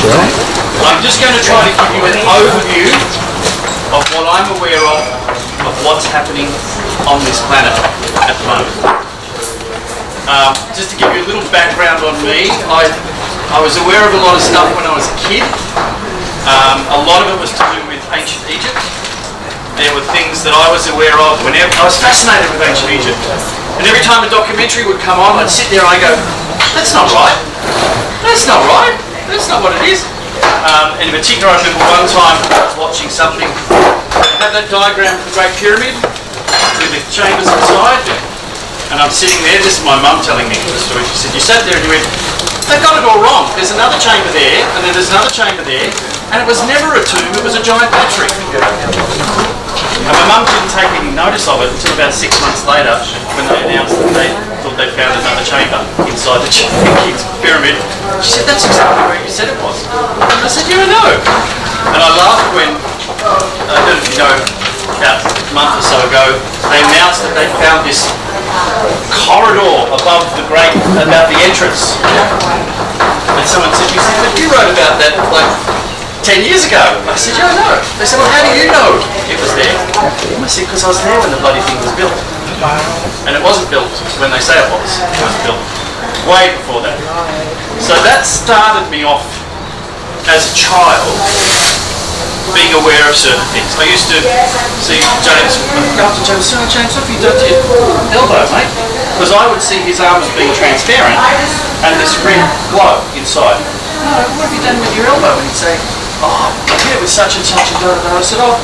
I'm just going to try to give you an overview of what I'm aware of what's happening on this planet at the moment. Just to give you a little background on me, I was aware of a lot of stuff when I was a kid. A lot of it was to do with ancient Egypt. There were things that I was aware of whenever I was fascinated with ancient Egypt. And every time a documentary would come on, I'd sit there and I'd go, that's not right. That's not right. That's not what it is. And in particular, I remember one time I was watching something. It had that diagram of the Great Pyramid with the chambers inside. And I'm sitting there, this is my mum telling me the story. She said, you sat there and you went, they got it all wrong. There's another chamber there, and then there's another chamber there, and it was never a tomb, it was a giant battery. And my mum didn't take any notice of it until about 6 months later, when they announced that they thought they'd found another chamber inside the King's Pyramid. She said, that's exactly where you said it was. And I said, yeah, I know. And I laughed when, I don't know if you know, about a month or so ago, they announced that they found this corridor above about the entrance. And someone said, but you wrote about that like 10 years ago. I said, yeah, I know. They said, well, how do you know it was there? I said, because I was there when the bloody thing was built. And it wasn't built when they say it was. It was built way before that. So that started me off as a child being aware of certain things. I used to see James, go up to James, what have you done to your elbow, mate? Because I would see his arms being transparent and this red glow inside. No, what have you done with your elbow? And he'd say, oh, I hit it with such and such and da da da. I said, oh,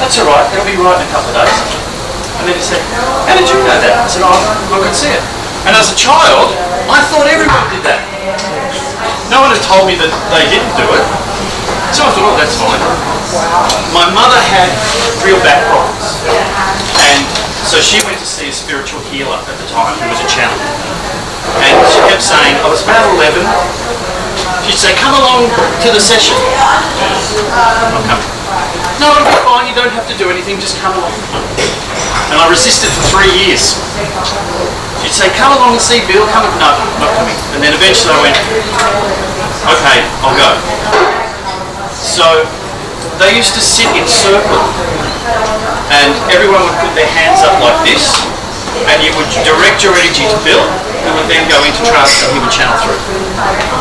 that's all right, it'll be right in a couple of days. And then he said, how did you know that? I said, oh, I could see it. And as a child, I thought everyone did that. No one had told me that they didn't do it. So I thought, oh, that's fine. My mother had real back problems. And so she went to see a spiritual healer at the time, who was a channel. And she kept saying, I was about 11. She'd say, come along to the session. I'm coming. No, it'll be fine, you don't have to do anything, just come along. And I resisted for 3 years. She'd say, come along and see Bill, come. No, not coming. And then eventually I went, okay, I'll go. So they used to sit in circle and everyone would put their hands up like this and you would direct your energy to Bill who would then go into trance and he would channel through.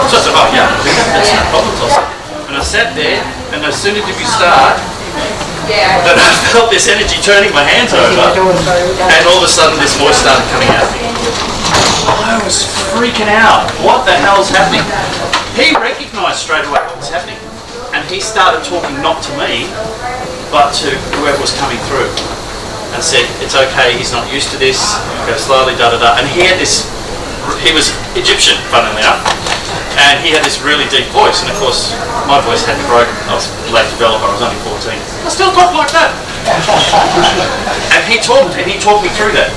So I said, oh yeah, that's no problem. And I sat there and as soon as we start, that I felt this energy turning my hands over and all of a sudden this voice started coming out. I was freaking out. What the hell's happening? He recognised straight away what was happening. And he started talking not to me, but to whoever was coming through, and said, it's okay, he's not used to this, go slowly, da da da. And he had this, he was Egyptian, funnily enough, and he had this really deep voice, and of course, my voice hadn't broken, I was a late developer, I was only 14. I still talk like that. And he talked me through that.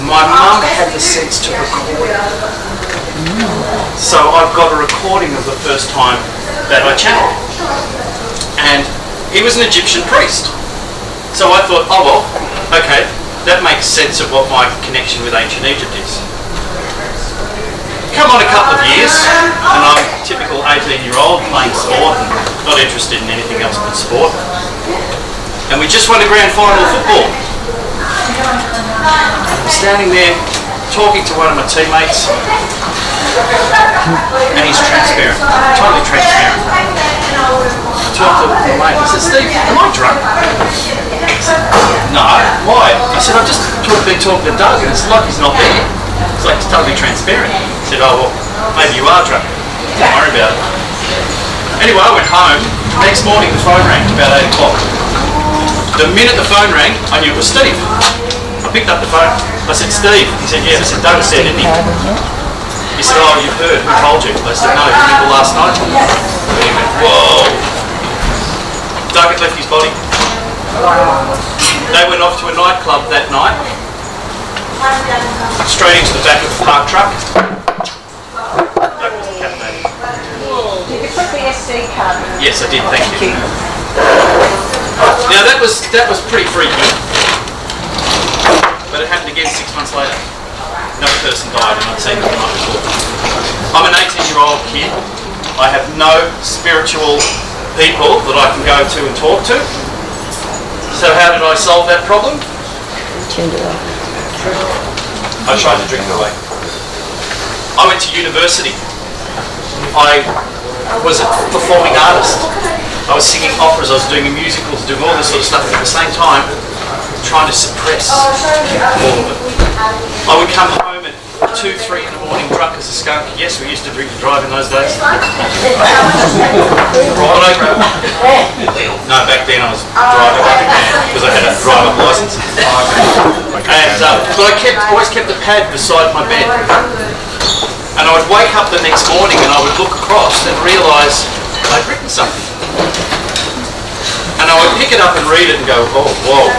My mum had the sense to record it. So I've got a recording of the first time that I channeled. And he was an Egyptian priest. So I thought, oh well, okay, that makes sense of what my connection with ancient Egypt is. Come on a couple of years, and I'm a typical 18-year-old playing sport and not interested in anything else but sport. And we just won a grand final of football. I'm standing there talking to one of my teammates, and he's transparent, totally transparent. I talked to my mate, I said, Steve, am I drunk? He said, no, why? I said, I've just been talking to Doug and it's like he's not there. It's like he's totally transparent. He said, oh, well, maybe you are drunk. Don't worry about it. Anyway, I went home. Next morning the phone rang about 8 o'clock. The minute the phone rang, I knew it was Steve. I picked up the phone. I said, Steve. He said, yeah. I said, Doug said anything. He said, oh, you've heard. Who told you? I said, no, you remember last night? And he went, whoa. Doug had left his body. They went off to a nightclub that night. Straight into the back of the park truck. Doug was decapitated. Did you put the SD card in? Yes, I did, thank you. Now that was pretty freaky. But it happened again 6 months later. Another person died and I'd seen them the night before. I'm an 18-year-old kid I have no spiritual people that I can go to and talk to. So how did I solve that problem? I tried to drink it away. I went to university. I was a performing artist. I was singing operas, I was doing musicals, doing all this sort of stuff, and at the same time trying to suppress all of it. I would come home at 2, 3 in the morning drunk as a skunk. Yes, we used to drink and drive in those days. No, back then I was driving like a man because I had a driver licence. And, but I always kept the pad beside my bed. And I would wake up the next morning and I would look across and realise I'd written something. And I would pick it up and read it and go, oh, whoa.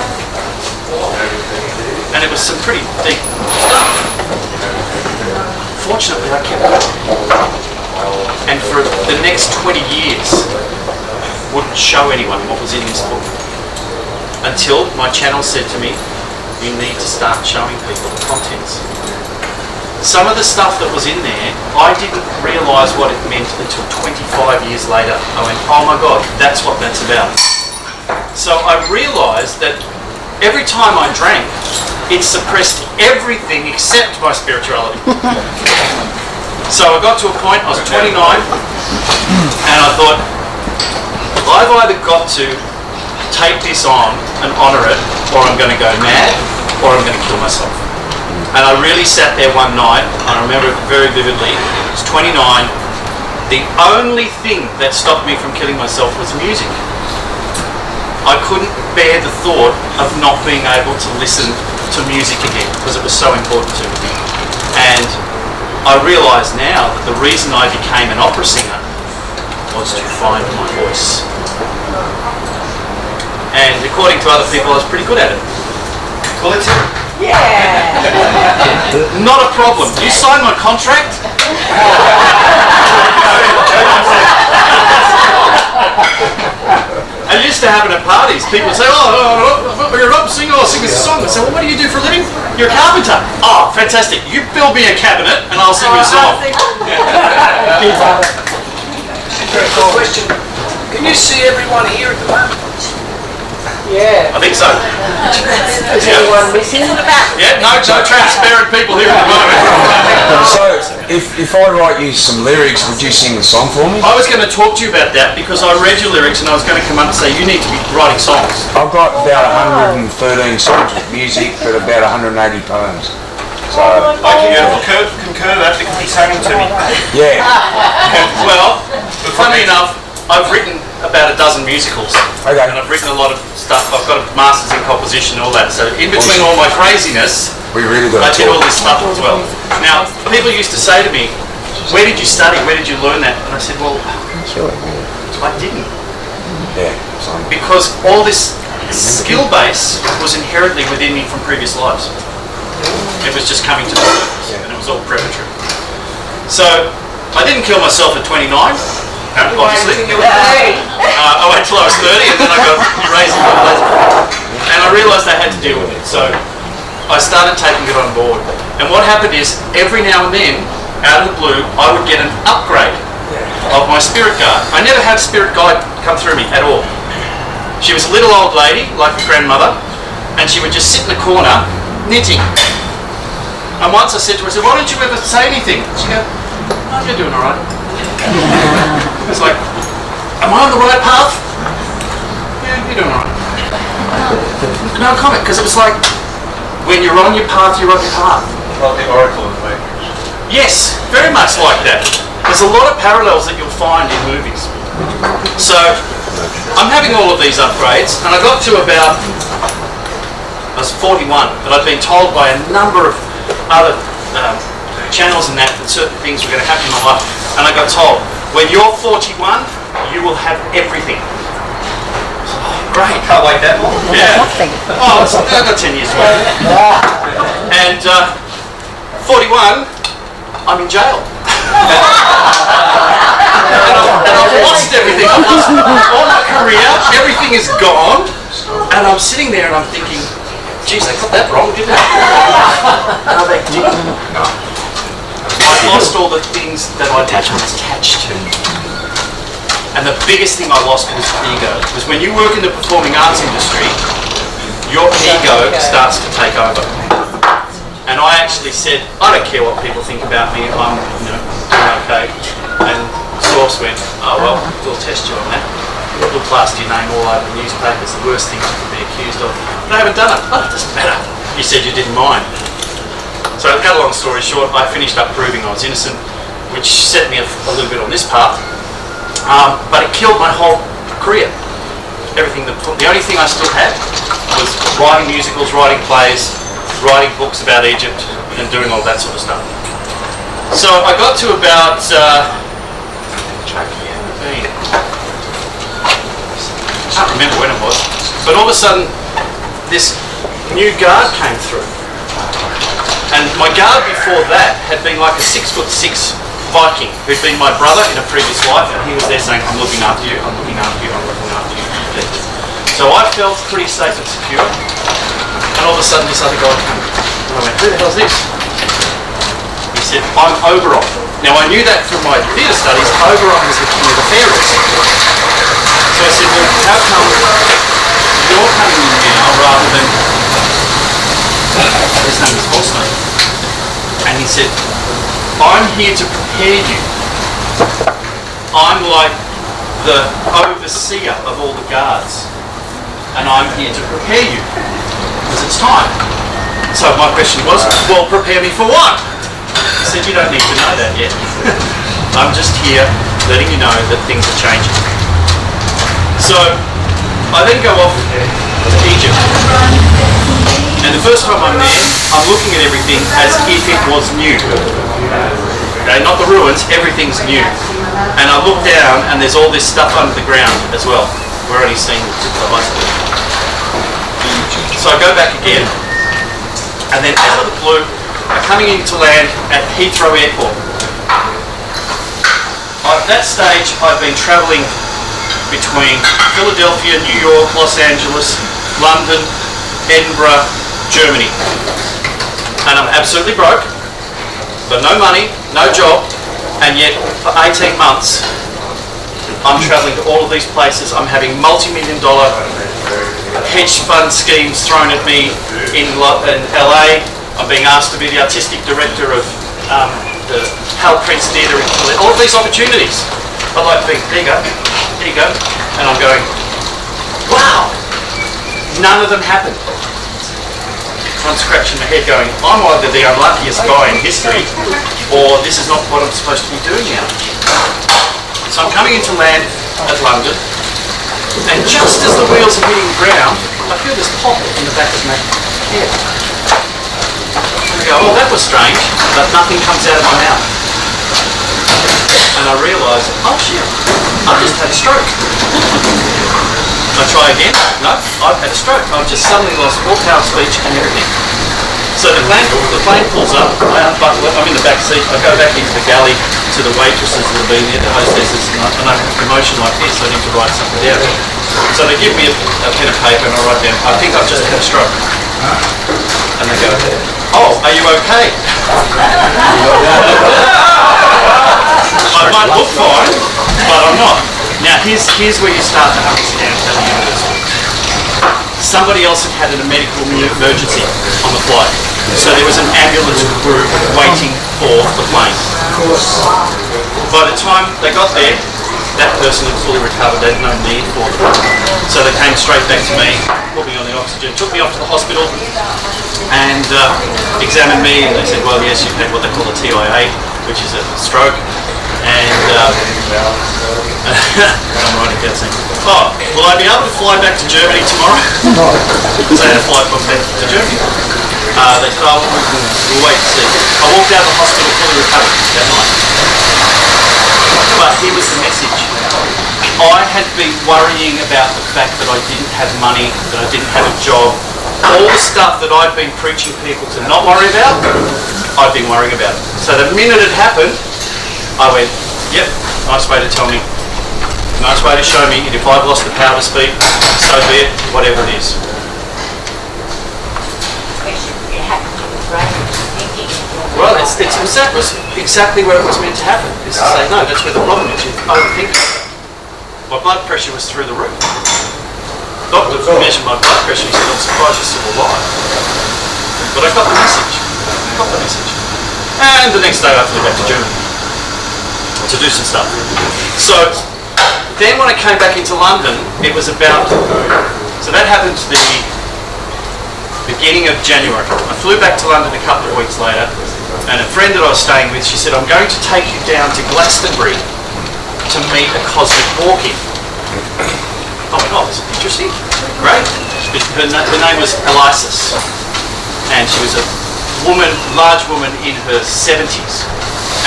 And it was some pretty deep stuff. Fortunately, I kept it. And for the next 20 years, wouldn't show anyone what was in this book. Until my channel said to me, you need to start showing people the contents. Some of the stuff that was in there, I didn't realise what it meant until 25 years later. I went, oh my God, that's what that's about. So I realised that every time I drank, it suppressed everything except my spirituality. So I got to a point, I was 29, and I thought, I've either got to take this on and honour it, or I'm going to go mad, or I'm going to kill myself. And I really sat there one night, I remember it very vividly, I was 29, the only thing that stopped me from killing myself was music. I couldn't bear the thought of not being able to listen to music again because it was so important to me. And I realise now that the reason I became an opera singer was to find my voice. And according to other people, I was pretty good at it. Well, it's not a problem. You signed my contract? It used to happen at parties. People would say, oh, you're an opera singer, I'll sing us a song. I say, well, what do you do for a living? You're a carpenter. Oh, fantastic. You build me a cabinet and I'll sing you a song. Question. Can you see everyone here at the moment? Yeah. I think so. Is anyone missing? Yeah, no transparent people here at the moment. So, if I write you some lyrics, would you sing the song for me? I was going to talk to you about that because I read your lyrics and I was going to come up and say, you need to be writing songs. I've got about 113 songs with music, but about 180 poems. So, I can concur that because he sang them to me. yeah. Well, funny enough, I've written about a dozen musicals. Okay. And I've written a lot of stuff. I've got a master's in composition and all that. So in between all my craziness, We really got I to did all talk. this stuff as well. Now, people used to say to me, where did you study? Where did you learn that? And I said, well, I didn't. Yeah. So, Because all this skill base was inherently within me from previous lives. It was just coming to the surface, and it was all preparatory. So, I didn't kill myself at 29, obviously. I wait till I was 30, and then I got raised and I realised I had to deal with it. So, I started taking it on board. And what happened is, every now and then, out of the blue, I would get an upgrade of my spirit guide. I never had a spirit guide come through me at all. She was a little old lady, like a grandmother, and she would just sit in the corner, knitting. And once I said to her, I said, why don't you ever say anything? She go, oh, you're doing all right. It's like, am I on the right path? Yeah, you're doing all right. No comment, because it was like, when you're on your path, you're on your path. Like the Oracle of the Matrix. Yes, very much like that. There's a lot of parallels that you'll find in movies. So, I'm having all of these upgrades, and I got to about, I was 41, but I'd been told by a number of other channels and that certain things were going to happen in my life. And I got told, when you're 41, you will have everything. Great. Can't wait that long. Yeah. Oh, I've got 10 years to wait. And 41, I'm in jail. And I've lost everything. I've lost all my career. Everything is gone. And I'm sitting there and I'm thinking, geez, they got that wrong, didn't they? No, they didn't. I lost all the things that I'd attached to. And the biggest thing I lost was ego. Because when you work in the performing arts industry, your ego starts to take over. And I actually said, I don't care what people think about me, I'm doing okay. And Source went, oh well, we'll test you on that. We'll plaster your name all over the newspapers, the worst things you can be accused of. But I haven't done it. Oh, it doesn't matter. You said you didn't mind. So to cut a long story short, I finished up proving I was innocent, which set me a little bit on this path. But it killed my whole career. Everything. The only thing I still had was writing musicals, writing plays, writing books about Egypt, and doing all that sort of stuff. So I got to about I can't remember when it was, but all of a sudden this new guard came through, and my guard before that had been like a 6'6" Viking who'd been my brother in a previous life, and he was there saying, I'm looking after you, I'm looking after you, I'm looking after you. So I felt pretty safe and secure, and all of a sudden this other guy came, and I went, who the hell's this? He said, I'm Oberon. Now I knew that from my theatre studies, Oberon was the king of the fairies. So I said, well, how come you're coming in now rather than, his name is Horseman, and he said, I'm here to prepare you. I'm like the overseer of all the guards, and I'm here to prepare you, because it's time. So my question was, well, prepare me for what? He said, you don't need to know that yet. I'm just here letting you know that things are changing. So I then go off to Egypt, and the first time I'm there, I'm looking at everything as if it was new. Okay, not the ruins, everything's new. And I look down and there's all this stuff under the ground as well. We're only seeing the iceberg. So I go back again, and then out of the blue, I'm coming into land at Heathrow Airport. At that stage, I've been travelling between Philadelphia, New York, Los Angeles, London, Edinburgh, Germany. And I'm absolutely broke, but no money, no job, and yet for 18 months I'm travelling to all of these places. I'm having multi-million-dollar hedge fund schemes thrown at me in LA. I'm being asked to be the artistic director of the Hal Prince Theatre in Philadelphia. All of these opportunities. I'd like to be, there you go, and I'm going, wow, none of them happened. I'm scratching my head going, I'm either the unluckiest guy in history, or this is not what I'm supposed to be doing now. So I'm coming into land at London, and just as the wheels are hitting the ground, I feel this pop in the back of my head. I go, oh, that was strange, but nothing comes out of my mouth. And I realise, oh shit, I've just had a stroke. I try again, no, I've had a stroke. I've just suddenly lost all power of speech and everything. So the plane pulls up, I unbuckle it, I'm in the back seat, I go back into the galley to the waitresses that have been there, the hostesses, and I have a promotion like this, I need to write something down. So they give me a pen and paper and I write down, I think I've just had a stroke. And they go, oh, are you okay? I might look fine, but I'm not. Now here's where you start to understand how the universe works. Somebody else had a medical emergency on the flight. So there was an ambulance crew waiting for the plane. By the time they got there, that person had fully recovered, they had no need for them. So they came straight back to me, put me on the oxygen, took me off to the hospital and examined me, and they said, well yes, you've had what they call a TIA, which is a stroke. And I'm writing down saying, oh, will I be able to fly back to Germany tomorrow? Because I had a flight booked to Germany. They said, oh, we'll wait and see. I walked out of the hospital fully recovered that night. But here was the message. I had been worrying about the fact that I didn't have money, that I didn't have a job. All the stuff that I'd been preaching people to not worry about, I'd been worrying about. So the minute it happened, I went, yep, nice way to tell me, nice way to show me, and if I've lost the power to speak, so be it, whatever it is. Well, it was exactly where it was meant to happen, is to say, no, that's where the problem is, you overthink it. My blood pressure was through the roof. Doctor measured my blood pressure. He said, I'm surprised you're still alive. But I got the message. And the next day I flew back to Germany to do some stuff. So then when I came back into London, it was about, so that happened the beginning of January. I flew back to London a couple of weeks later, and a friend that I was staying with, she said, I'm going to take you down to Glastonbury to meet a cosmic walk-in. Oh my God, this is interesting. Great. Her name was Elisis, and she was a woman, large woman in her 70s.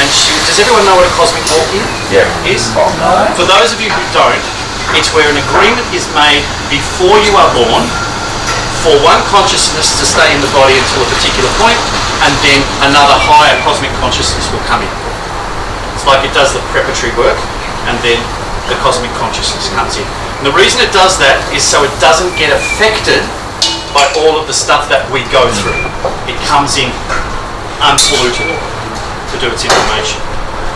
And does everyone know what a cosmic walk-in is? For those of you who don't, it's where an agreement is made before you are born for one consciousness to stay in the body until a particular point, and then another higher cosmic consciousness will come in. It's like it does the preparatory work, and then the cosmic consciousness comes in. And the reason it does that is so it doesn't get affected by all of the stuff that we go through. It comes in unpolluted to do its information.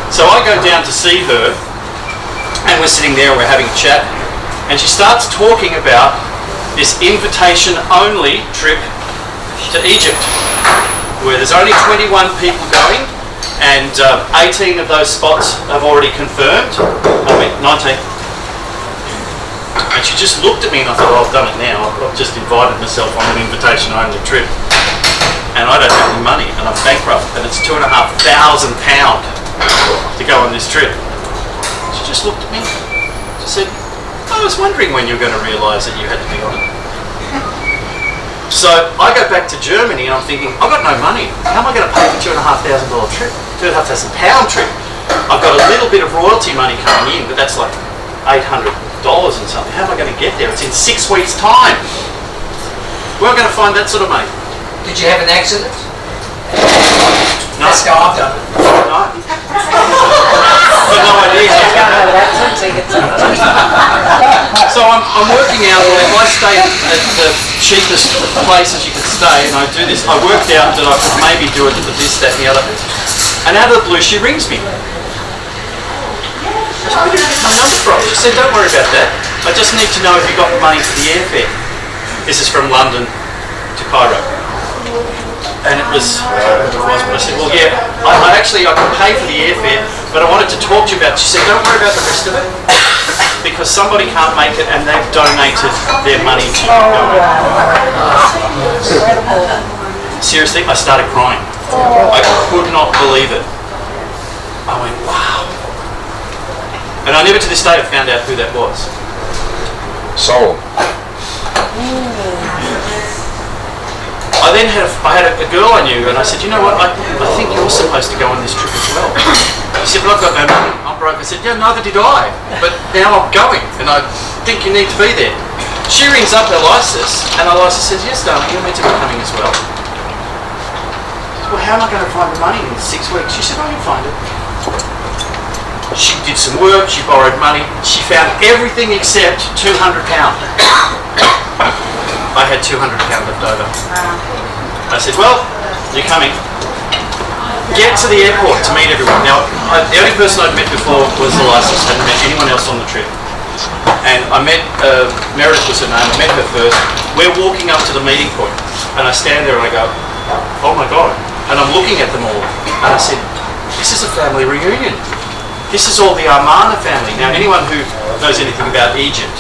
So I go down to see her, and we're sitting there and we're having a chat, and she starts talking about this invitation-only trip to Egypt, where there's only 21 people going, and 18 of those spots have already confirmed. I mean, 19. And she just looked at me and I thought, oh, I've done it now. I've just invited myself on an invitation-only trip. And I don't have any money, and I'm bankrupt, and it's £2,500 to go on this trip. She just looked at me. She said, I was wondering when you were going to realise that you had to be on it. So I go back to Germany and I'm thinking, I've got no money. How am I going to pay for £2,500 trip? £2,500 trip. I've got a little bit of royalty money coming in, but that's like $800 and something. How am I going to get there? It's in 6 weeks' time. Where am I going to find that sort of money? Did you have an accident? No. That's how I've done it. No. I've got no idea. So I'm working out, well, if I stay at the cheapest places you could stay, and I do this, I worked out that I could maybe do it for this, that, and the other. And out of the blue, she rings me. Where did you get my number from? She said, don't worry about that. I just need to know if you got the money for the airfare. This is from London to Cairo. And it was, but I said, well, yeah, I can pay for the airfare, but I wanted to talk to you about it. She said, don't worry about the rest of it, because somebody can't make it and they've donated their money to you. Seriously, I started crying. I could not believe it. I went, wow. And I never to this day have found out who that was. Soul. I then had a girl I knew, and I said, you know what, I think you're supposed to go on this trip as well. She said, but I've got no money, I'm broke. I said, yeah, neither did I, but now I'm going, and I think you need to be there. She rings up Elisis, and Elisis says, yes, darling, you're meant to be coming as well. Well, how am I going to find the money in 6 weeks? She said, I can find it. She did some work, she borrowed money, she found everything except £200. I had £200 left over. I said, well, you're coming. Get to the airport to meet everyone. Now, the only person I'd met before was Elisis. I hadn't met anyone else on the trip. And I met, Meredith was her name, I met her first. We're walking up to the meeting point, and I stand there and I go, oh my God. And I'm looking at them all, and I said, this is a family reunion. This is all the Amarna family. Now, anyone who knows anything about Egypt,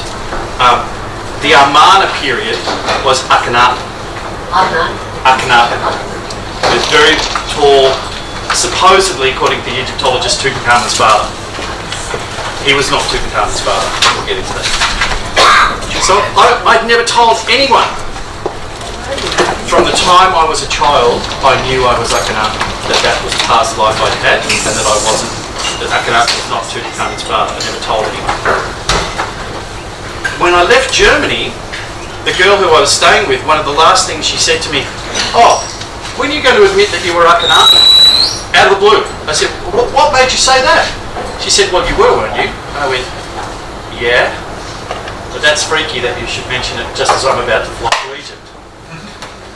the Amarna period was Akhenaten. Akhenaten. He was very tall, supposedly, according to the Egyptologist, Tutankhamun's father. He was not Tutankhamun's father. We'll get into that. So I'd never told anyone. From the time I was a child, I knew I was Akhenaten, that was the past life I'd had, and that I wasn't, that Akhenaten was not Tutankhamun's father. I never told anyone. When I left Germany, the girl who I was staying with, one of the last things she said to me, oh, when are you going to admit that you were Akhenaten? Out of the blue. I said, what made you say that? She said, well, you were, weren't you? And I went, yeah, but that's freaky that you should mention it just as I'm about to fly to Egypt.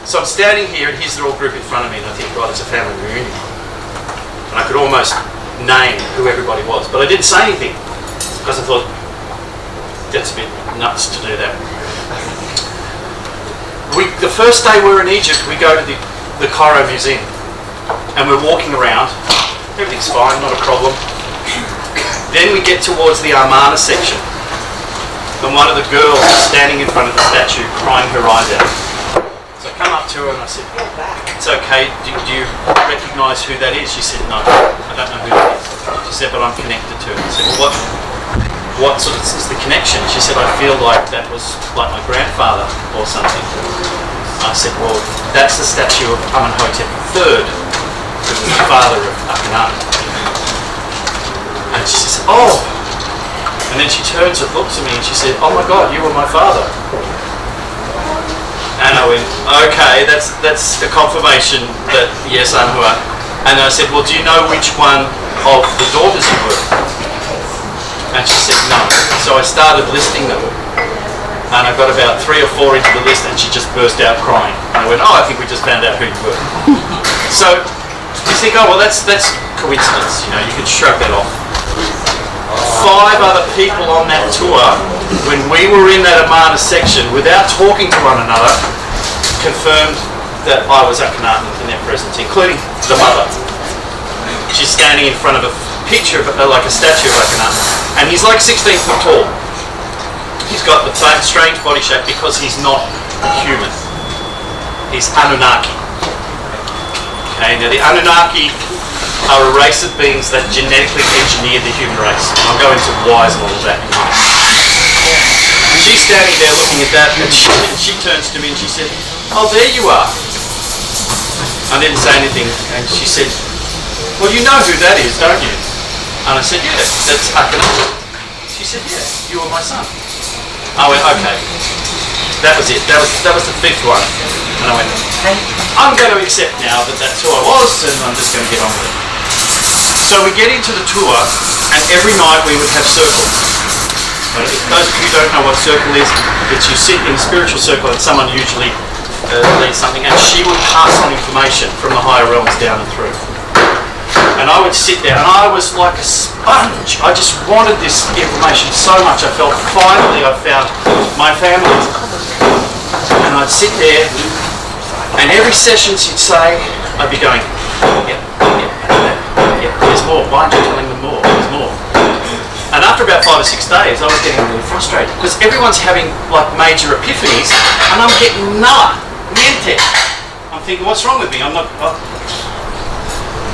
So I'm standing here and here's the all group in front of me and I think, God, it's a family reunion. And I could almost name who everybody was, but I didn't say anything because I thought, that's a bit nuts to do that. The first day we were in Egypt, we go to the Cairo Museum, and we're walking around. Everything's fine, not a problem. Then we get towards the Amarna section, and one of the girls is standing in front of the statue, crying her eyes out. So I come up to her and I said, "It's okay, do you recognise who that is?" She said, "No, I don't know who that is." She said, "But I'm connected to it." I said, what sort of is the connection? She said, "I feel like that was like my grandfather or something." I said, "Well, that's the statue of Amenhotep III, who was the father of Akhenaten." And she says, "Oh." And then she turns and looks at me and she said, "Oh my God, you were my father." And I went, "Okay, that's the confirmation that yes, I'm who I." And I said, "Well, do you know which one of the daughters you were?" And she said, "No." So I started listing them. And I got about 3 or 4 into the list and she just burst out crying. And I went, "Oh, I think we just found out who you were." So you think, oh, well, that's coincidence. You know, you can shrug that off. 5 other people on that tour, when we were in that Amarna section, without talking to one another, confirmed that I was Akhenaten in their presence, including the mother. She's standing in front of a picture of like a statue of Akhenaten, and he's like 16 foot tall. He's got the strange body shape because he's not human. He's Anunnaki. Okay, now the Anunnaki are a race of beings that genetically engineered the human race. I'll go into whys and all of that in a minute. She's standing there looking at that, and she turns to me and she said, "Oh, there you are." I didn't say anything, and she said, "Well, you know who that is, don't you?" And I said, "Yeah, that's Akhenaten." She said, "Yeah, you were my son." I went, "Okay." That was it. That was the 5th one. And I went, "I'm going to accept now that that's who I was, and I'm just going to get on with it." So we get into the tour, and every night we would have circles. Those of you who don't know what circle is, it's you sit in a spiritual circle and someone usually leads something, and she would pass on information from the higher realms down and through. And I would sit there, and I was like a sponge. I just wanted this information so much. I felt finally I found my family. And I'd sit there, and every session she'd say, I'd be going, "Yeah, there's more. Why aren't you telling them more? There's more." And after about 5 or 6 days, I was getting really frustrated because everyone's having like major epiphanies, and I'm getting niente. I'm thinking, what's wrong with me? I'm not.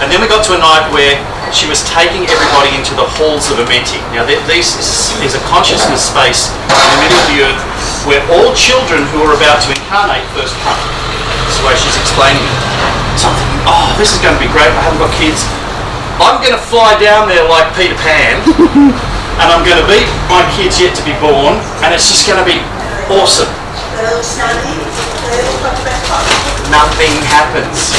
And then we got to a night where she was taking everybody into the halls of Amenti. Now, this is a consciousness space in the middle of the earth where all children who are about to incarnate first come. That's the way she's explaining it. So I'm thinking, oh, this is going to be great. I haven't got kids. I'm going to fly down there like Peter Pan, and I'm going to beat my kids yet to be born, and it's just going to be awesome. Nothing happens.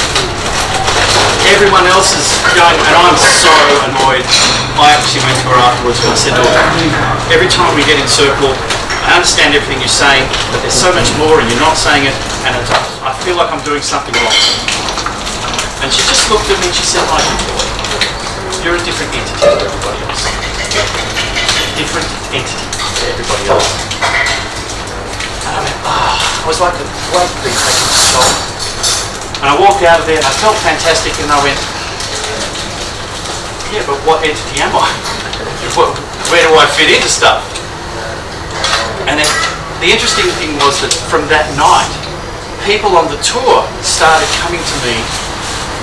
Everyone else is going, and I'm so annoyed. I actually went to her afterwards and I said, "Look, every time we get in circle, I understand everything you're saying, but there's so much more and you're not saying it, and I feel like I'm doing something wrong." And she just looked at me and she said, "I do, boy. You're a different entity to everybody else. Different entity to everybody else." And I went, I was like a weight being taken off my shoulder. And I walked out of there and I felt fantastic, and I went, "Yeah, but what entity am I? Where do I fit into stuff?" And then the interesting thing was that from that night, people on the tour started coming to me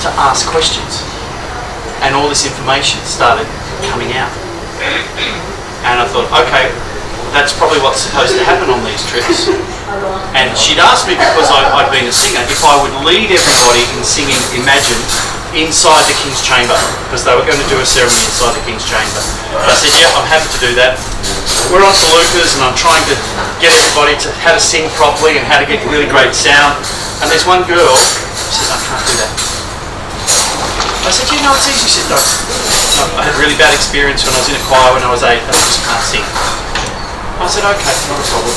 to ask questions, and all this information started coming out. And I thought, okay, that's probably what's supposed to happen on these trips. And she'd asked me, because I'd been a singer, if I would lead everybody in singing Imagine inside the King's Chamber, because they were going to do a ceremony inside the King's Chamber. And I said, "Yeah, I'm happy to do that." We're on Felucas, and I'm trying to get everybody to how to sing properly and how to get really great sound. And there's one girl who said, "I can't do that." I said, "You know, it's easy." She said, "No. I had a really bad experience when I was in a choir when I was 8, and I just can't sing." I said, "Okay, not a problem."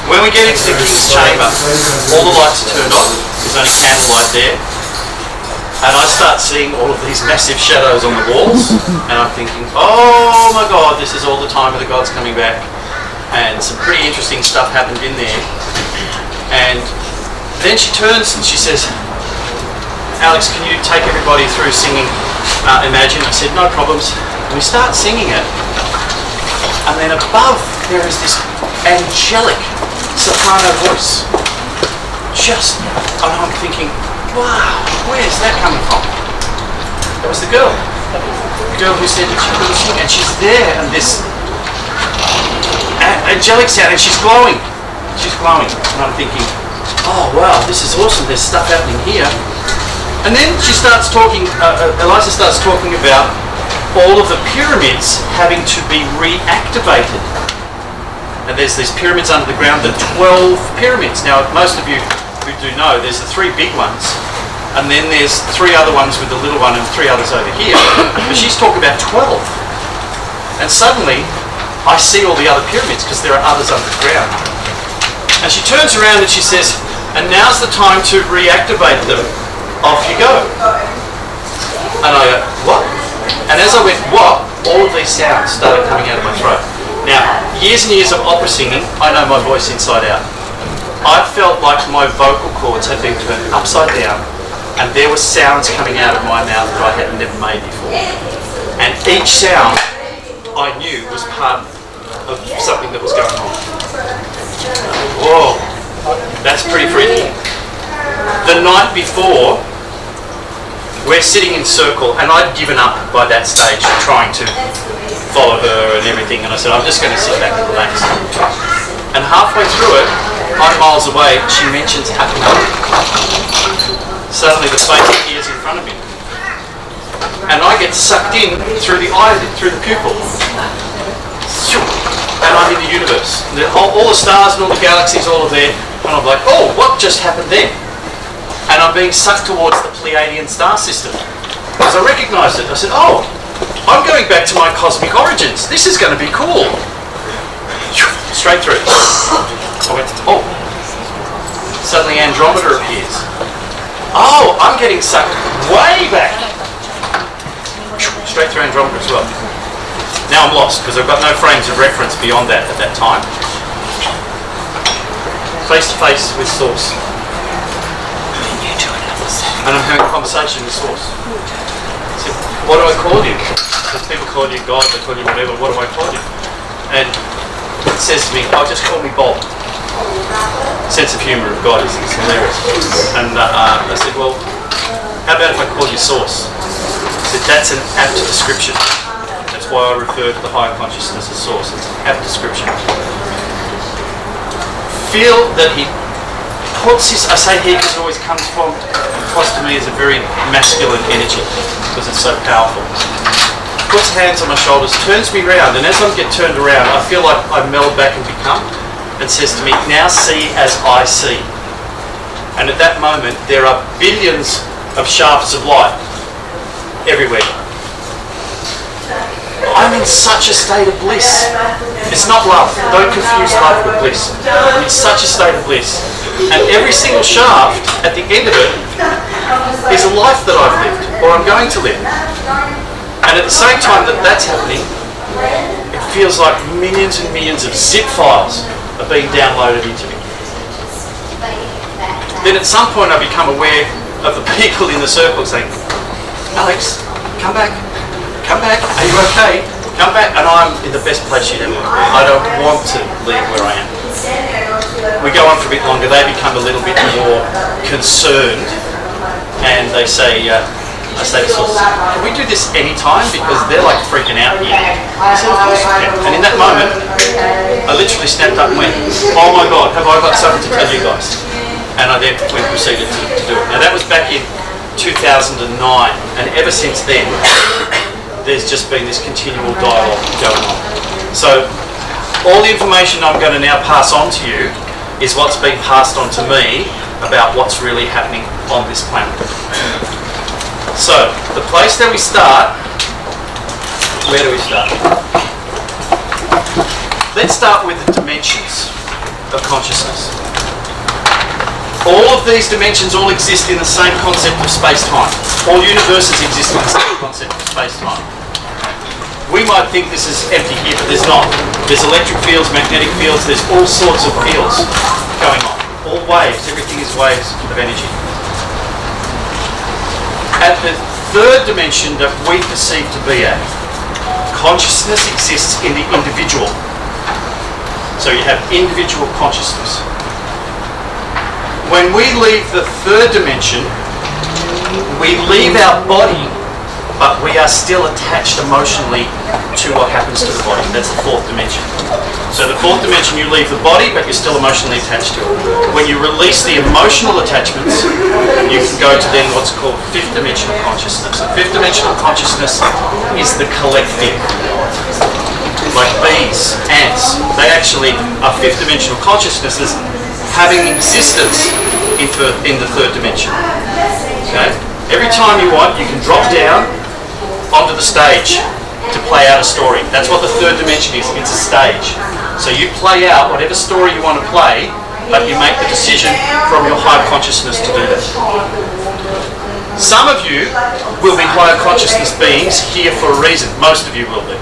When we get into the King's Chamber, all the lights are turned off. There's only candlelight there. And I start seeing all of these massive shadows on the walls. And I'm thinking, oh my God, this is all the time time of the gods coming back, and some pretty interesting stuff happened in there. And then she turns and she says, Alex, can you take everybody through singing Imagine? I said, no problems. And we start singing it, and then above there is this angelic soprano voice. And I'm thinking, wow, where's that coming from? It was the girl who said that she couldn't sing, and she's there, and this angelic sound, and she's glowing, and I'm thinking, oh wow, this is awesome, there's stuff happening here. And then she starts talking, Eliza starts talking about all of the pyramids having to be reactivated. And there's these pyramids under the ground, the 12 pyramids. Now, most of you who do know, there's the 3 big ones, and then there's 3 other ones with the little one and 3 others over here. But she's talking about 12. And suddenly, I see all the other pyramids because there are others underground. And she turns around and she says, and now's the time to reactivate them. Off you go. And I go, what? And as I went, what? All of these sounds started coming out of my throat. Now, years and years of opera singing, I know my voice inside out. I felt like my vocal cords had been turned upside down, and there were sounds coming out of my mouth that I had never made before. And each sound I knew was part of something that was going on. Whoa, that's pretty freaky. The night before, we're sitting in circle, and I'd given up by that stage trying to follow her and everything, and I said, I'm just going to sit back and relax. And halfway through it, 5 miles away, she mentions Hakamala. Suddenly the face appears in front of me. And I get sucked in through the eyelid, through the pupil. And I'm in the universe. All the stars and all the galaxies, all are there. And I'm like, oh, what just happened there? And I'm being sucked towards the Pleiadian star system. Because I recognised it. I said, oh, I'm going back to my cosmic origins. This is going to be cool. Straight through. I went, oh. Suddenly Andromeda appears. Oh, I'm getting sucked way back. Straight through Andromeda as well. Now I'm lost because I've got no frames of reference beyond that at that time. Face to face with Source. And I'm having a conversation with Source. I said, what do I call you? Because people call you God, they call you whatever, what do I call you? And it says to me, oh, just call me Bob. Sense of humour of God is hilarious. And I said, well, how about if I call you Source? I said, that's an apt description. That's why I refer to the higher consciousness as Source. It's an apt description. Feel that he puts his, I say he because it always comes across to me as a very masculine energy because it's so powerful. Puts hands on my shoulders, turns me round, and as I get turned around, I feel like I meld back and become, and says to me, now see as I see. And at that moment, there are billions of shafts of light everywhere. I'm in such a state of bliss. It's not love. Don't confuse love with bliss. I'm in such a state of bliss. And every single shaft, at the end of it, is a life that I've lived, or I'm going to live. And at the same time that that's happening, it feels like millions and millions of zip files are being downloaded into me. Then at some point I become aware of the people in the circle saying, Alex, come back, are you okay? Come back. And I'm in the best place you'd ever be. I don't want to leave where I am. We go on for a bit longer, they become a little bit more concerned, and they say, I say to Source, can we do this anytime? Because they're like freaking out here. I said, of course we can. And in that moment, I literally snapped up and went, oh my God, have I got something to tell you guys? And I then proceeded to do it. Now that was back in 2009, and ever since then, there's just been this continual dialogue going on. So all the information I'm going to now pass on to you is what's been passed on to me about what's really happening on this planet. So, the place that we start, where do we start? Let's start with the dimensions of consciousness. All of these dimensions all exist in the same concept of space-time. All universes exist in the same concept of space-time. We might think this is empty here, but there's not. There's electric fields, magnetic fields, there's all sorts of fields going on. All waves, everything is waves of energy. At the third dimension that we perceive to be at, consciousness exists in the individual. So you have individual consciousness. When we leave the third dimension, we leave our body, but we are still attached emotionally to what happens to the body. That's the fourth dimension. So the fourth dimension, you leave the body, but you're still emotionally attached to it. When you release the emotional attachments, you can go to then what's called fifth dimensional consciousness. And fifth dimensional consciousness is the collective. Like bees, ants, they actually are fifth dimensional consciousnesses having existence in the third dimension. Okay? Every time you want, you can drop down onto the stage to play out a story. That's what the third dimension is. It's a stage. So you play out whatever story you want to play, but you make the decision from your higher consciousness to do that. Some of you will be higher consciousness beings here for a reason. Most of you will be.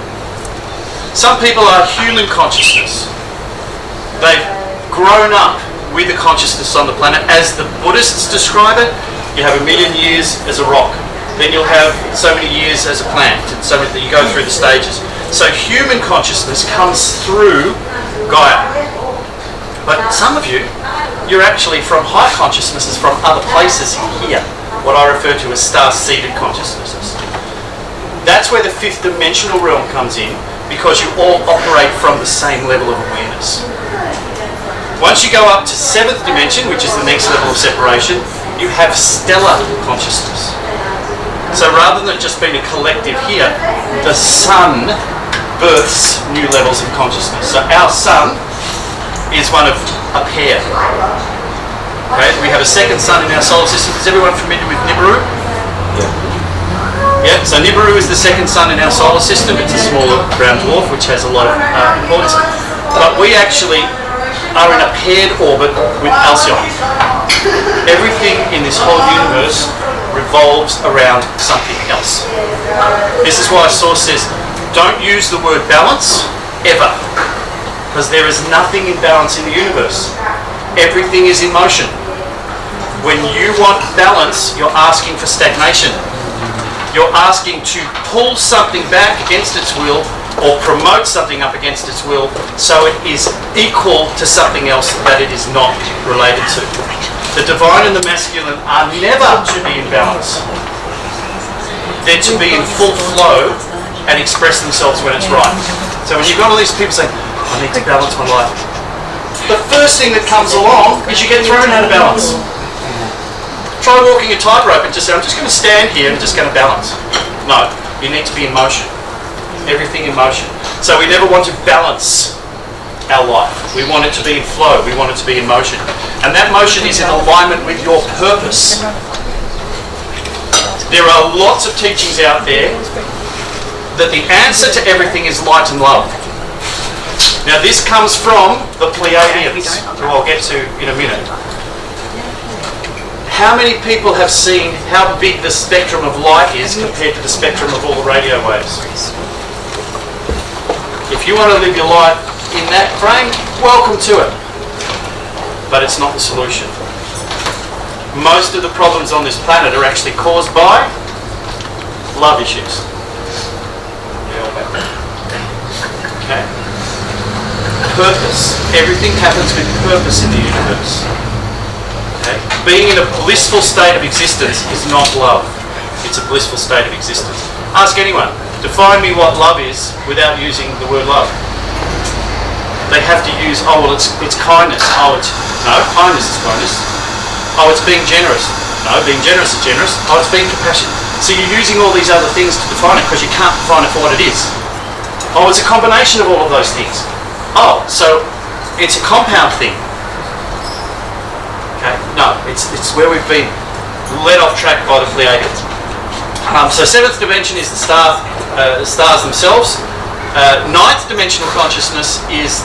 Some people are human consciousness. They've grown up with the consciousness on the planet. As the Buddhists describe it, you have 1 million years as a rock. Then you'll have so many years as a plant, and so that you go through the stages. So human consciousness comes through Gaia. But some of you, you're actually from high consciousnesses from other places here, what I refer to as star-seeded consciousnesses. That's where the fifth dimensional realm comes in, because you all operate from the same level of awareness. Once you go up to seventh dimension, which is the next level of separation, you have stellar consciousness. So rather than just being a collective here, the sun births new levels of consciousness. So our sun is one of a pair. Okay, we have a second sun in our solar system. Is everyone familiar with Nibiru? Yeah, so Nibiru is the second sun in our solar system. It's a smaller brown dwarf, which has a lot of importance. But we actually are in a paired orbit with Alcyone. Everything in this whole universe revolves around something else. This is why Source says, don't use the word balance, ever. Because there is nothing in balance in the universe. Everything is in motion. When you want balance, you're asking for stagnation. You're asking to pull something back against its will or promote something up against its will so it is equal to something else that it is not related to. The divine and the masculine are never to be in balance. They're to be in full flow and express themselves when it's right. So when you've got all these people saying, I need to balance my life, the first thing that comes along is you get thrown out of balance. Try walking a tightrope and just say, I'm just going to stand here and just going to balance. No, you need to be in motion. Everything in motion. So we never want to balance our life. We want it to be in flow. We want it to be in motion. And that motion is in alignment with your purpose. There are lots of teachings out there that the answer to everything is light and love. Now this comes from the Pleiadians, who I'll get to in a minute. How many people have seen how big the spectrum of light is compared to the spectrum of all the radio waves? If you want to live your life in that frame, welcome to it. But it's not the solution. Most of the problems on this planet are actually caused by love issues. Okay? Purpose. Everything happens with purpose in the universe. Okay? Being in a blissful state of existence is not love. It's a blissful state of existence. Ask anyone. Define me what love is without using the word love. They have to use, oh, well, it's kindness. Oh, it's, no, kindness is kindness. Oh, it's being generous. No, being generous is generous. Oh, it's being compassionate. So you're using all these other things to define it because you can't define it for what it is. Oh, it's a combination of all of those things. Oh, so it's a compound thing. Okay, no, it's where we've been led off track by the Pleiadians. So seventh dimension is the stars themselves. Ninth dimensional consciousness is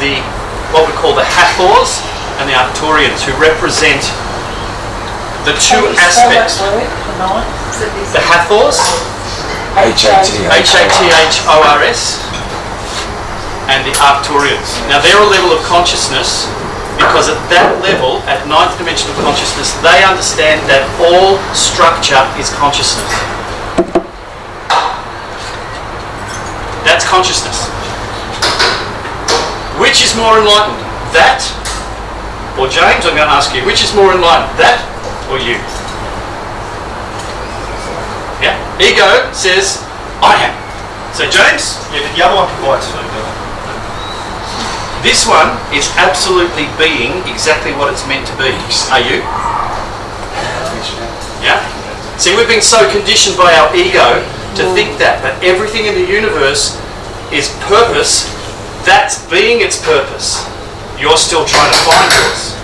what we call the Hathors and the Arcturians, who represent the two aspects. The Hathors, Hathors. and the Arcturians. Now they're a level of consciousness because at that level, at ninth dimension of consciousness, they understand that all structure is consciousness. That's consciousness. Which is more enlightened? That or James? I'm going to ask you, which is more enlightened? That or you? Yeah? Ego says, I am. So James? Yeah, but the other one provides food, doesn't it? This one is absolutely being exactly what it's meant to be. Are you? Yeah? See, we've been so conditioned by our ego to think that everything in the universe is purpose. That's being its purpose. You're still trying to find yours.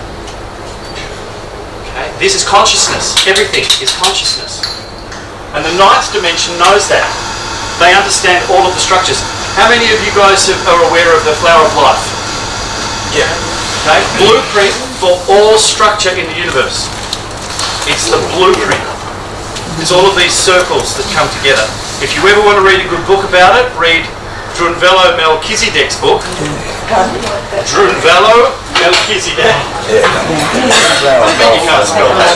Okay? This is consciousness. Everything is consciousness. And the ninth dimension knows that. They understand all of the structures. How many of you guys are aware of the flower of life? Yeah. Okay? Blueprint for all structure in the universe. It's the blueprint. There's all of these circles that come together. If you ever want to read a good book about it, read Drunvalo Melchizedek's book. Drunvalo Melchizedek. You can't spell that.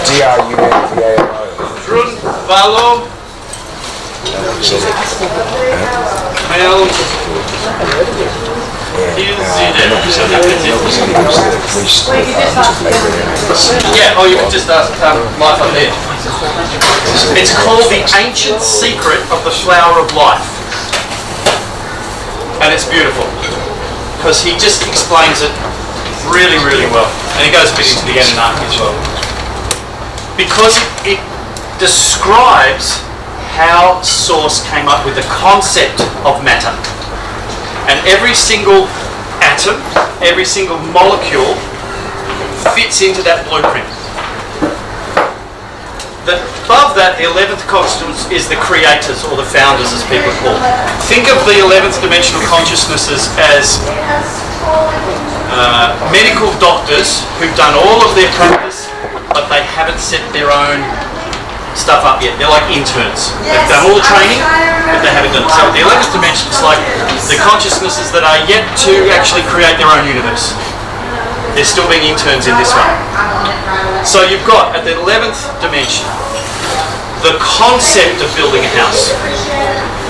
D-R-U-N-V-A-L-O. Drunvalo Yeah, or you could just ask life up there. It's called the ancient secret of the flower of life. And it's beautiful. Because he just explains it really, really well. And he goes a bit into the Anunnaki as well. Because it describes how Source came up with the concept of matter. And every single atom, every single molecule fits into that blueprint. Above that, the 11th constant is the creators or the founders, as people call it. Think of the 11th dimensional consciousnesses as medical doctors who've done all of their practice, but they haven't set their own stuff up yet. They're like interns. They've done all the training, but they haven't done it. So the 11th dimension is like the consciousnesses that are yet to actually create their own universe. They're still being interns in this one. So you've got, at the 11th dimension, the concept of building a house.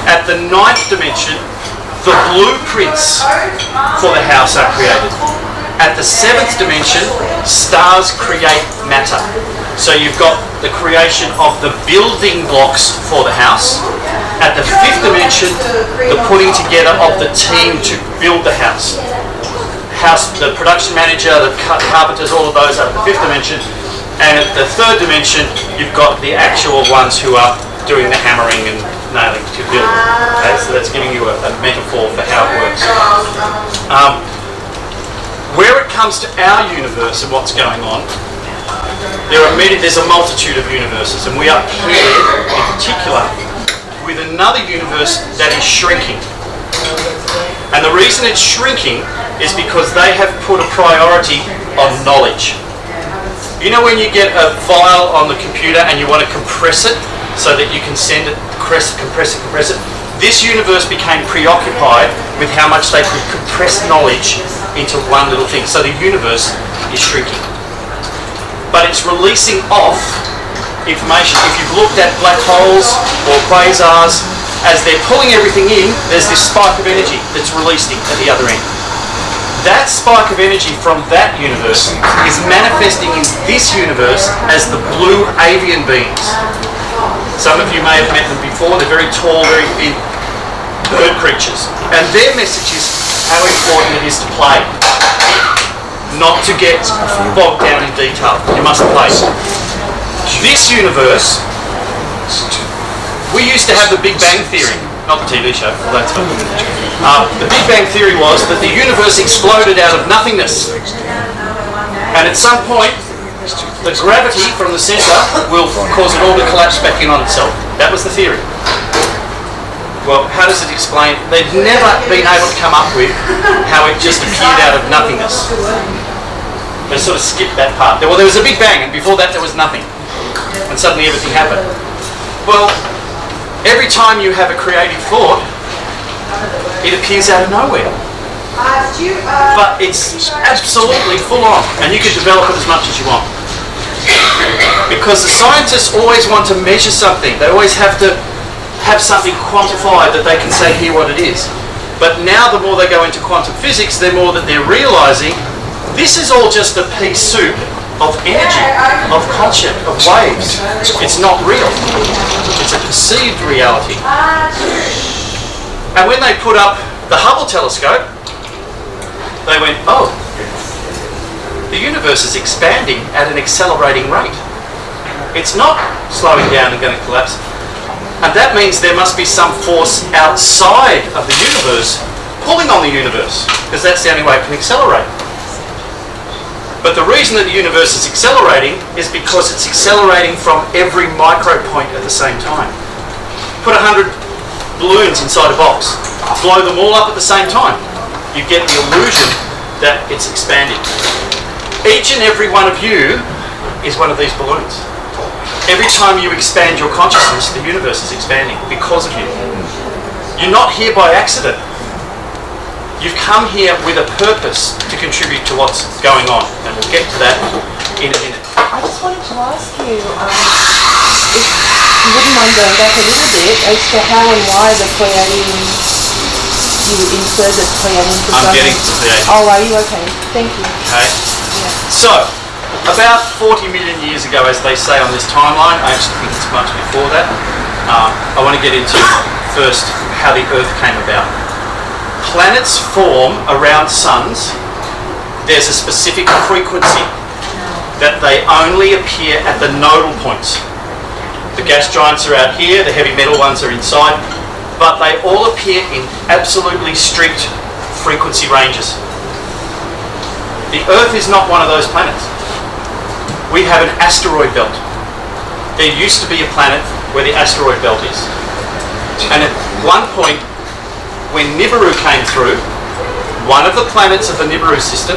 At the 9th dimension, the blueprints for the house are created. At the 7th dimension, stars create matter. So you've got the creation of the building blocks for the house. At the 5th dimension, the putting together of the team to build the house. The production manager, the carpenters, all of those are at the 5th dimension. And at the 3rd dimension, you've got the actual ones who are doing the hammering and nailing to build. Okay? So that's giving you a metaphor for how it works. Where it comes to our universe and what's going on, there's a multitude of universes, and we are paired in particular with another universe that is shrinking. And the reason it's shrinking is because they have put a priority on knowledge. You know when you get a file on the computer and you want to compress it so that you can send it, compress it? This universe became preoccupied with how much they could compress knowledge into one little thing. So the universe is shrinking. But it's releasing off information. If you've looked at black holes or quasars, as they're pulling everything in, there's this spike of energy that's releasing at the other end. That spike of energy from that universe is manifesting in this universe as the blue avian beings. Some of you may have met them before. They're very tall, very thin bird creatures. And their message is how important it is to play. Not to get bogged down in detail. You must play. This universe, we used to have the Big Bang Theory. Not the TV show, well, that's fun. The Big Bang Theory was that the universe exploded out of nothingness. And at some point, the gravity from the centre will cause it all to collapse back in on itself. That was the theory. Well, how does it explain? They've never been able to come up with how it just appeared out of nothingness. They sort of skipped that part. Well, there was a Big Bang, and before that there was nothing. And suddenly everything happened. Well, every time you have a creative thought, it appears out of nowhere. But it's absolutely full on, and you can develop it as much as you want. Because the scientists always want to measure something. They always have to have something quantified that they can say here what it is. But now the more they go into quantum physics, the more that they're realizing this is all just a pea soup of energy, of concept, of waves. It's not real. It's a perceived reality. And when they put up the Hubble telescope, they went, oh, the universe is expanding at an accelerating rate. It's not slowing down and going to collapse. And that means there must be some force outside of the universe pulling on the universe, because that's the only way it can accelerate. But the reason that the universe is accelerating is because it's accelerating from every micro point at the same time. Put 100 balloons inside a box, blow them all up at the same time. You get the illusion that it's expanding. Each and every one of you is one of these balloons. Every time you expand your consciousness, the universe is expanding because of you. You're not here by accident. You've come here with a purpose to contribute to what's going on, and we'll get to that in a minute. I just wanted to ask you, if you wouldn't mind going back a little bit as to how and why the Pleiadian, you inserted Pleiadian for I'm getting to that. Oh, are you? Okay. Thank you. Okay. Yeah. So, about 40 million years ago, as they say on this timeline, I actually think it's much before that, I want to get into first how the Earth came about. Planets form around suns. There's a specific frequency that they only appear at the nodal points. The gas giants are out here, the heavy metal ones are inside, but they all appear in absolutely strict frequency ranges. The Earth is not one of those planets. We have an asteroid belt. There used to be a planet where the asteroid belt is. And at one point, when Nibiru came through, one of the planets of the Nibiru system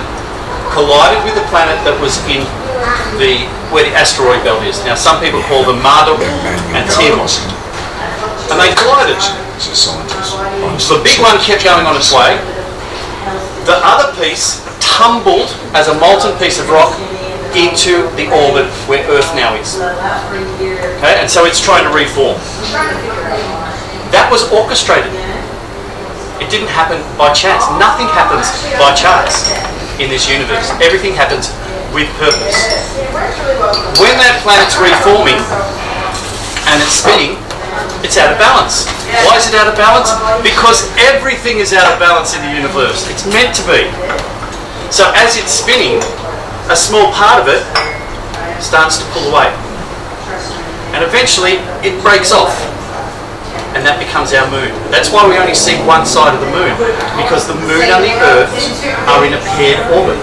collided with the planet that was in where the asteroid belt is. Now, some people call them Marduk and Tiamat. And they collided. The big one kept going on its way. The other piece tumbled as a molten piece of rock into the orbit where Earth now is. Okay, and so it's trying to reform. That was orchestrated. It didn't happen by chance. Nothing happens by chance in this universe. Everything happens with purpose. When that planet's reforming and it's spinning, it's out of balance. Why is it out of balance? Because everything is out of balance in the universe. It's meant to be. So as it's spinning, a small part of it starts to pull away. And eventually it breaks off. And that becomes our moon. That's why we only see one side of the moon, because the moon and the Earth are in a paired orbit.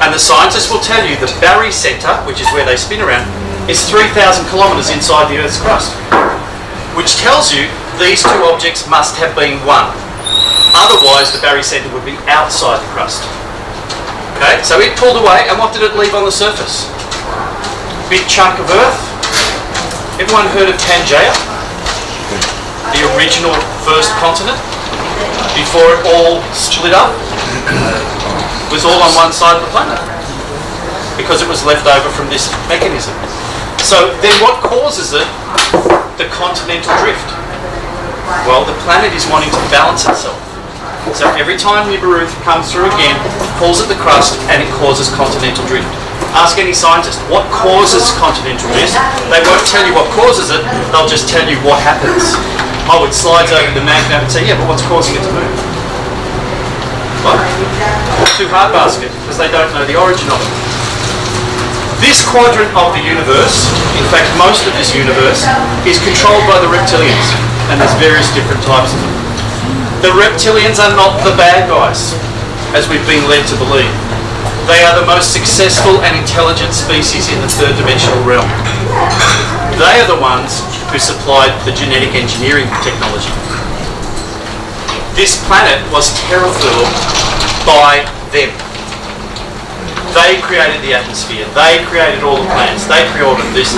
And the scientists will tell you the barycenter, which is where they spin around, is 3,000 kilometres inside the Earth's crust, which tells you these two objects must have been one. Otherwise, the barycenter would be outside the crust. Okay, so it pulled away, and what did it leave on the surface? Big chunk of Earth. Everyone heard of Pangaea? The original first continent, before it all split up, was all on one side of the planet because it was left over from this mechanism. So then what causes it? The continental drift. Well, the planet is wanting to balance itself. So every time Nibiru comes through again, pulls at the crust and it causes continental drift. Ask any scientist, what causes continental drift? They won't tell you what causes it, they'll just tell you what happens. Oh, it slides over the magnet and say, yeah, but what's causing it to move? What? Too hard basket, because they don't know the origin of it. This quadrant of the universe, in fact most of this universe, is controlled by the reptilians, and there's various different types of them. The reptilians are not the bad guys, as we've been led to believe. They are the most successful and intelligent species in the third dimensional realm. They are the ones who supplied the genetic engineering technology. This planet was terraformed by them. They created the atmosphere. They created all the planets. They created this.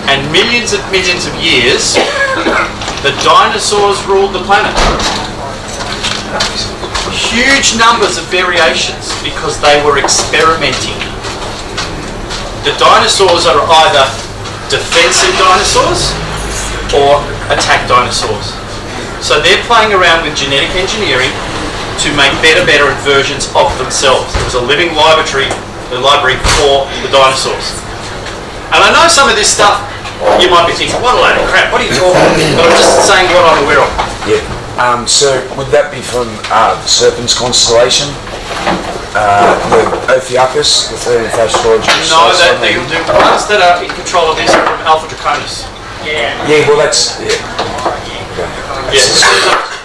And millions of years, the dinosaurs ruled the planet. Huge numbers of variations because they were experimenting. The dinosaurs are either defensive dinosaurs or attack dinosaurs. So they're playing around with genetic engineering to make better versions of themselves. It was a living library for the dinosaurs. And I know some of this stuff, you might be thinking, what a load of crap, what are you talking about? But I'm just saying what I'm aware of. Yeah. So would that be from the Serpent's constellation? The Ophiuchus, the third astrology? No, the ones that are in control of this are from Alpha Draconis. Yeah, well that's,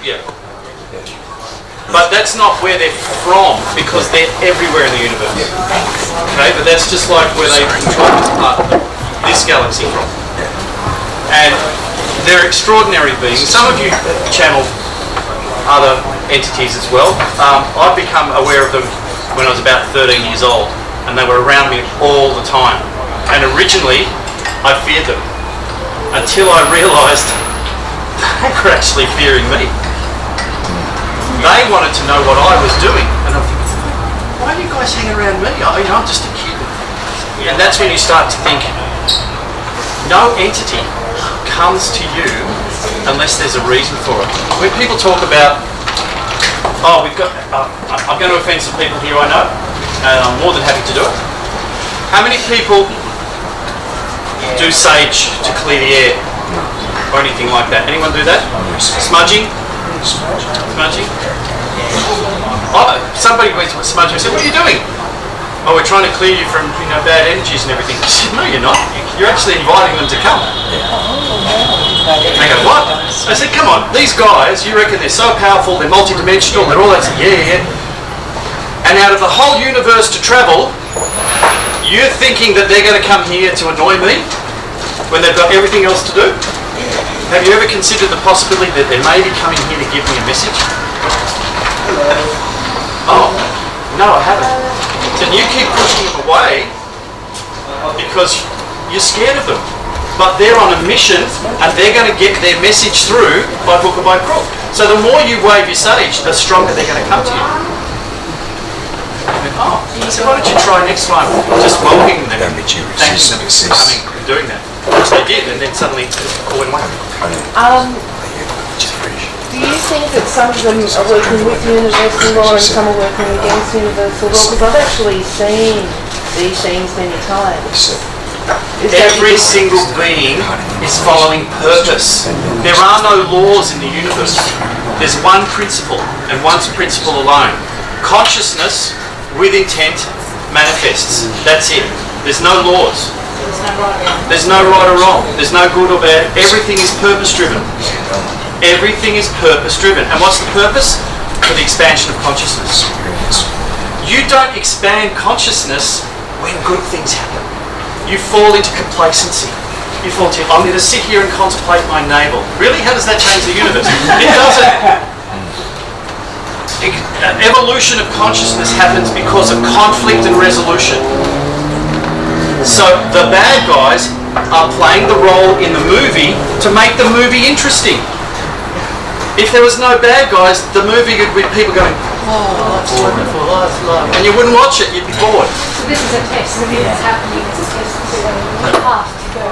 Yeah. But that's not where they're from, because they're everywhere in the universe. Okay, but that's just like where they control this part of this galaxy from. And they're extraordinary beings. Some of you channel other entities as well. I've become aware of them when I was about 13 years old, and they were around me all the time. And originally, I feared them, until I realised they were actually fearing me. They wanted to know what I was doing, and I'm thinking, why are you guys hanging around me? I'm just a kid. And that's when you start to think, no entity comes to you unless there's a reason for it. When people talk about, I'm going to offend some people here I know, and I'm more than happy to do it. How many people do sage to clear the air or anything like that? Anyone do that? Smudging? Smudging? Oh, somebody went to smudging and said, what are you doing? Oh, we're trying to clear you from bad energies and everything. I said, no, you're not. You're actually inviting them to come. They go, what? I said, come on, these guys, you reckon they're so powerful, they're multidimensional, they're all that. Yeah. And out of the whole universe to travel, you're thinking that they're going to come here to annoy me when they've got everything else to do? Have you ever considered the possibility that they may be coming here to give me a message? Oh, no, I haven't. And you keep pushing them away because you're scared of them. But they're on a mission and they're going to get their message through by hook or by crook. So the more you wave your sage, the stronger they're going to come to you. I said, why don't you try next time just welcoming them, thanking them for coming and doing that. Which they did, and then suddenly it all went away. Do you think that some of them are working with universal law and some are working against universal law? Because I've actually seen these things many times. Every single being is following purpose. There are no laws in the universe. There's one principle, and one principle alone. Consciousness with intent manifests. That's it. There's no laws. There's no right or wrong. There's no good or bad. Everything is purpose-driven. Everything is purpose-driven. And what's the purpose? For the expansion of consciousness. You don't expand consciousness when good things happen. You fall into complacency. You fall into, I'm going to sit here and contemplate my navel. Really? How does that change the universe? It doesn't. Evolution of consciousness happens because of conflict and resolution. So the bad guys are playing the role in the movie to make the movie interesting. If there was no bad guys, the movie would be people going, oh, life's wonderful, life's love. And you wouldn't watch it, you'd be bored. So this is a test. Everything that's happening is a test to the past to go,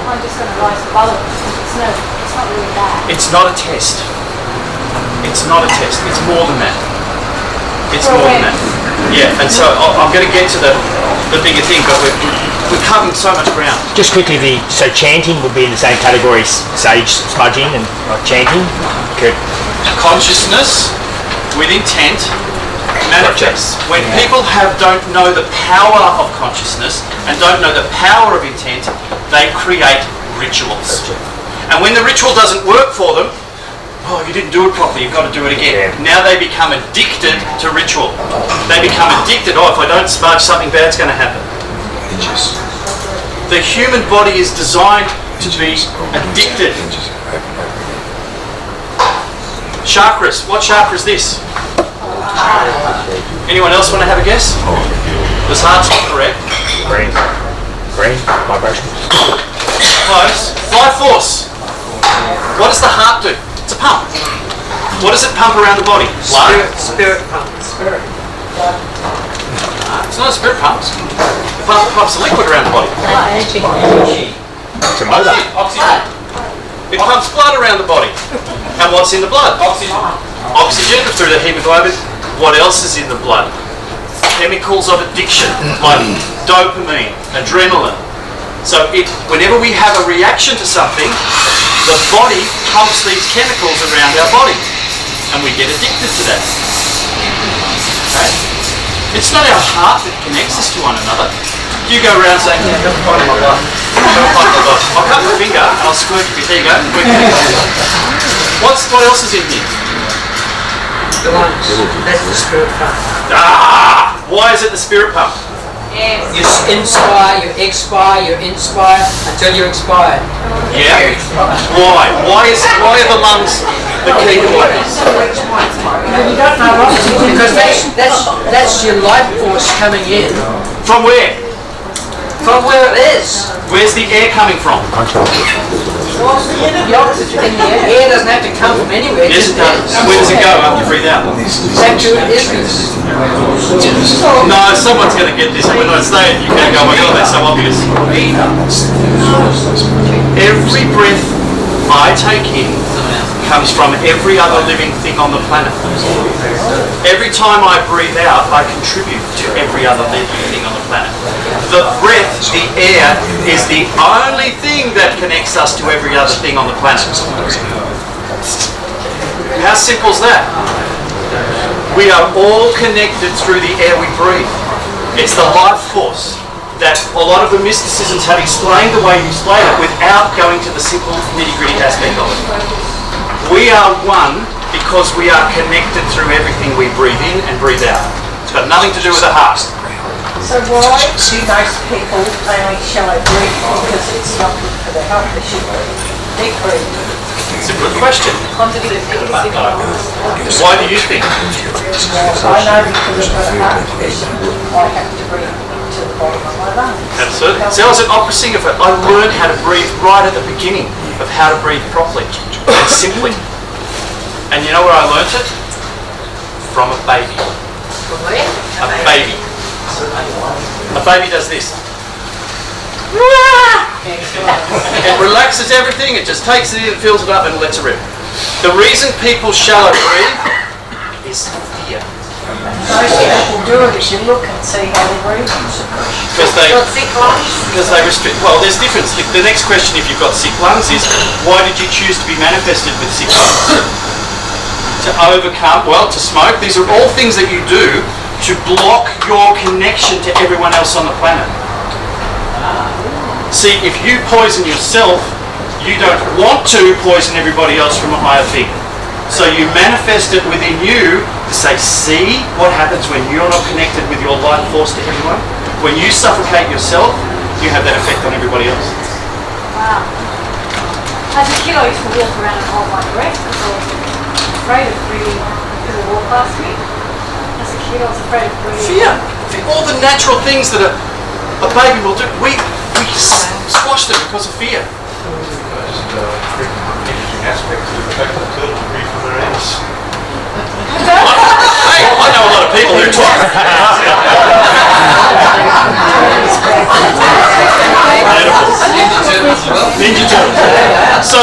I'm just going to rise above it. It's not really bad. It's not a test. It's not a test. It's more than that. It's more than that. Yeah, and so I'm going to get to the bigger thing, but we're covering so much ground. Just quickly, so chanting would be in the same category as sage smudging and chanting? Good. Consciousness with intent manifests. When people don't know the power of consciousness and don't know the power of intent, they create rituals. And when the ritual doesn't work for them, oh, you didn't do it properly, you've got to do it again. Yeah. Now they become addicted to ritual. They become addicted, if I don't smudge, something bad's going to happen. The human body is designed to be addicted. Chakras. What chakra is this? Anyone else want to have a guess? This heart's not correct. Green. Vibration. Close. Life force. What does the heart do? It's a pump. What does it pump around the body? Blood? Spirit pump. Spirit. It's not a spirit pump. It pumps the liquid around the body. It's a motor. Oxygen. It pumps blood around the body. And what's in the blood? Oxygen. Oxygen through the hemoglobin. What else is in the blood? Chemicals of addiction, like dopamine, adrenaline. So whenever we have a reaction to something, the body pumps these chemicals around our body, and we get addicted to that. Okay? It's not our heart that connects us to one another. You go around saying, "Don't find my blood. Don't find my blood." I'll cut my finger and I'll squirt you. There you go. What else is in here? The lungs. That's the spirit pump. Why is it the spirit pump? You inspire, you expire, you inspire until you're expired. Yeah. Why? Why are the lungs the key to it? Because that's your life force coming in. From where? From where it is. Where's the air coming from? The oxygen in the air doesn't have to come from anywhere. Yes, it does. Where does it go after you breathe out? Exactly what it is. No, someone's going to get this. When I say it, you can't go, "Oh my God, that's so obvious." Every breath I take in comes from every other living thing on the planet. Every time I breathe out, I contribute to every other living thing on the planet. The breath, the air, is the only thing that connects us to every other thing on the planet. How simple is that? We are all connected through the air we breathe. It's the life force that a lot of the mysticisms have explained the way you explain it without going to the simple nitty-gritty aspect of it. We are one because we are connected through everything we breathe in and breathe out. It's got nothing to do with the heart. So why do most people only shallow breathe? Because it's not good for the health, they should deep breathe. It's a good question. Why do you think? I know because I've got a heart condition, I have to breathe to the bottom of my lungs. Absolutely. So I was an opera singer, but I learned how to breathe right at the beginning of how to breathe properly and simply. And you know where I learned it? From a baby. From where? A baby. A baby does this. It relaxes everything, it just takes it in, fills it up and lets it rip. The reason people shallow breathe is fear. Most people do it as you look and see how they breathe. Because they restrict. Well, there's difference. The next question, if you've got sick lungs, is why did you choose to be manifested with sick lungs? To overcome, well, to smoke. These are all things that you do to block your connection to everyone else on the planet. See, if you poison yourself, you don't want to poison everybody else from a higher thing. So you manifest it within you to say, see what happens when you're not connected with your life force to everyone? When you suffocate yourself, you have that effect on everybody else. Wow. As a kid, I used to walk around and hold my breath because I was afraid of breathing people walk past me. As a kid, I was afraid of breathing. Fear. All the natural things that a baby will do, we squash them because of fear. Interesting aspect to the fact that turtles breathe from their ends. Hey, I know a lot of people who talk. Ninja Turtles. So,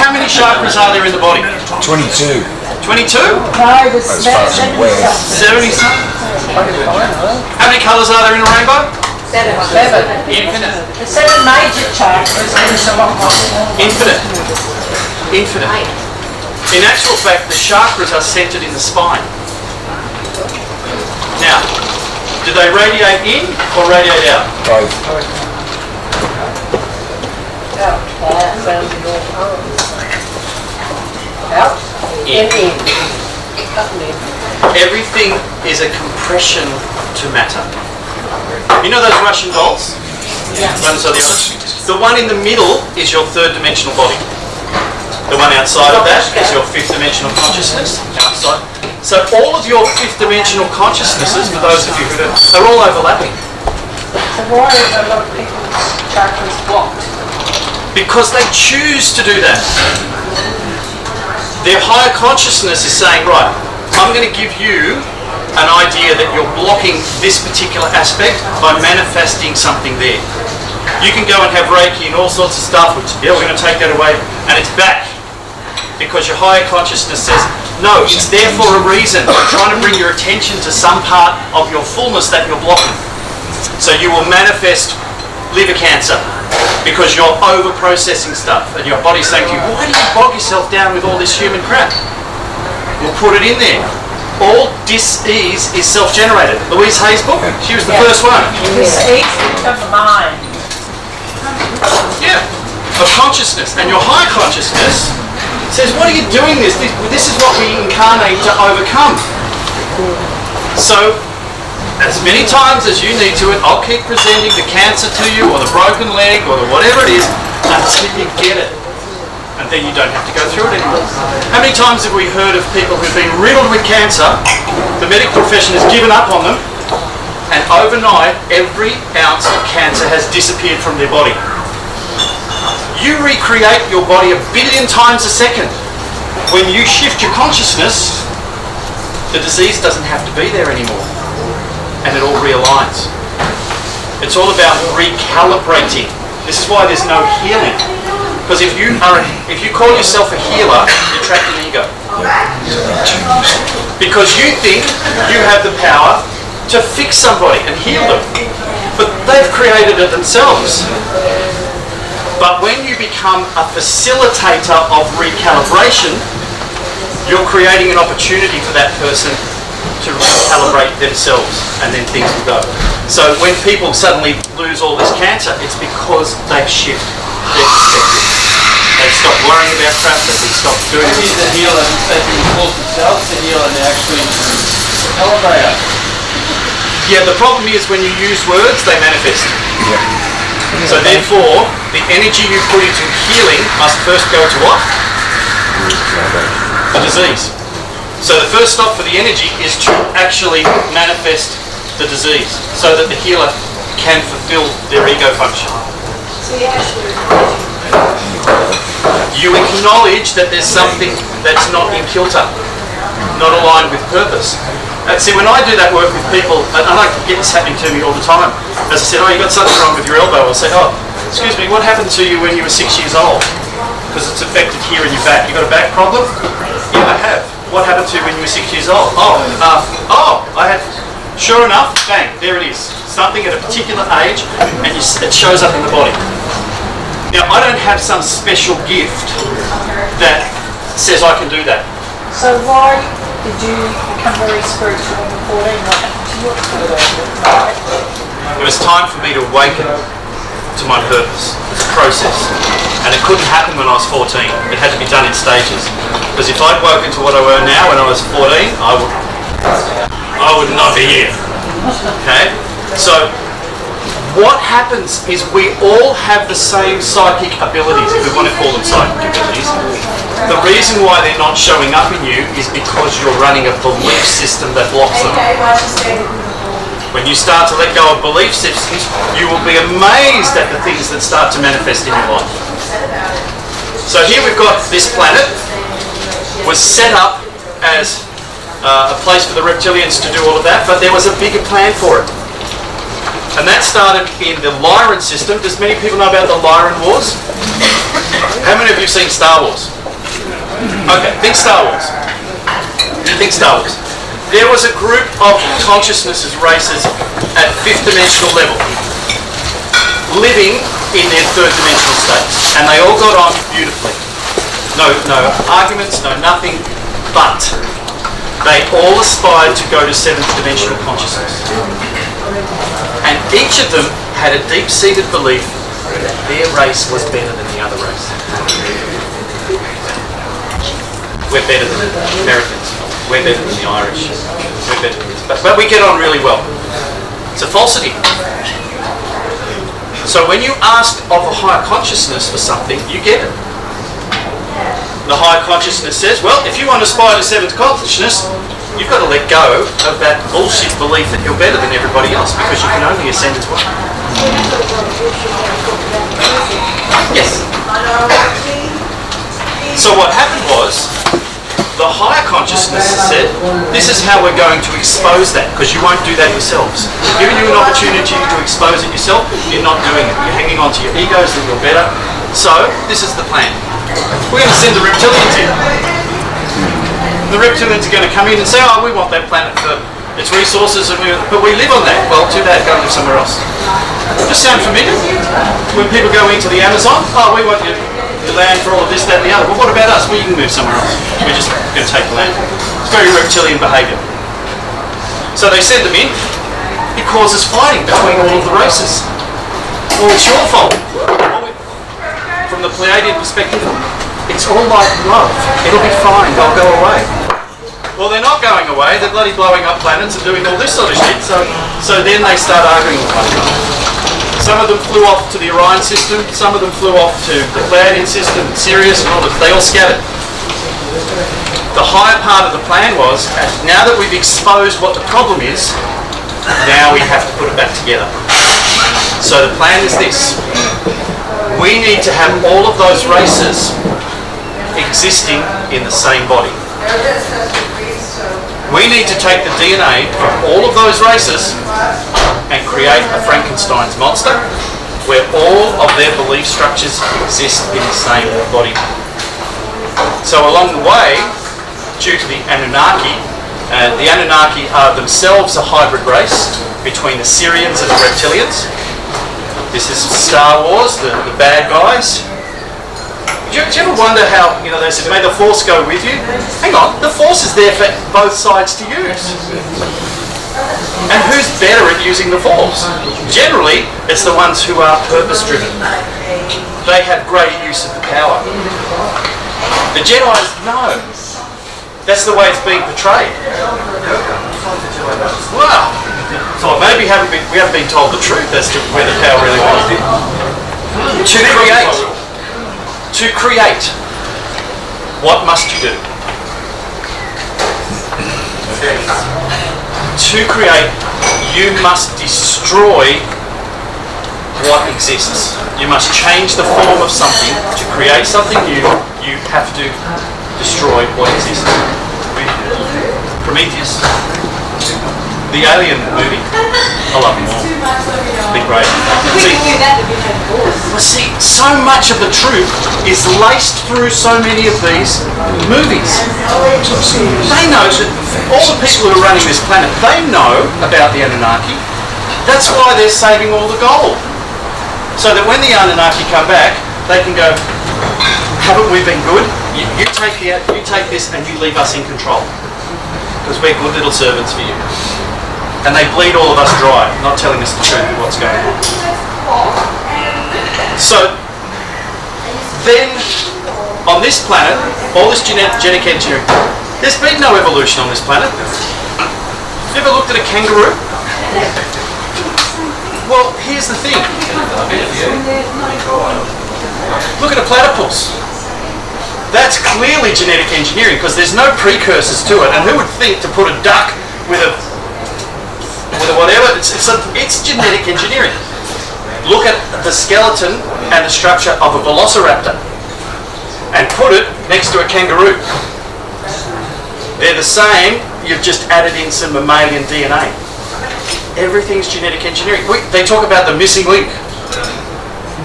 how many chakras are there in the body? 22. 22? No, the As far as I'm aware. 70 something? How many colours are there in a rainbow? Seven. Infinite. The seven major chakras is a lot more. Infinite. Infinite. In actual fact, the chakras are centered in the spine. Now, do they radiate in or radiate out? Both. Out. In. In. Everything is a compression to matter. You know those Russian dolls? Yeah. The one in the middle is your third dimensional body. The one outside of that is your fifth dimensional consciousness. Outside. So all of your fifth dimensional consciousnesses, for those of you who don't, they're all overlapping. So why are a lot of people's chakras blocked? because they choose to do that. Their higher consciousness is saying, right, I'm going to give you an idea that you're blocking this particular aspect by manifesting something there. You can go and have Reiki and all sorts of stuff, which, yeah, we're going to take that away, and it's back. Because your higher consciousness says, no, it's there for a reason. I'm trying to bring your attention to some part of your fullness that you're blocking. So you will manifest liver cancer because you're over-processing stuff and your body's saying to you, why do you bog yourself down with all this human crap? We'll put it in there. All dis-ease is self-generated. Louise Hay's book, she was the first one. Dis-ease of the mind. Yeah, of consciousness. And your high consciousness says, what are you doing this? This is what we incarnate to overcome. So, as many times as you need to, I'll keep presenting the cancer to you, or the broken leg, or the whatever it is, until you get it. And then you don't have to go through it anymore. How many times have we heard of people who've been riddled with cancer, the medical profession has given up on them, and overnight every ounce of cancer has disappeared from their body? You recreate your body 1 billion times a second. When you shift your consciousness, the disease doesn't have to be there anymore. And it all realigns. It's all about recalibrating. This is why there's no healing. Because if you call yourself a healer, you're trapped in ego. Because you think you have the power to fix somebody and heal them. But they've created it themselves. But when you become a facilitator of recalibration, you're creating an opportunity for that person to recalibrate themselves, and then things will go. So when people suddenly lose all this cancer, it's because they've shifted their perspective. They've stopped worrying about crap, they've stopped doing Maybe it. the healer, instead of being forced themselves to heal, and they actually calibrate it. Yeah, the problem is when you use words, they manifest. So therefore, the energy you put into healing must first go to what? The disease. So the first stop for the energy is to actually manifest the disease so that the healer can fulfill their ego function. So you actually You acknowledge that there's something that's not in kilter, not aligned with purpose. See, when I do that work with people, and I get this happening to me all the time. As I said, oh, you got something wrong with your elbow. I'll say, oh, excuse me, what happened to you when you were 6 years old? Because it's affected here in your back. You got a back problem? Yeah, I have. What happened to you when you were 6 years old? I had. Sure enough, bang, there it is. Something at a particular age, and it shows up in the body. Now, I don't have some special gift that says I can do that. So why did you become very spiritual when you were 14? What happened to your It was time for me to awaken to my purpose. It's a process. And it couldn't happen when I was 14. It had to be done in stages. Because if I'd woken to what I were now when I was 14, I would not be here. Okay? So, what happens is we all have the same psychic abilities, if we want to call them psychic abilities. The reason why they're not showing up in you is because you're running a belief system that blocks them. When you start to let go of belief systems, you will be amazed at the things that start to manifest in your life. So here we've got this planet was set up as a place for the reptilians to do all of that, but there was a bigger plan for it. And that started in the Lyran system. Does many people know about the Lyran Wars? How many of you have seen Star Wars? Okay, think Star Wars. Think Star Wars. There was a group of consciousnesses, races, at 5th dimensional level, living in their 3rd dimensional states. And they all got on beautifully. No arguments, no nothing, but they all aspired to go to 7th dimensional consciousness. And each of them had a deep-seated belief that their race was better than the other race. We're better than the Americans. We're better than the Irish. We're better than this. But we get on really well. It's a falsity. So when you ask of a higher consciousness for something, you get it. The higher consciousness says, well, if you want to aspire to 7th consciousness, you've got to let go of that bullshit belief that you're better than everybody else, because you can only ascend as one. Yes? So what happened was, the higher consciousness said, this is how we're going to expose that, because you won't do that yourselves. Giving you an opportunity to expose it yourself, you're not doing it. You're hanging on to your egos that you're better. So, this is the plan. We're going to send the reptilians in. The reptilians are going to come in and say, oh, we want that planet for its resources, but we live on that. Well, too bad, go and live somewhere else. Does this sound familiar? When people go into the Amazon, oh, we want you the land for all of this, that and the other. Well, what about us? We can move somewhere else. We're just going to take the land. It's very reptilian behaviour. So they send them in. It causes fighting between all of the races. Well, it's your fault. From the Pleiadian perspective, it's all like love. It'll be fine. They'll go away. Well, they're not going away. They're bloody blowing up planets and doing all this sort of shit. So then they start arguing with one another. Some of them flew off to the Orion system, some of them flew off to the Pleiadian system, Sirius, and all this. They all scattered. The higher part of the plan was, now that we've exposed what the problem is, now we have to put it back together. So the plan is this. We need to have all of those races existing in the same body. We need to take the DNA from all of those races and create a Frankenstein's monster where all of their belief structures exist in the same body. So along the way, due to the Anunnaki are themselves a hybrid race between the Syrians and the reptilians. This is Star Wars, the bad guys. Do you ever wonder how, they said, may the Force go with you? Hang on, the Force is there for both sides to use. And who's better at using the Force? Generally, it's the ones who are purpose-driven. They have greater use of the power. The Jedi's, no. That's the way it's being portrayed. Wow. So maybe we haven't been told the truth as to where the power really was. To create, what must you do? To create, you must destroy what exists. You must change the form of something. To create something new, you have to destroy what exists. Prometheus, the Alien movie, I love them all. Been great. See, so much of the truth is laced through so many of these movies. They know that all the people who are running this planet, they know about the Anunnaki. That's why they're saving all the gold. So that when the Anunnaki come back, they can go, haven't we been good? You take this and you leave us in control. Because we're good little servants for you. And they bleed all of us dry, not telling us the truth of what's going on. So, then, on this planet, all this genetic engineering, there's been no evolution on this planet. You ever looked at a kangaroo? Well, here's the thing. Look at a platypus. That's clearly genetic engineering because there's no precursors to it. And who would think to put a duck with a whatever, it's genetic engineering. Look at the skeleton and the structure of a velociraptor and put it next to a kangaroo. They're the same, you've just added in some mammalian DNA. Everything's genetic engineering. They talk about the missing link.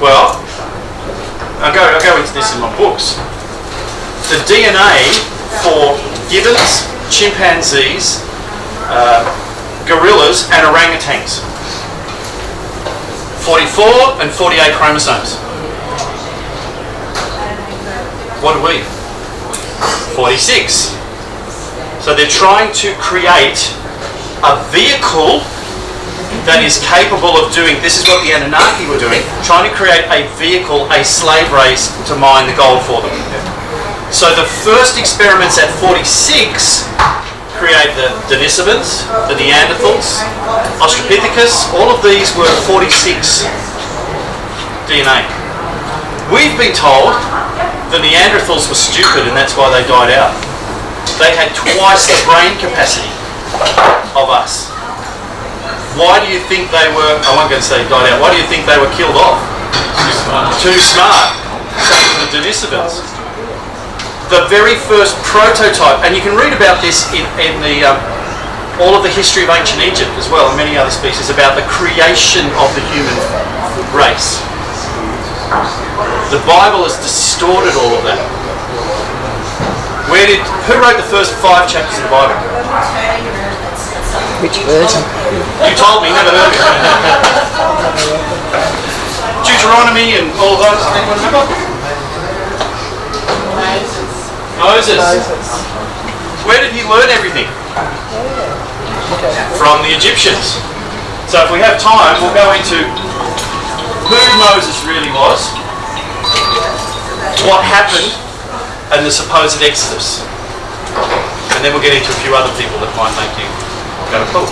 Well, I go into this in my books. The DNA for gibbons, chimpanzees, gorillas and orangutans. 44 and 48 chromosomes. What are we? 46. So they're trying to create a vehicle that is capable of doing, this is what the Anunnaki were doing, trying to create a vehicle, a slave race to mine the gold for them. So the first experiments at 46 create the Denisovans, the Neanderthals, Australopithecus, all of these were 46 DNA. We've been told the Neanderthals were stupid and that's why they died out. They had twice the brain capacity of us. Why do you think they were, I won't go and say died out, why do you think they were killed off? Too smart. same for the Denisovans. The very first prototype, and you can read about this in the all of the history of ancient Egypt as well, and many other species, about the creation of the human race. The Bible has distorted all of that. Who wrote the first 5 chapters of the Bible? Which version? You told me, never heard of it. Deuteronomy and all those. Anyone remember? Moses. Where did he learn everything? From the Egyptians. So if we have time, we'll go into who Moses really was, what happened, and the supposed Exodus. And then we'll get into a few other people that might make you go, oh.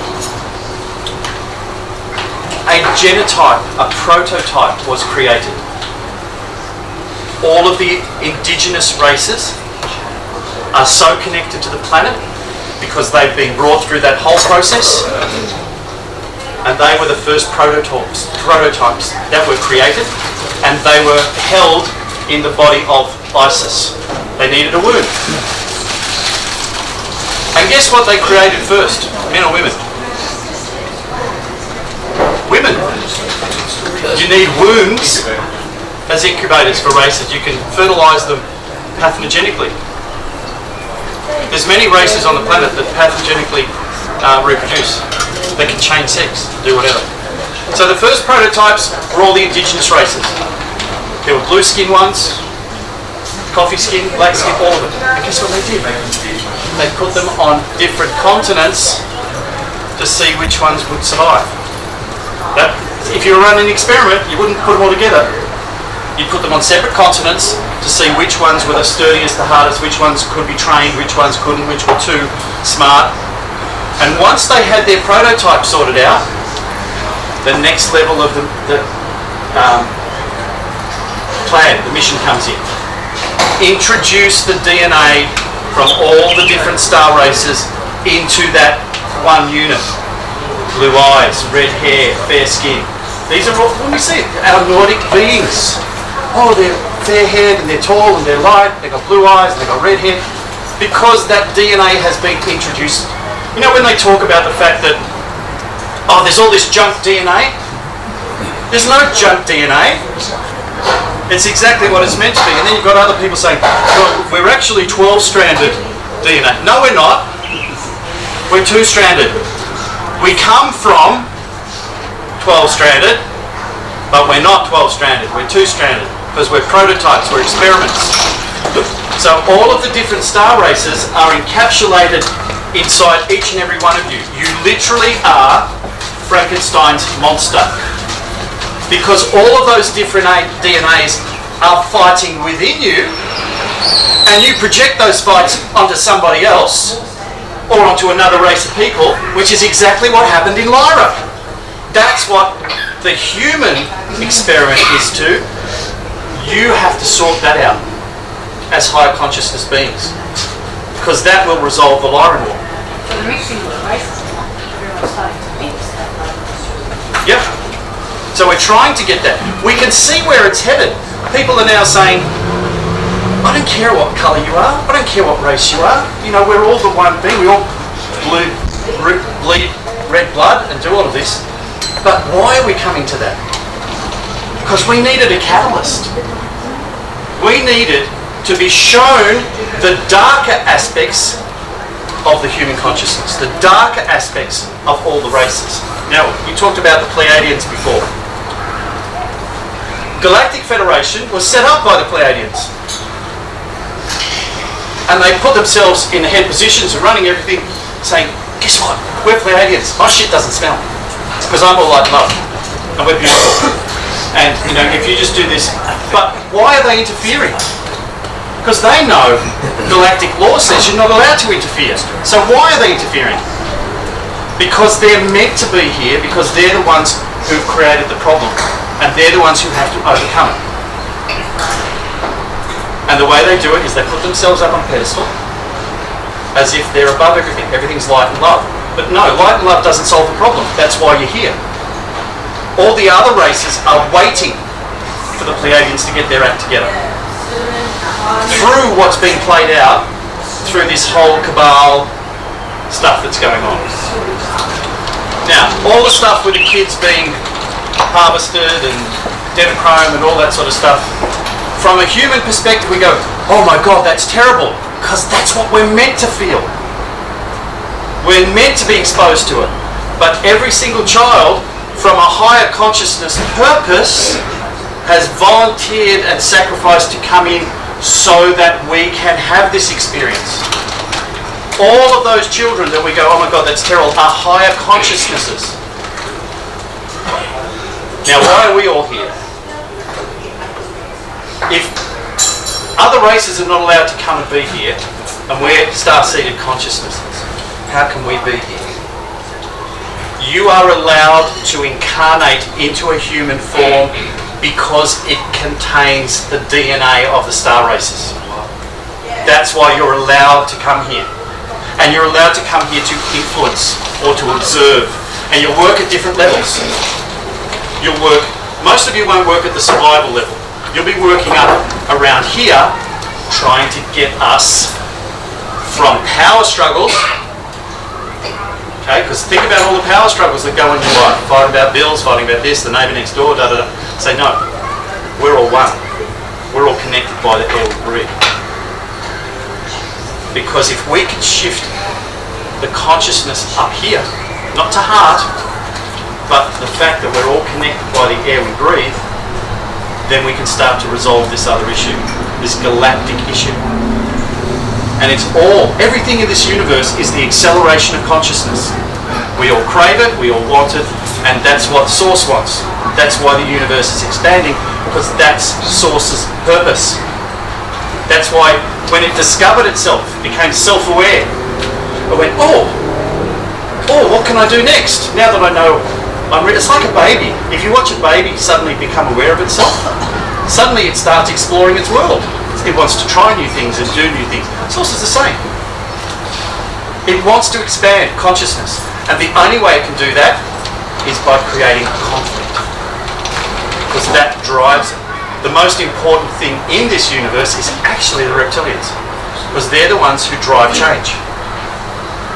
A genotype, a prototype was created. All of the indigenous races are so connected to the planet because they've been brought through that whole process, and they were the first prototypes that were created, and they were held in the body of Isis. They needed a womb. And guess what they created first? Men or women? Women. You need wombs as incubators for races. You can fertilise them pathogenically. There's many races on the planet that pathogenically reproduce. They can change sex, do whatever. So the first prototypes were all the indigenous races. There were blue skin ones, coffee skin, black skin, all of it. And guess what they did? They put them on different continents to see which ones would survive. If you were running an experiment, you wouldn't put them all together. You'd put them on separate continents to see which ones were the sturdiest, the hardest, which ones could be trained, which ones couldn't, which were too smart. And once they had their prototype sorted out, the next level of the plan, the mission comes in. Introduce the DNA from all the different star races into that one unit. Blue eyes, red hair, fair skin. These are all, when we see it, our Nordic beings. Oh, they're fair-haired and they're tall and they're light, they've got blue eyes and they've got red hair, because that DNA has been introduced. You know when they talk about the fact that, oh, there's all this junk DNA? There's no junk DNA. It's exactly what it's meant to be. And then you've got other people saying, well, we're actually 12-stranded DNA. No, we're not. We're 2-stranded. We come from 12-stranded, but we're not 12-stranded. We're 2-stranded because we're prototypes, we're experiments. So all of the different star races are encapsulated inside each and every one of you. You literally are Frankenstein's monster, because all of those different DNAs are fighting within you, and you project those fights onto somebody else or onto another race of people, which is exactly what happened in Lyra. That's what the human experiment is to. You have to sort that out as higher consciousness beings, because that will resolve the Lyran war. So the mixing of the races, everyone's starting to mix that. Yep. So we're trying to get that. We can see where it's headed. People are now saying, I don't care what colour you are, I don't care what race you are, you know, we're all the one thing, we all bleed red blood and do all of this. But why are we coming to that? Because we needed a catalyst. We needed to be shown the darker aspects of the human consciousness, the darker aspects of all the races. Now, we talked about the Pleiadians before. Galactic Federation was set up by the Pleiadians. And they put themselves in the head positions and running everything, saying, guess what? We're Pleiadians. My shit doesn't smell. It's because I'm all like love. And we're beautiful. And, you know, if you just do this. But why are they interfering? Because they know galactic law says you're not allowed to interfere. So why are they interfering? Because they're meant to be here, because they're the ones who've created the problem. And they're the ones who have to overcome it. And the way they do it is they put themselves up on a pedestal as if they're above everything. Everything's light and love. But no, light and love doesn't solve the problem. That's why you're here. All the other races are waiting for the Pleiadians to get their act together. through what's being played out through this whole cabal stuff that's going on. Now, all the stuff with the kids being harvested and Denochrome and all that sort of stuff, from a human perspective we go, oh my God, that's terrible, because that's what we're meant to feel. We're meant to be exposed to it. But every single child from a higher consciousness purpose has volunteered and sacrificed to come in so that we can have this experience. All of those children that we go, oh my God, that's terrible, are higher consciousnesses. Now, why are we all here? If other races are not allowed to come and be here, and we're star-seeded consciousnesses, how can we be here? You are allowed to incarnate into a human form because it contains the DNA of the star races. That's why you're allowed to come here. And you're allowed to come here to influence or to observe. And you'll work at different levels. You'll work, most of you won't work at the survival level. You'll be working up around here, trying to get us from power struggles. Okay, because think about all the power struggles that go in your life. Fighting about bills, fighting about this, the neighbour next door, da da da. Say no, we're all one. We're all connected by the air we breathe. Because if we can shift the consciousness up here, not to heart, but the fact that we're all connected by the air we breathe, then we can start to resolve this other issue, this galactic issue. And it's all, everything in this universe is the acceleration of consciousness. We all crave it, we all want it, and that's what Source wants. That's why the universe is expanding, because that's Source's purpose. That's why when it discovered itself, it became self-aware. It went, oh, what can I do next? Now that I know, it's like a baby. If you watch a baby suddenly become aware of itself, suddenly it starts exploring its world. It wants to try new things and do new things. Source is the same. It wants to expand consciousness. And the only way it can do that is by creating conflict. Because that drives it. The most important thing in this universe is actually the reptilians. Because they're the ones who drive change.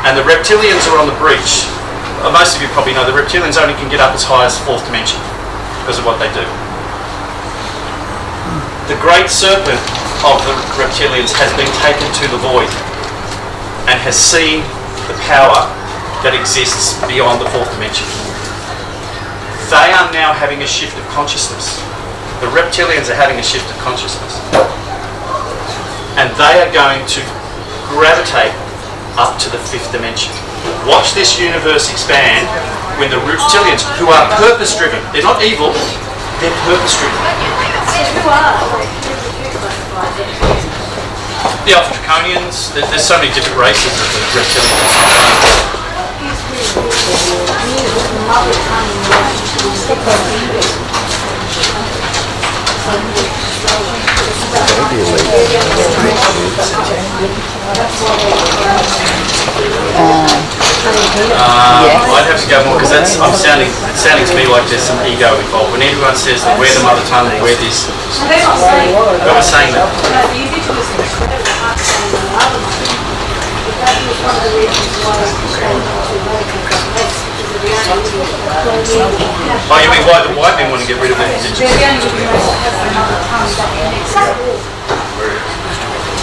And the reptilians are on the breach. Most of you probably know the reptilians only can get up as high as 4th dimension because of what they do. The great serpent of the reptilians has been taken to the void and has seen the power that exists beyond the 4th dimension. They are now having a shift of consciousness. The reptilians are having a shift of consciousness. And they are going to gravitate up to the 5th dimension. Watch this universe expand when the reptilians, who are purpose-driven, they're not evil, they're purpose-driven. Who are? The Alpha Draconians, there's so many different races of the reptilians. I'd have to go more because it's sounding to me like there's some ego involved. When everyone says that we're the mother tongue, we're this, They're not saying. no one's saying that. No, the indigenous is incredibly hard to say in the other one. But that was one of the reasons why we decided to work with the less, because of the only Oh, you mean why the white men want to get rid of the indigenous? they're the only race that has another tongue that connects us all.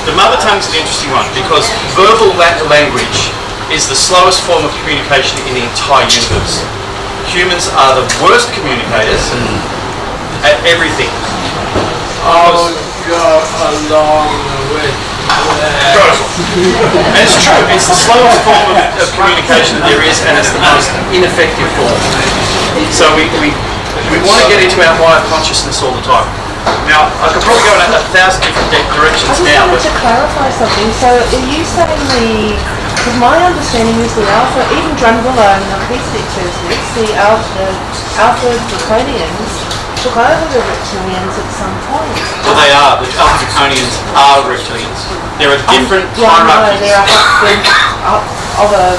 The mother tongue's an interesting one because verbal language is the slowest form of communication in the entire universe. Humans are the worst communicators at everything. Oh, God, along with And it's true, it's the slowest form of communication that there is, and it's the most ineffective form. So we want to get into our higher consciousness all the time. Now, I could probably go in 1,000 different directions I just now, wanted but to clarify something. So are you saying because my understanding is the Alpha, even Drunvilla and the Beastic says this, the Alpha Draconians took over the reptilians at some point. well, they are. The Alpha Draconians are reptilians. There are different Yeah, I know, hierarchies. there are of a,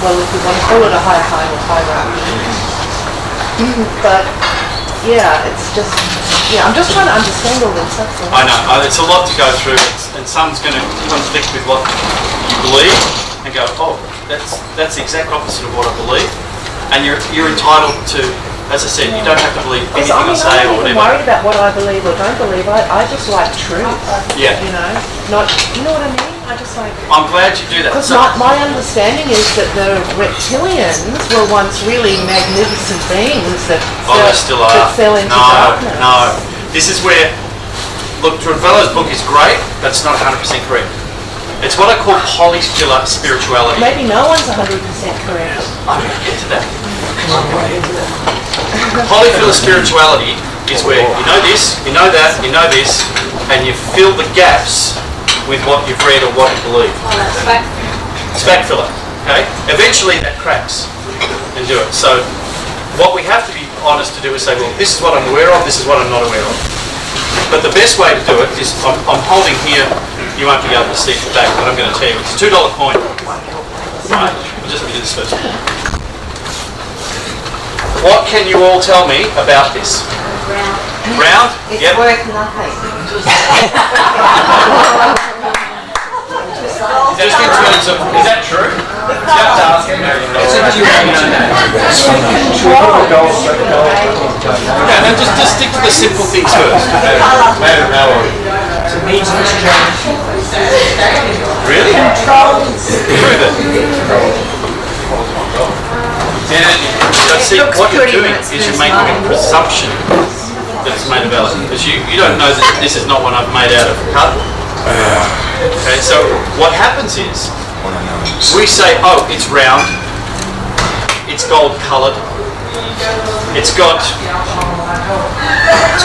well, if you want to call it a hierarchy. But yeah, it's just, I'm just trying to understand all this, that's all. I know, it's a lot to go through, and some's going to conflict with what you believe and go, oh, that's the exact opposite of what I believe. And you're entitled to, as I said, you don't have to believe anything I say or I'm not even whatever. worried about what I believe or don't believe. I just like truth. Yeah. You know, not, you know what I mean? I just like. I'm glad you do that. Because So, my understanding is that the reptilians were once really magnificent beings that they still are. that fell into darkness. No. This is where, look, Trudvello's book is great, but it's not 100% correct. It's what I call polyphylla spirituality. Maybe no one's 100% correct. I'm going to get to that. Polyphylla spirituality is where you know this, you know that, you know this, and you fill the gaps with what you've read or what you believe. Oh, that's back. It's backfiller, okay? Eventually that cracks and do it. So what we have to be honest to do is say, well, this is what I'm aware of, this is what I'm not aware of. But the best way to do it is, I'm holding here, you won't be able to see it back, but I'm going to tell you, it's a $2 coin. Right? We'll just do this first. What can you all tell me about this? Round? It's Yep. worth nothing. Just in terms of, is that true? You have to ask him. Okay, then just stick to the simple things first. Really? Prove it. So see, what you're doing is you're making a presumption that it's made of valid. Because you don't know that this is not one I've made out of cardboard. Okay, so what happens is, we say, oh, it's round, it's gold coloured, it's got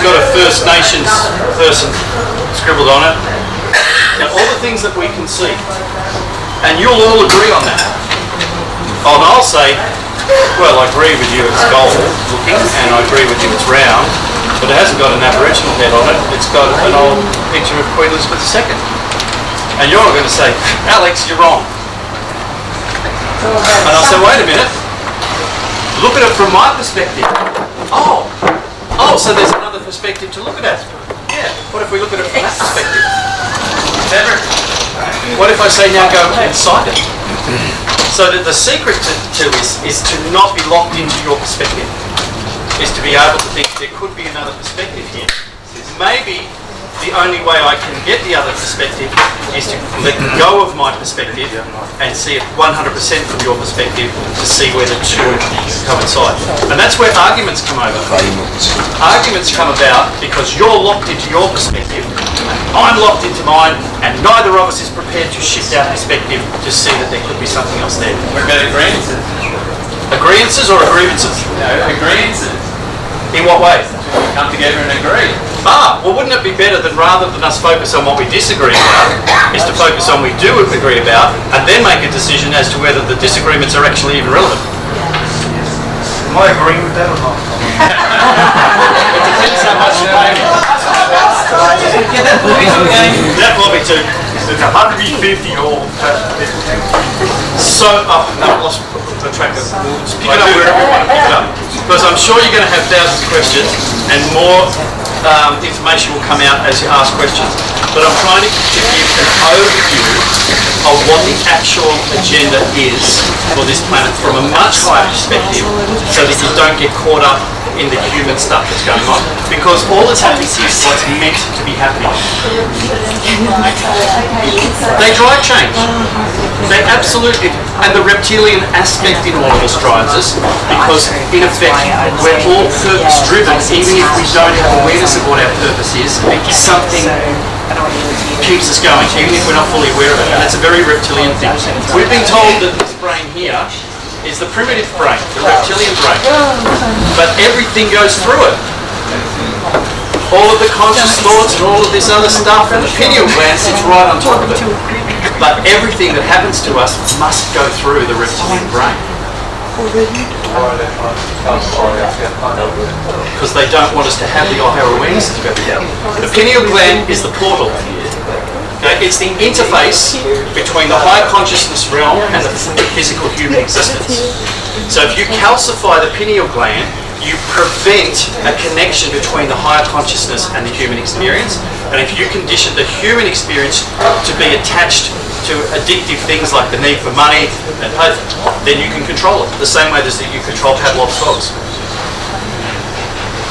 a First Nations person scribbled on it, and all the things that we can see. And you'll all agree on that. Oh, and I'll say, well, I agree with you, it's gold looking, and I agree with you, it's round, but it hasn't got an Aboriginal head on it, it's got an old picture of Queen Elizabeth II. And you're all going to say, Alex, you're wrong. And I'll say, wait a minute, look at it from my perspective. Oh, so there's another perspective to look at it. Yeah, what if we look at it from that perspective? What if I say now go inside it? So that the secret to this is to not be locked into your perspective, is to be able to think there could be another perspective here. Maybe the only way I can get the other perspective is to let go of my perspective and see it 100% from your perspective to see where the two coincide. And that's where arguments come over. Arguments come about because you're locked into your perspective, I'm locked into mine, and neither of us is prepared to shift our perspective to see that there could be something else there. What about agreeances? Agreeances or aggrievances? No, agreeances. In what way? Come together and agree. Well, wouldn't it be better than rather than us focus on what we disagree about, is to focus on what we do agree about, and then make a decision as to whether the disagreements are actually even relevant? Am I agreeing with that or not? It depends how much you pay. That will be too. It's 150 or... So, no, I lost the track of. We'll just pick it up wherever we want to pick it up. Because I'm sure you're going to have thousands of questions, and more information will come out as you ask questions. But I'm trying to give an overview of what the actual agenda is for this planet from a much higher perspective, so that you don't get caught up in the human stuff that's going on. Because all that's happening is what's meant to be happening. They drive change. They absolutely, and the reptilian aspect in all of us drives us, because in effect we're all purpose driven. Even if we don't have awareness of what our purpose is, something keeps us going, even if we're not fully aware of it. And that's a very reptilian thing. We've been told that this brain here is the primitive brain, the reptilian brain, but everything goes through it. All of the conscious thoughts and all of this other stuff, and the pineal gland sits right on top of it. But everything that happens to us must go through the reptilian brain. Because they don't want us to have the higher awarenesses of everything. The pineal gland is the portal. Okay? It's the interface between the high consciousness realm and the physical human existence. So if you calcify the pineal gland, you prevent a connection between the higher consciousness and the human experience. And if you condition the human experience to be attached to addictive things like the need for money and hope, then you can control it the same way as that you control Pavlov's dogs.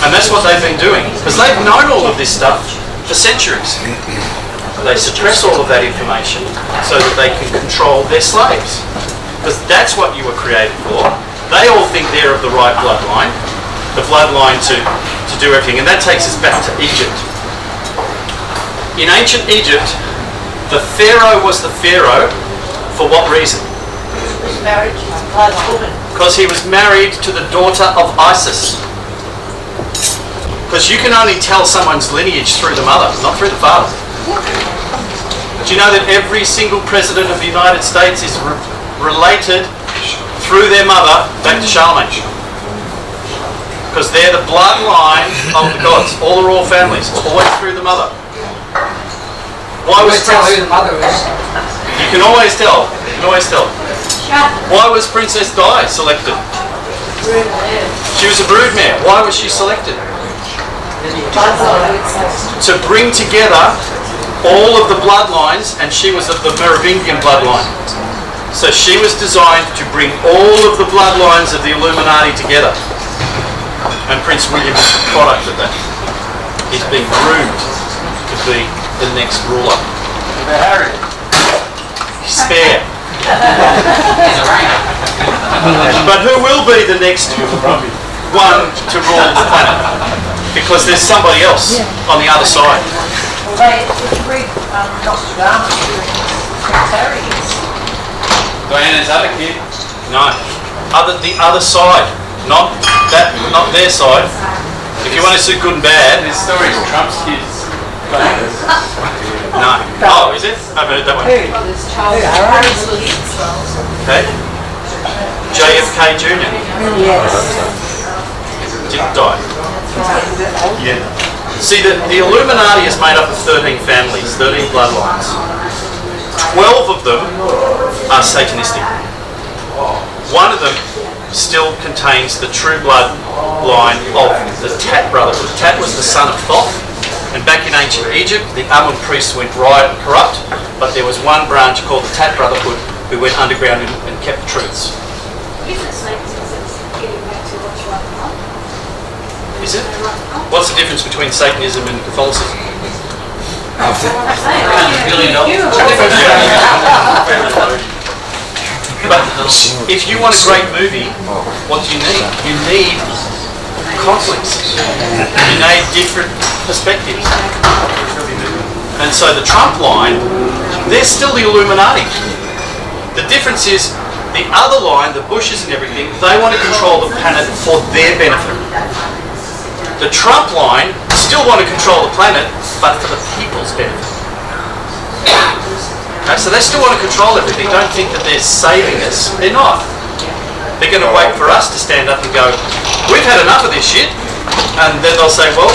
And that's what they've been doing, because they've known all of this stuff for centuries. They suppress all of that information so that they can control their slaves, because that's what you were created for. They all think they're of the right bloodline, the bloodline to do everything, and that takes us back to Egypt. In ancient Egypt, the pharaoh was the pharaoh for what reason? Marriage, woman. Because he was married to the daughter of Isis. Because you can only tell someone's lineage through the mother, not through the father. Do you know that every single president of the United States is related through their mother back to Charlemagne? Because they're the bloodline of the gods. All the royal families. It's always through the mother. Why was tell who the mother is. You can always tell. You can always tell. Why was Princess Di selected? She was a broodmare. Why was she selected? To bring together all of the bloodlines, and she was of the Merovingian bloodline. So she was designed to bring all of the bloodlines of the Illuminati together. And Prince William is the product of that. He's being groomed to be the next ruler. Spare. But who will be the next one to rule the planet? Because there's somebody else on the other side. If you read Nostradamus during sectarians. Diana's other kid. No. The other side. Not their side. If you want to see good and bad. This story's Trump's kids. No. Oh, is it? I've heard that one. Okay. JFK Jr. Yes. Didn't die. Yeah. See, the Illuminati is made up of 13 families, 13 bloodlines. 12 of them are Satanistic. One of them still contains the true bloodline of the Tat brotherhood. Tat was the son of Thoth, and back in ancient Egypt, the Amun priests went riot and corrupt, but there was one branch called the Tat brotherhood who went underground and kept the truths. Is it? What's the difference between Satanism and Catholicism? But if you want a great movie, what do you need? You need conflicts. You need different perspectives. And so the Trump line, they're still the Illuminati. The difference is the other line, the Bushes and everything, they want to control the planet for their benefit. The Trump line still want to control the planet, but for the people's benefit. Okay, so they still want to control everything. Don't think that they're saving us. They're not. They're going to wait for us to stand up and go, we've had enough of this shit. And then they'll say, well,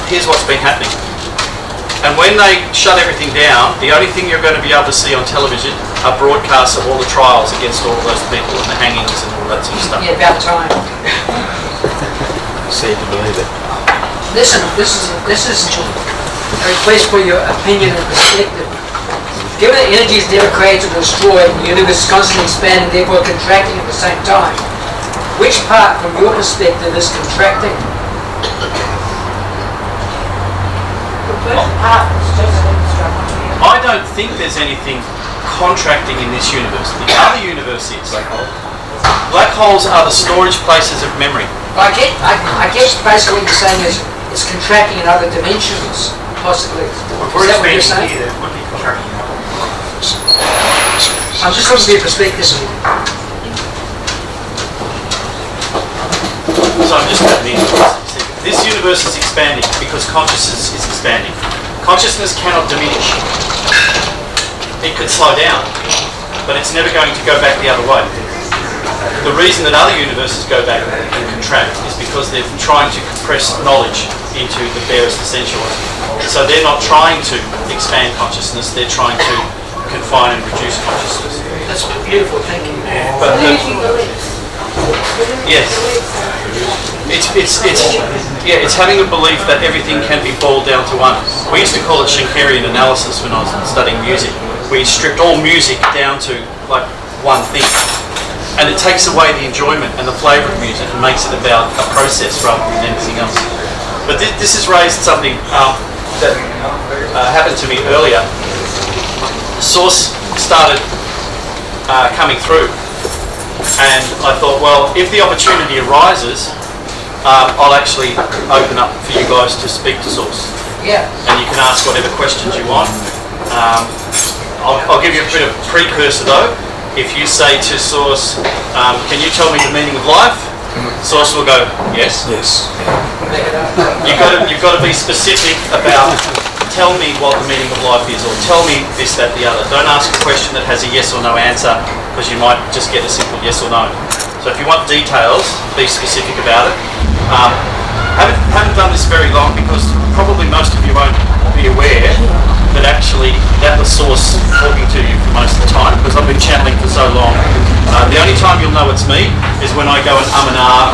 here's what's been happening. And when they shut everything down, the only thing you're going to be able to see on television are broadcasts of all the trials against all those people and the hangings and all that sort of stuff. Yeah, about time. See to believe it. Listen, this is a request for your opinion and perspective. Given that energy is never created or destroyed, and the universe is constantly expanding, therefore contracting at the same time, which part, from your perspective, is contracting? I don't think there's anything contracting in this universe. The other universe is. Black holes are the storage places of memory. I guess basically what you're saying is it's contracting in other dimensions, possibly. Is that what you're saying? I'm just looking for your perspective. So I'm just opening. This universe is expanding because consciousness is expanding. Consciousness cannot diminish. It could slow down, but it's never going to go back the other way. The reason that other universes go back and contract is because they're trying to compress knowledge into the barest essential. So they're not trying to expand consciousness, they're trying to confine and reduce consciousness. That's beautiful, thank you. But Yes. It's having a belief that everything can be boiled down to one. We used to call it Schenkerian analysis when I was studying music. We stripped all music down to like one thing. And it takes away the enjoyment and the flavour of music and makes it about a process rather than anything else. But this has raised something that happened to me earlier. The source started coming through, and I thought, well, if the opportunity arises, I'll actually open up for you guys to speak to source. Yeah. And you can ask whatever questions you want. I'll give you a bit of precursor though. If you say to source, can you tell me the meaning of life? Source will go, yes. Yes. You've got to be specific about, tell me what the meaning of life is, or tell me this, that, the other. Don't ask a question that has a yes or no answer, because you might just get a simple yes or no. So if you want details, be specific about it. Haven't done this very long, because probably most of you won't be aware that actually that was source talking to you for most of the time, because I've been channeling for so long. The only time you'll know it's me is when I go and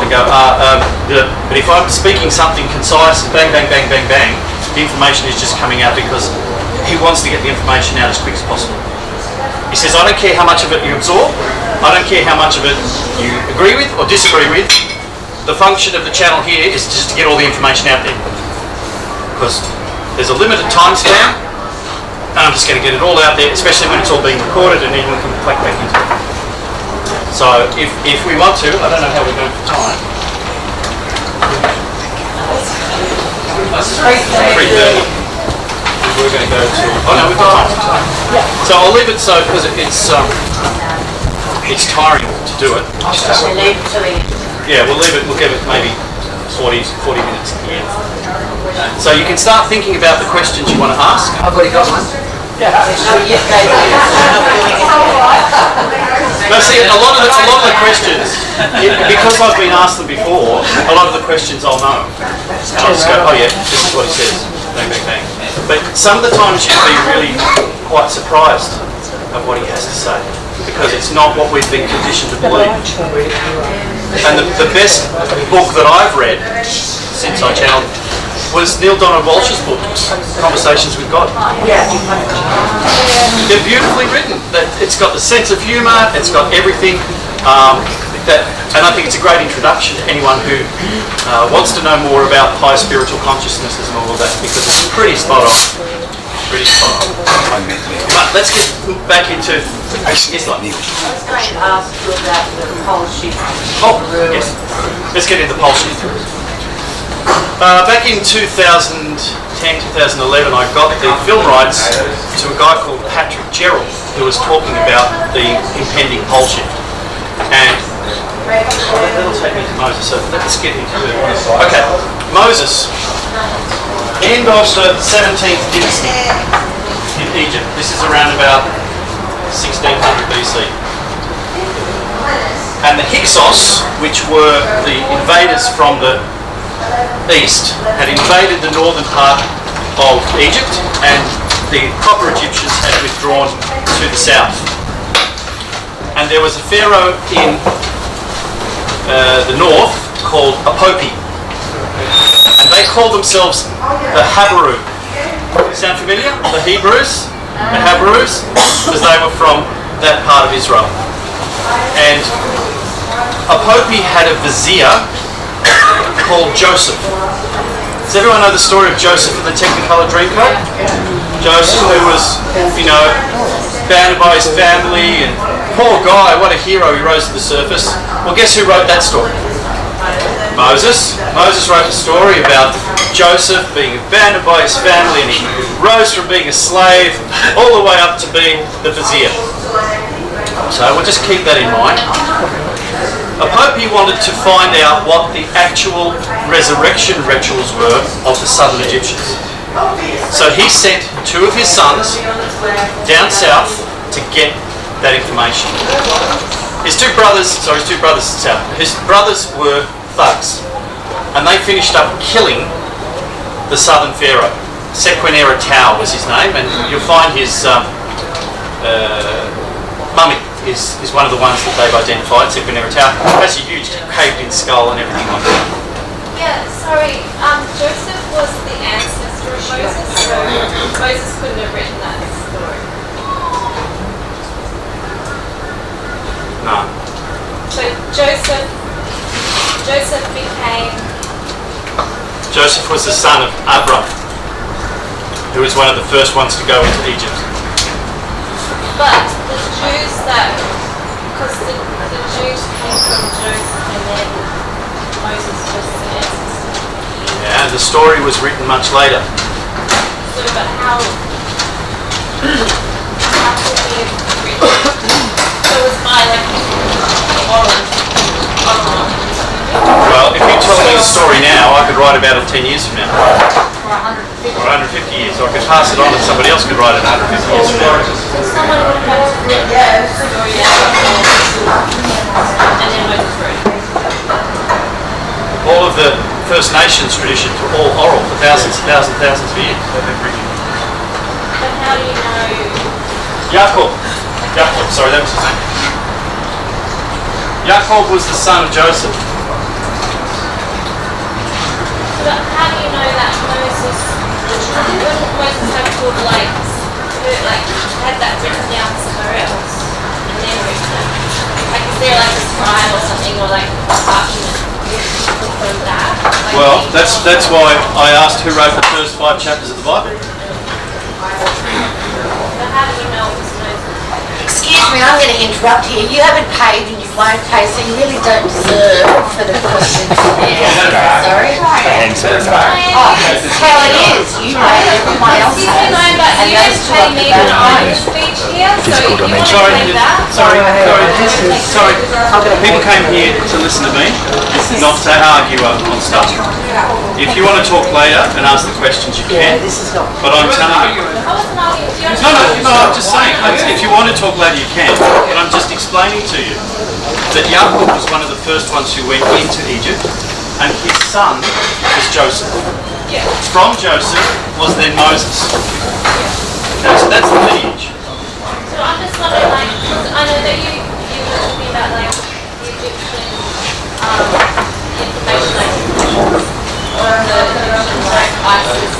and go, but if I'm speaking something concise, bang, bang, bang, bang, bang, the information is just coming out because he wants to get the information out as quick as possible. He says, I don't care how much of it you absorb, I don't care how much of it you agree with or disagree with, the function of the channel here is just to get all the information out there. Because there's a limited time span, and I'm just going to get it all out there, especially when it's all being recorded and anyone can click back into it. So if we want to, I don't know how we're going for time. 3:30. We're going to go to, oh no, we've got time for time. So I'll leave it so, because it's tiring to do it. Yeah, we'll leave it, we'll give it maybe 40 minutes at the end. So you can start thinking about the questions you want to ask. I've already got one. No, see, a lot of the questions, because I've been asked them before, a lot of the questions I'll know. And I'll just go, oh yeah, this is what he says. Bang, bang, bang. But some of the times you'll be really quite surprised at what he has to say, because it's not what we've been conditioned to believe. And the best book that I've read since I channeled was Neil Donald Walsh's book, Conversations with God. They're beautifully written. It's got the sense of humour, it's got everything. And I think it's a great introduction to anyone who wants to know more about high spiritual consciousnesses and all of that, because it's pretty spot on. Pretty spot on. But let's get back into Islam. I was going to ask you about the pole shift. Oh, yes. Let's get into the pole shift. Back in 2010, 2011, I got the film rights to a guy called Patrick Gerald, who was talking about the impending pole shift. And that'll take me to Moses, so let's get into it. Okay, Moses, end of the 17th dynasty in Egypt. This is around about 1600 BC. And the Hyksos, which were the invaders from the east, had invaded the northern part of Egypt, and the proper Egyptians had withdrawn to the south. And there was a pharaoh in the north called Apopi, and they called themselves the Habaru. Sound familiar? The Hebrews, the Habarus, because they were from that part of Israel. And Apopi had a vizier called Joseph. Does everyone know the story of Joseph in the Technicolor Dreamcoat? Joseph, who was, bounded by his family, and poor guy, what a hero, he rose to the surface. Well, guess who wrote that story? Moses. Moses wrote a story about Joseph being abandoned by his family, and he rose from being a slave all the way up to being the vizier. So we'll just keep that in mind. Apopi wanted to find out what the actual resurrection rituals were of the southern Egyptians. So he sent two of his sons down south to get that information. His two brothers were thugs, and they finished up killing the southern pharaoh. Sequenera Tau was his name, and you'll find his mummy is one of the ones that they've identified. Sequoia-Tower has a huge caved-in skull and everything like that. Yeah, sorry. Joseph was the ancestor of Moses, so Moses couldn't have written that story. No. So Joseph became. Joseph was the son of Abram, who was one of the first ones to go into Egypt. But the Jews because the Jews came from Joseph and then Moses was the ancestor. Yeah, the story was written much later. So, but how could he have written? So it was by like oral. Well, if you tell me the story now, I could write about it 10 years from now. Or 150. Or 150 years. Or I could pass it on and somebody else could write it 150 years from now. So someone would have to write the story out and then Moses wrote it. All of the First Nations traditions were all oral for thousands and thousands and thousands of years. But how do you know? Jacob, sorry, that was his name. Jacob was the son of Joseph. But how do you know that Moses had called like had that written down somewhere else and then written it? Like is there like a scribe or something or like a document from that? Like, Well, that's why I asked who wrote the first 5 chapters of the Bible. But how do you know it was Moses? Excuse me, I'm going to interrupt here. You haven't paid and you won't pay, so you really don't deserve for the questions. Sorry. Answer. That's how it is. You pay, everyone else Excuse me, pays. ma'am, but And you those just pay me when I'm in speech here, so if you want to take that. Sorry. People came here to listen to me, not to argue on stuff. If you want to talk later and ask the questions, you can. But I'm telling you. I wasn't arguing. Do you No, I'm just saying. If you want to talk later, you can. But I'm just explaining to you that Jacob was one of the first ones who went into Egypt, and his son was Joseph. From Joseph was then Moses. Okay, so that's the lineage. So I'm just wondering, like, 'cause I know that you were talking about like the Egyptian information, like the Egyptians like ISIS.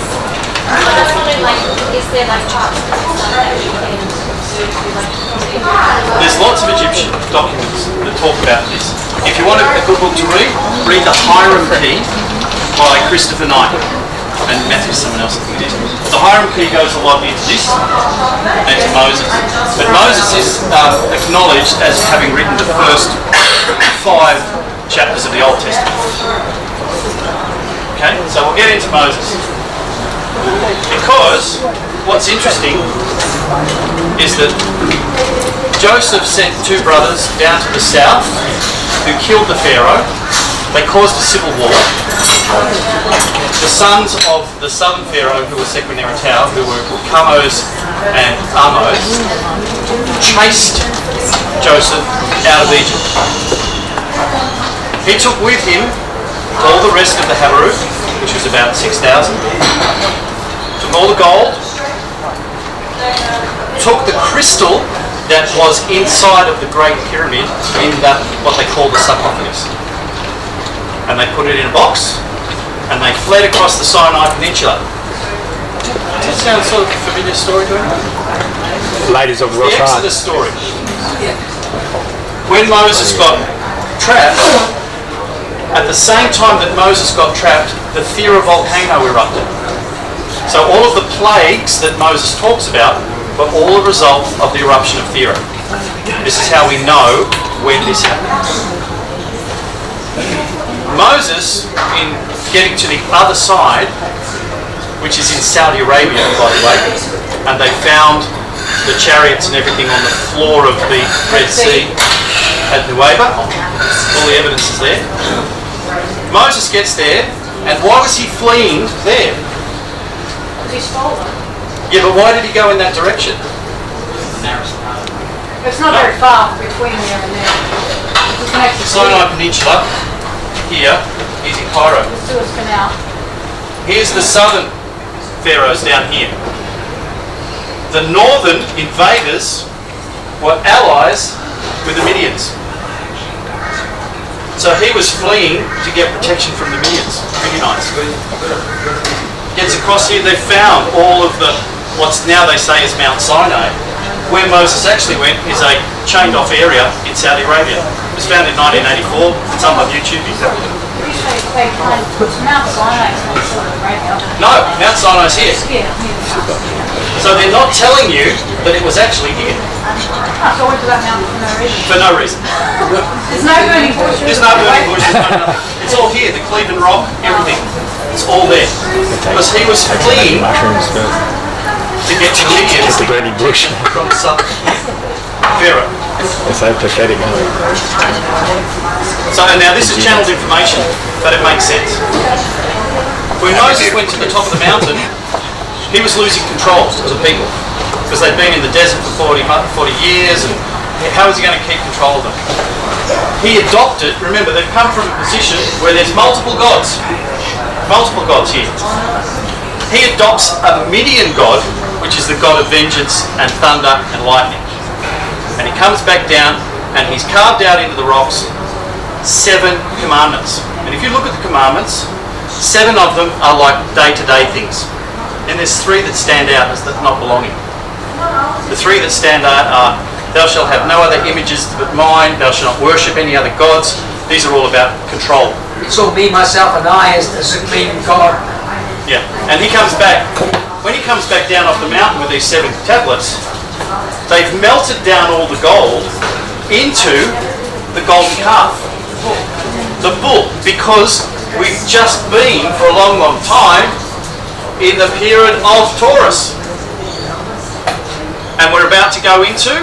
I'm just wondering, like, is there like charts and stuff that we can do to like Egypt? There's lots of Egyptian documents that talk about this. If you want a good book to read the Hiram Key by Christopher Knight. And Matthew, someone else, I think it is. The Hiram Key goes a lot into this and to Moses. But Moses is acknowledged as having written the first 5 chapters of the Old Testament. Okay, so we'll get into Moses. Because what's interesting is that Joseph sent 2 brothers down to the south who killed the Pharaoh. They caused a civil war. The sons of the southern Pharaoh, who was Sequoia-Tower, who were Kamos and Amos, chased Joseph out of Egypt. He took with him all the rest of the Habaru, which was about 6,000, took all the gold, took the crystal that was inside of the Great Pyramid in that, what they call the sarcophagus. And they put it in a box, and they fled across the Sinai Peninsula. Does that sound sort of a familiar story to anyone? Ladies of the World The Cup. Exodus story. When Moses got trapped, at the same time that Moses got trapped, the Thera volcano erupted. So all of the plagues that Moses talks about were all a result of the eruption of Thera. This is how we know when this happened. Moses, in getting to the other side, which is in Saudi Arabia, by the way, and they found the chariots and everything on the floor of the Red Sea at Nuweiba. All the evidence is there. Moses gets there, and why was he fleeing there? Because he's stolen. Yeah, but why did he go in that direction? It's not very far between there and there. It's connected The Sinai Peninsula, here, is in Cairo. the Suez Canal. Here's the southern pharaohs down here. The northern invaders were allies with the Midians. So he was fleeing to get protection from the Midianites. Gets across here, they found all of the, what's now they say is Mount Sinai. Where Moses actually went is a chained off area in Saudi Arabia. It was found in 1984. It's up on YouTube. Mount Sinai is not sort of radio. No, Mount Sinai's here. Yeah, So they're not telling you that it was actually here so I went to that mountain for no reason. for no reason. There's no burning bush. There's no burning bush, there's no nothing. It's all here, the Cleveland Rock, everything. It's all there. Because he was fleeing Mushrooms first. to get to Midian It's the burning bush. from the southern Pharaoh. It's so pathetic, isn't it? So now this is channeled information, but it makes sense. When Moses went to the top of the mountain, he was losing control of the people because they'd been in the desert for 40 years, and how was he going to keep control of them? He adopted, remember they've come from a position where there's multiple gods here. He adopts a Midian god, which is the god of vengeance and thunder and lightning. And he comes back down and he's carved out into the rocks 7 commandments. And if you look at the commandments, 7 of them are like day-to-day things. And there's 3 that stand out as not belonging. The 3 that stand out are, thou shalt have no other images but mine, thou shalt not worship any other gods. These are all about control. It's all me, myself, and I as the supreme God. Yeah, and he comes back, when he comes back down off the mountain with these 7 tablets, they've melted down all the gold into the golden calf, the bull, because we've just been for a long, long time in the period of Taurus. And we're about to go into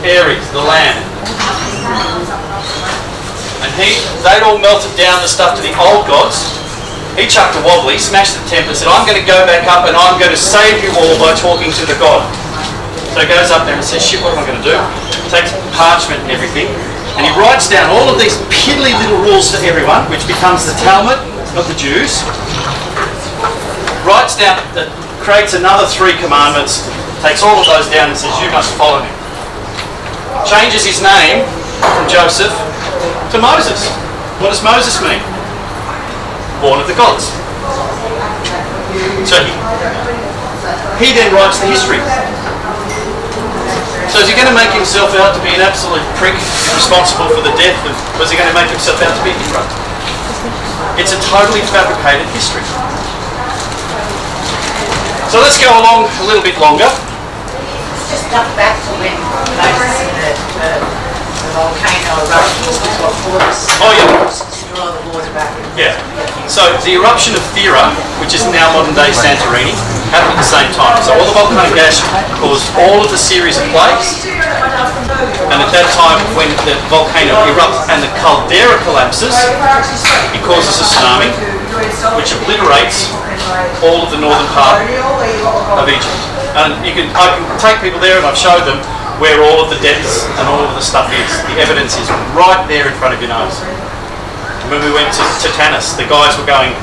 Aries, the land. And they'd all melted down the stuff to the old gods. He chucked a wobbly, smashed the temple, said, I'm going to go back up and I'm going to save you all by talking to the god. So he goes up there and says, shit, what am I going to do? Takes parchment and everything, and he writes down all of these piddly little rules for everyone, which becomes the Talmud of the Jews. Writes down, creates another 3 commandments, takes all of those down and says, you must follow me. Changes his name from Joseph to Moses. What does Moses mean? Born of the gods. So he then writes the history. So is he going to make himself out to be an absolute prick responsible for the death of, was he going to make himself out to be a hero? It's a totally fabricated history. So let's go along a little bit longer. Just jump back to when Moses said the volcano erupted what caused Oh yeah. destroy the water back. Yeah. So the eruption of Thera, which is now modern day Santorini, happened at the same time. So all the volcanic ash caused all of the series of plagues. And at that time, when the volcano erupts and the caldera collapses, it causes a tsunami, which obliterates all of the northern part of Egypt. And I can take people there, and I've showed them where all of the depths and all of the stuff is. The evidence is right there in front of your nose. When we went to Tanis, the guys were going,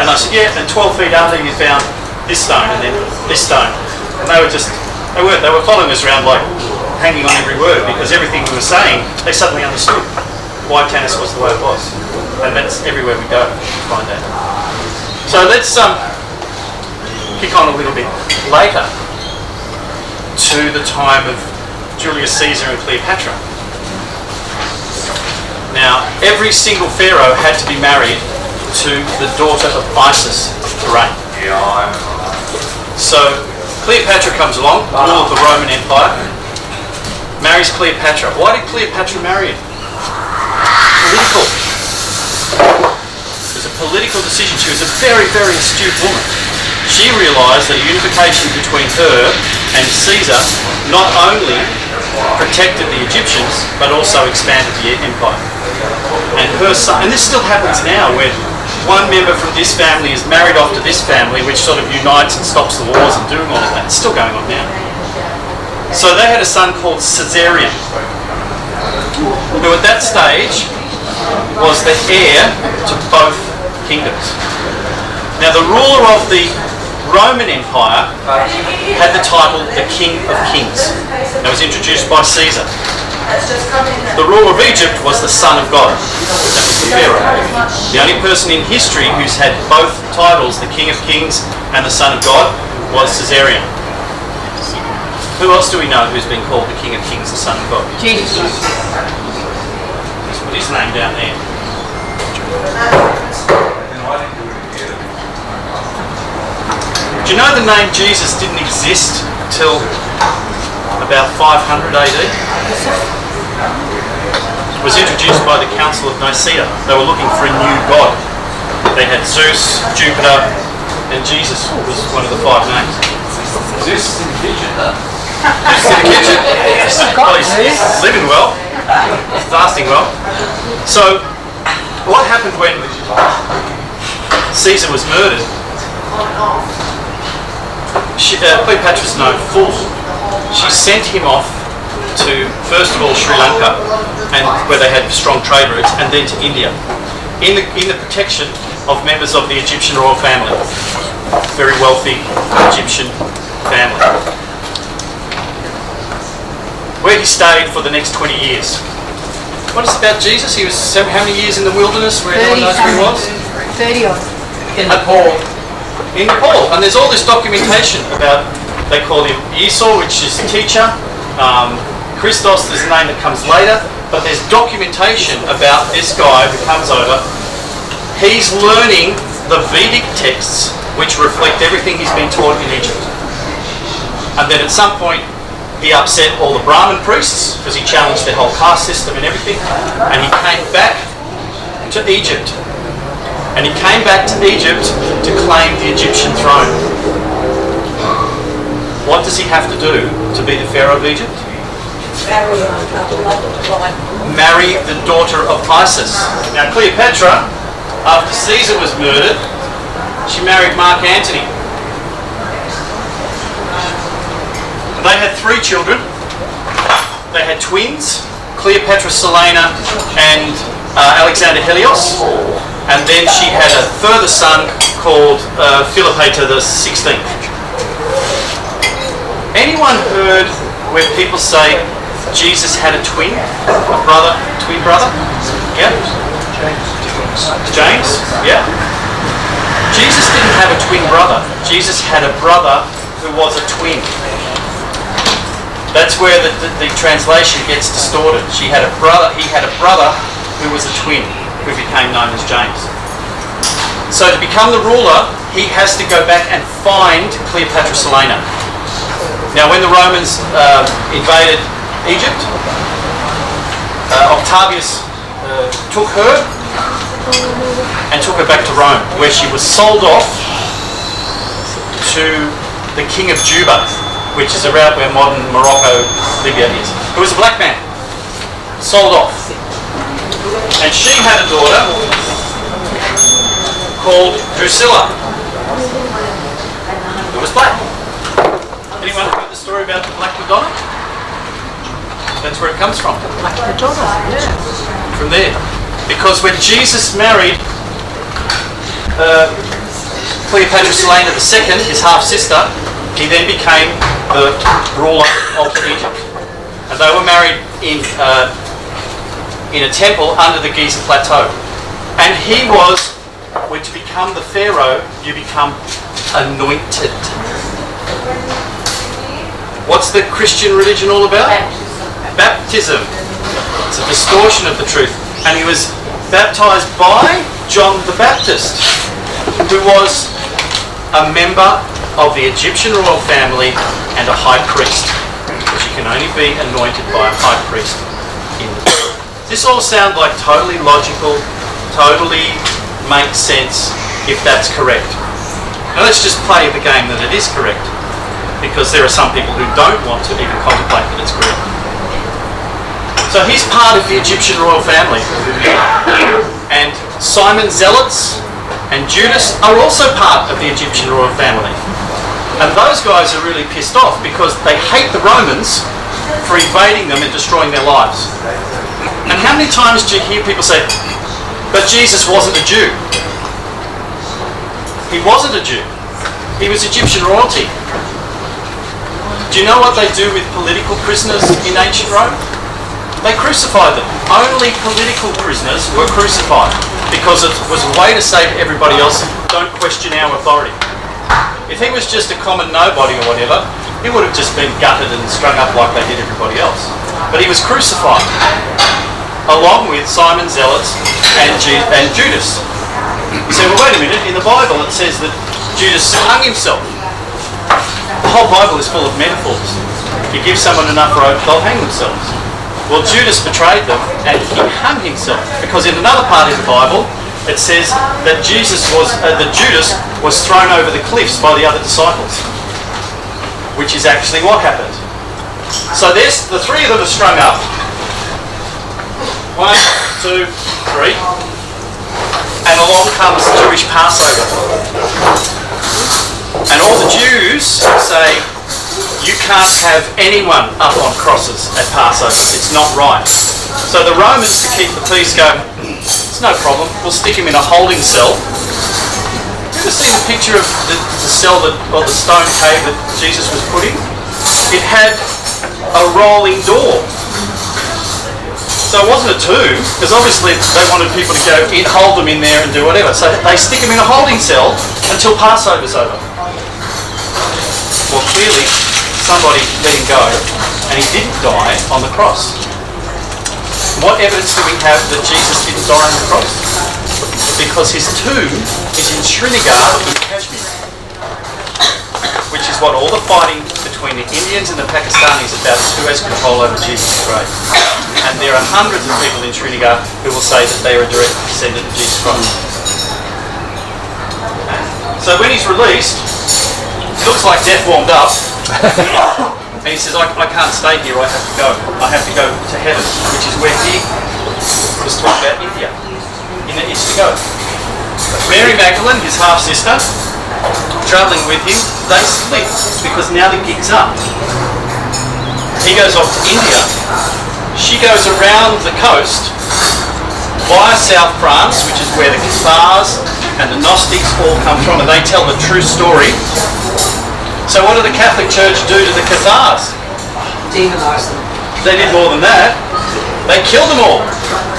and I said, yeah, and 12 feet under you found this stone and then this stone. And they were following us around like hanging on every word, because everything we were saying, they suddenly understood why Tanis was the way it was. And that's everywhere we go to find that. So let's kick on a little bit later to the time of Julius Caesar and Cleopatra. Now, every single pharaoh had to be married to the daughter of Isis to reign. So Cleopatra comes along, ruler of the Roman Empire, marries Cleopatra. Why did Cleopatra marry him? Political. It was a political decision. She was a very, very astute woman. She realised that a unification between her and Caesar not only protected the Egyptians, but also expanded the empire. And her son, and this still happens now, where one member from this family is married off to this family, which sort of unites and stops the wars and doing all of that. It's still going on now. So they had a son called Caesarion, who at that stage was the heir to both kingdoms. Now the ruler of the Roman Empire had the title the King of Kings. That was introduced by Caesar. The ruler of Egypt was the Son of God. That was the Pharaoh. The only person in history who's had both titles, the King of Kings and the Son of God, was Caesarion. Who else do we know who's been called the King of Kings, the Son of God? Jesus. Let's put his name down there. Do you know the name Jesus didn't exist till about 500 AD? It was introduced by the Council of Nicaea. They were looking for a new god. They had Zeus, Jupiter, and Jesus was one of the 5 names. Zeus is in the kitchen, huh? Zeus in the kitchen. Well, he's living well. He's fasting well. So, what happened when Caesar was murdered? Cleopatra's no fool. She sent him off to, first of all, Sri Lanka, and where they had strong trade routes, and then to India, in the protection of members of the Egyptian royal family, very wealthy Egyptian family, where he stayed for the next 20 years. What is it about Jesus? He was how many years in the wilderness where no one knows where he was? 30 odd. In Nepal. In Nepal, and there's all this documentation about, they call him Esau, which is teacher. Christos is the name that comes later, but there's documentation about this guy who comes over. He's learning the Vedic texts, which reflect everything he's been taught in Egypt. And then at some point, he upset all the Brahmin priests because he challenged their whole caste system and everything, and he came back to Egypt. And he came back to Egypt to claim the Egyptian throne. What does he have to do to be the Pharaoh of Egypt? Marry the daughter of Isis. Now Cleopatra, after Caesar was murdered, she married Mark Antony. They had 3 children. They had twins, Cleopatra Selene and Alexander Helios. And then she had a further son called Philopator the 16th. Anyone heard where people say Jesus had a twin brother? Yeah? James? Yeah? Jesus didn't have a twin brother. Jesus had a brother who was a twin. That's where the translation gets distorted. He had a brother who was a twin, who became known as James. So to become the ruler, he has to go back and find Cleopatra Selene. Now when the Romans invaded Egypt, Octavius took her and took her back to Rome, where she was sold off to the king of Juba, which is around where modern Morocco, Libya is. Who was a black man, sold off. And she had a daughter called Drusilla, who was black. Anyone heard the story about the Black Madonna? That's where it comes from. Black Madonna, yeah. From there. Because when Jesus married Cleopatra Selene II, his half-sister, he then became the ruler of Egypt. And they were married in a temple under the Giza Plateau. And he was, when to become the Pharaoh, you become anointed. What's the Christian religion all about? Baptism. It's a distortion of the truth. And he was baptized by John the Baptist, who was a member of the Egyptian royal family and a high priest, because you can only be anointed by a high priest in the Bible. This all sounds like totally logical, totally makes sense if that's correct. Now let's just play the game that it is correct, because there are some people who don't want to even contemplate that it's correct. So he's part of the Egyptian royal family, and Simon Zealots and Judas are also part of the Egyptian royal family. And those guys are really pissed off because they hate the Romans for invading them and destroying their lives. And how many times do you hear people say, but Jesus wasn't a Jew? He wasn't a Jew. He was Egyptian royalty. Do you know what they do with political prisoners in ancient Rome? They crucified them. Only political prisoners were crucified because it was a way to say to everybody else, don't question our authority. If he was just a common nobody or whatever, he would have just been gutted and strung up like they did everybody else. But he was crucified, along with Simon Zealot and Judas. You say, well, wait a minute, in the Bible it says that Judas hung himself. The whole Bible is full of metaphors. You give someone enough rope, they'll hang themselves. Well, Judas betrayed them and he hung himself, because in another part of the Bible it says that Judas was thrown over the cliffs by the other disciples, which is actually what happened. So there's the three of them are strung up. 1, 2, 3, and along comes the Jewish Passover, and all the Jews say, you can't have anyone up on crosses at Passover. It's not right. So the Romans, to keep the peace, go, it's no problem. We'll stick him in a holding cell. You ever seen a picture of the cell or the stone cave that Jesus was put in? It had a rolling door. So it wasn't a tomb, because obviously they wanted people to go in, hold them in there and do whatever. So they stick him in a holding cell until Passover's over. Well, clearly somebody let him go and he didn't die on the cross. What evidence do we have that Jesus didn't die on the cross? Because his tomb is in Srinagar in Kashmir, which is what all the fighting between the Indians and the Pakistanis about is who has control over Jesus' grave. And there are hundreds of people in Srinagar who will say that they are a direct descendant of Jesus Christ. So when he's released, it looks like death warmed up. And he says, I can't stay here, I have to go. I have to go to heaven, which is where he was talking about India. It's to go. Mary Magdalene, his half-sister, travelling with him, they split because now the gig's up. He goes off to India. She goes around the coast via South France, which is where the Cathars and the Gnostics all come from, and they tell the true story. So what did the Catholic Church do to the Cathars? Demonise them. They did more than that. They killed them all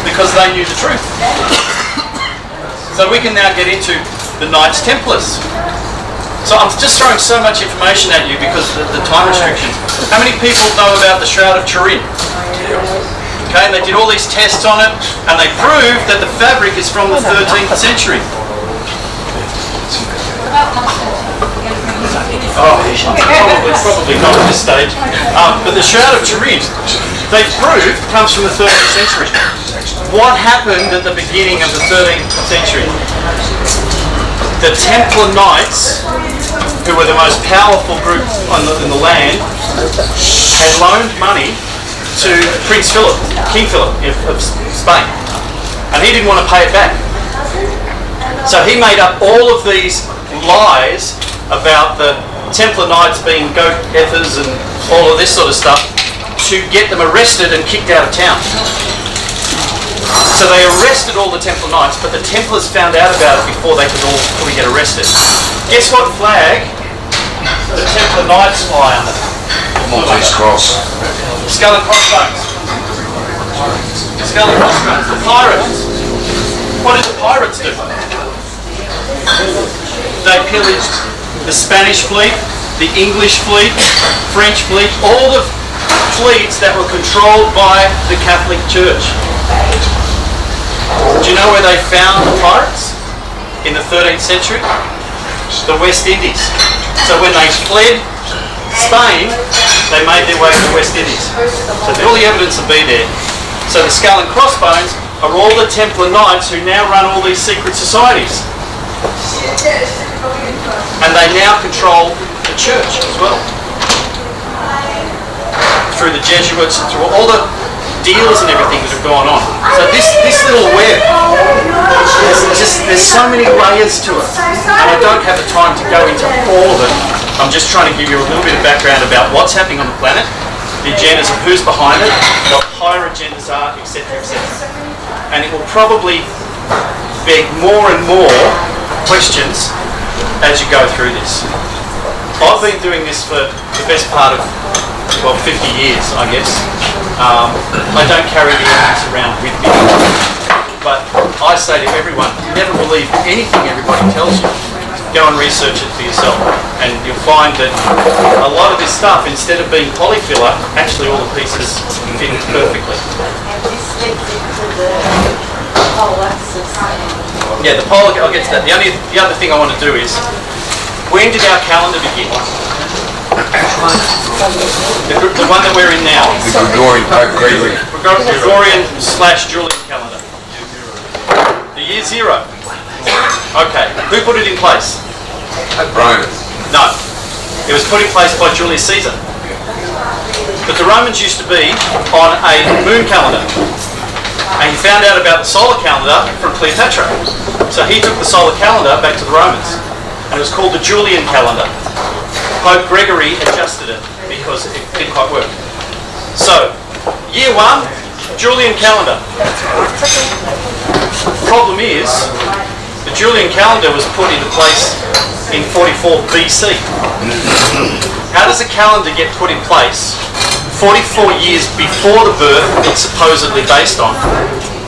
because they knew the truth. So we can now get into the Knights Templars. So I'm just throwing so much information at you because of the time restrictions. How many people know about the Shroud of Turin? Okay, and they did all these tests on it and they proved that the fabric is from the 13th century. Probably not at this stage. But the Shroud of Turin, they proved, comes from the 13th century. What happened at the beginning of the 13th century? The Templar Knights, who were the most powerful group in the land, had loaned money to Prince Philip, King Philip of Spain, and he didn't want to pay it back. So he made up all of these lies about the Templar Knights being goat heifers and all of this sort of stuff to get them arrested and kicked out of town. So they arrested all the Templar Knights, but the Templars found out about it before they could all fully get arrested. Guess what flag the Templar Knights fly under? Maltese cross. Skull and crossbones. Skull and crossbones. The pirates. What did the pirates do? They pillaged the Spanish fleet, the English fleet, French fleet, all the fleets that were controlled by the Catholic Church. Do you know where they found the pirates? In the 13th century? The West Indies. So when they fled Spain, they made their way to the West Indies. So all the evidence will be there. So the skull and crossbones are all the Templar Knights who now run all these secret societies. And they now control the church as well. Through the Jesuits and through all the deals and everything that have gone on. So this little web, there's so many layers to it. And I don't have the time to go into all of it. I'm just trying to give you a little bit of background about what's happening on the planet, the agendas of who's behind it, what higher agendas are, etc., etc. And it will probably beg more and more questions as you go through this. I've been doing this for the best part of, 50 years, I guess. I don't carry the evidence around with me. But I say to everyone, never believe anything everybody tells you. Go and research it for yourself. And you'll find that a lot of this stuff, instead of being polyfiller, actually all the pieces fit perfectly. Yeah, the polar, I'll get to that. The other thing I want to do is, when did our calendar begin? The one that we're in now. The Gregorian, Gregory. Gregorian/Julian calendar. The year 0. Okay, who put it in place? Rome. No, it was put in place by Julius Caesar. But the Romans used to be on a moon calendar. And he found out about the solar calendar from Cleopatra. So he took the solar calendar back to the Romans. And it was called the Julian calendar. Pope Gregory adjusted it because it didn't quite work. So, year 1, Julian calendar. Problem is, the Julian calendar was put into place in 44 BC. How does a calendar get put in place 44 years before the birth it's supposedly based on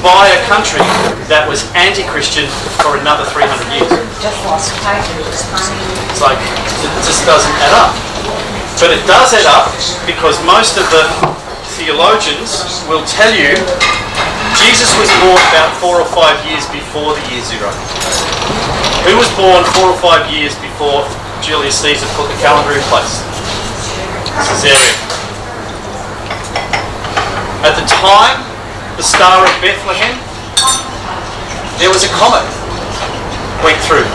by a country that was anti-Christian for another 300 years? It's like, it just doesn't add up. But it does add up because most of the theologians will tell you Jesus was born about 4 or 5 years before the year 0. Who was born 4 or 5 years before Julius Caesar put the calendar in place? Caesarion. At the time, the Star of Bethlehem, there was a comet went through,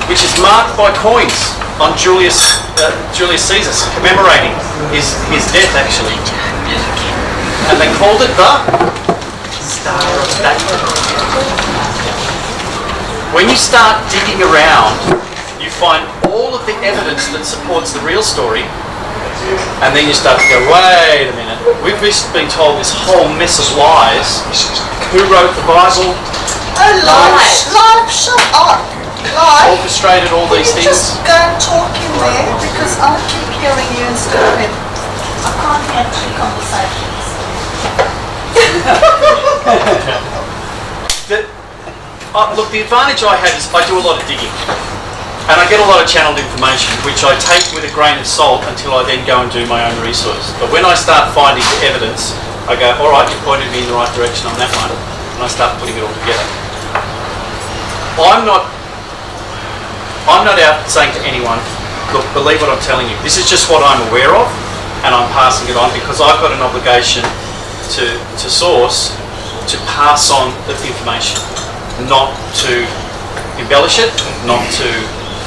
which is marked by coins on Julius Caesar, commemorating his death actually. And they called it the Star of Bethlehem. When you start digging around, you find all of the evidence that supports the real story, and then you start to go, wait a minute, we've just been told this whole mess of lies. Who wrote the Bible? Oh, live, shut up. Live. Orchestrated all these Can you things? just go and talk in there? Because I'll keep hearing you instead of him. I can't hear two conversations. Look, the advantage I have is I do a lot of digging. And I get a lot of channeled information, which I take with a grain of salt until I then go and do my own research. But when I start finding the evidence, I go, all right, you pointed me in the right direction on that one, and I start putting it all together. I'm not out saying to anyone, look, believe what I'm telling you. This is just what I'm aware of, and I'm passing it on because I've got an obligation to source, to pass on the information, not to embellish it, not to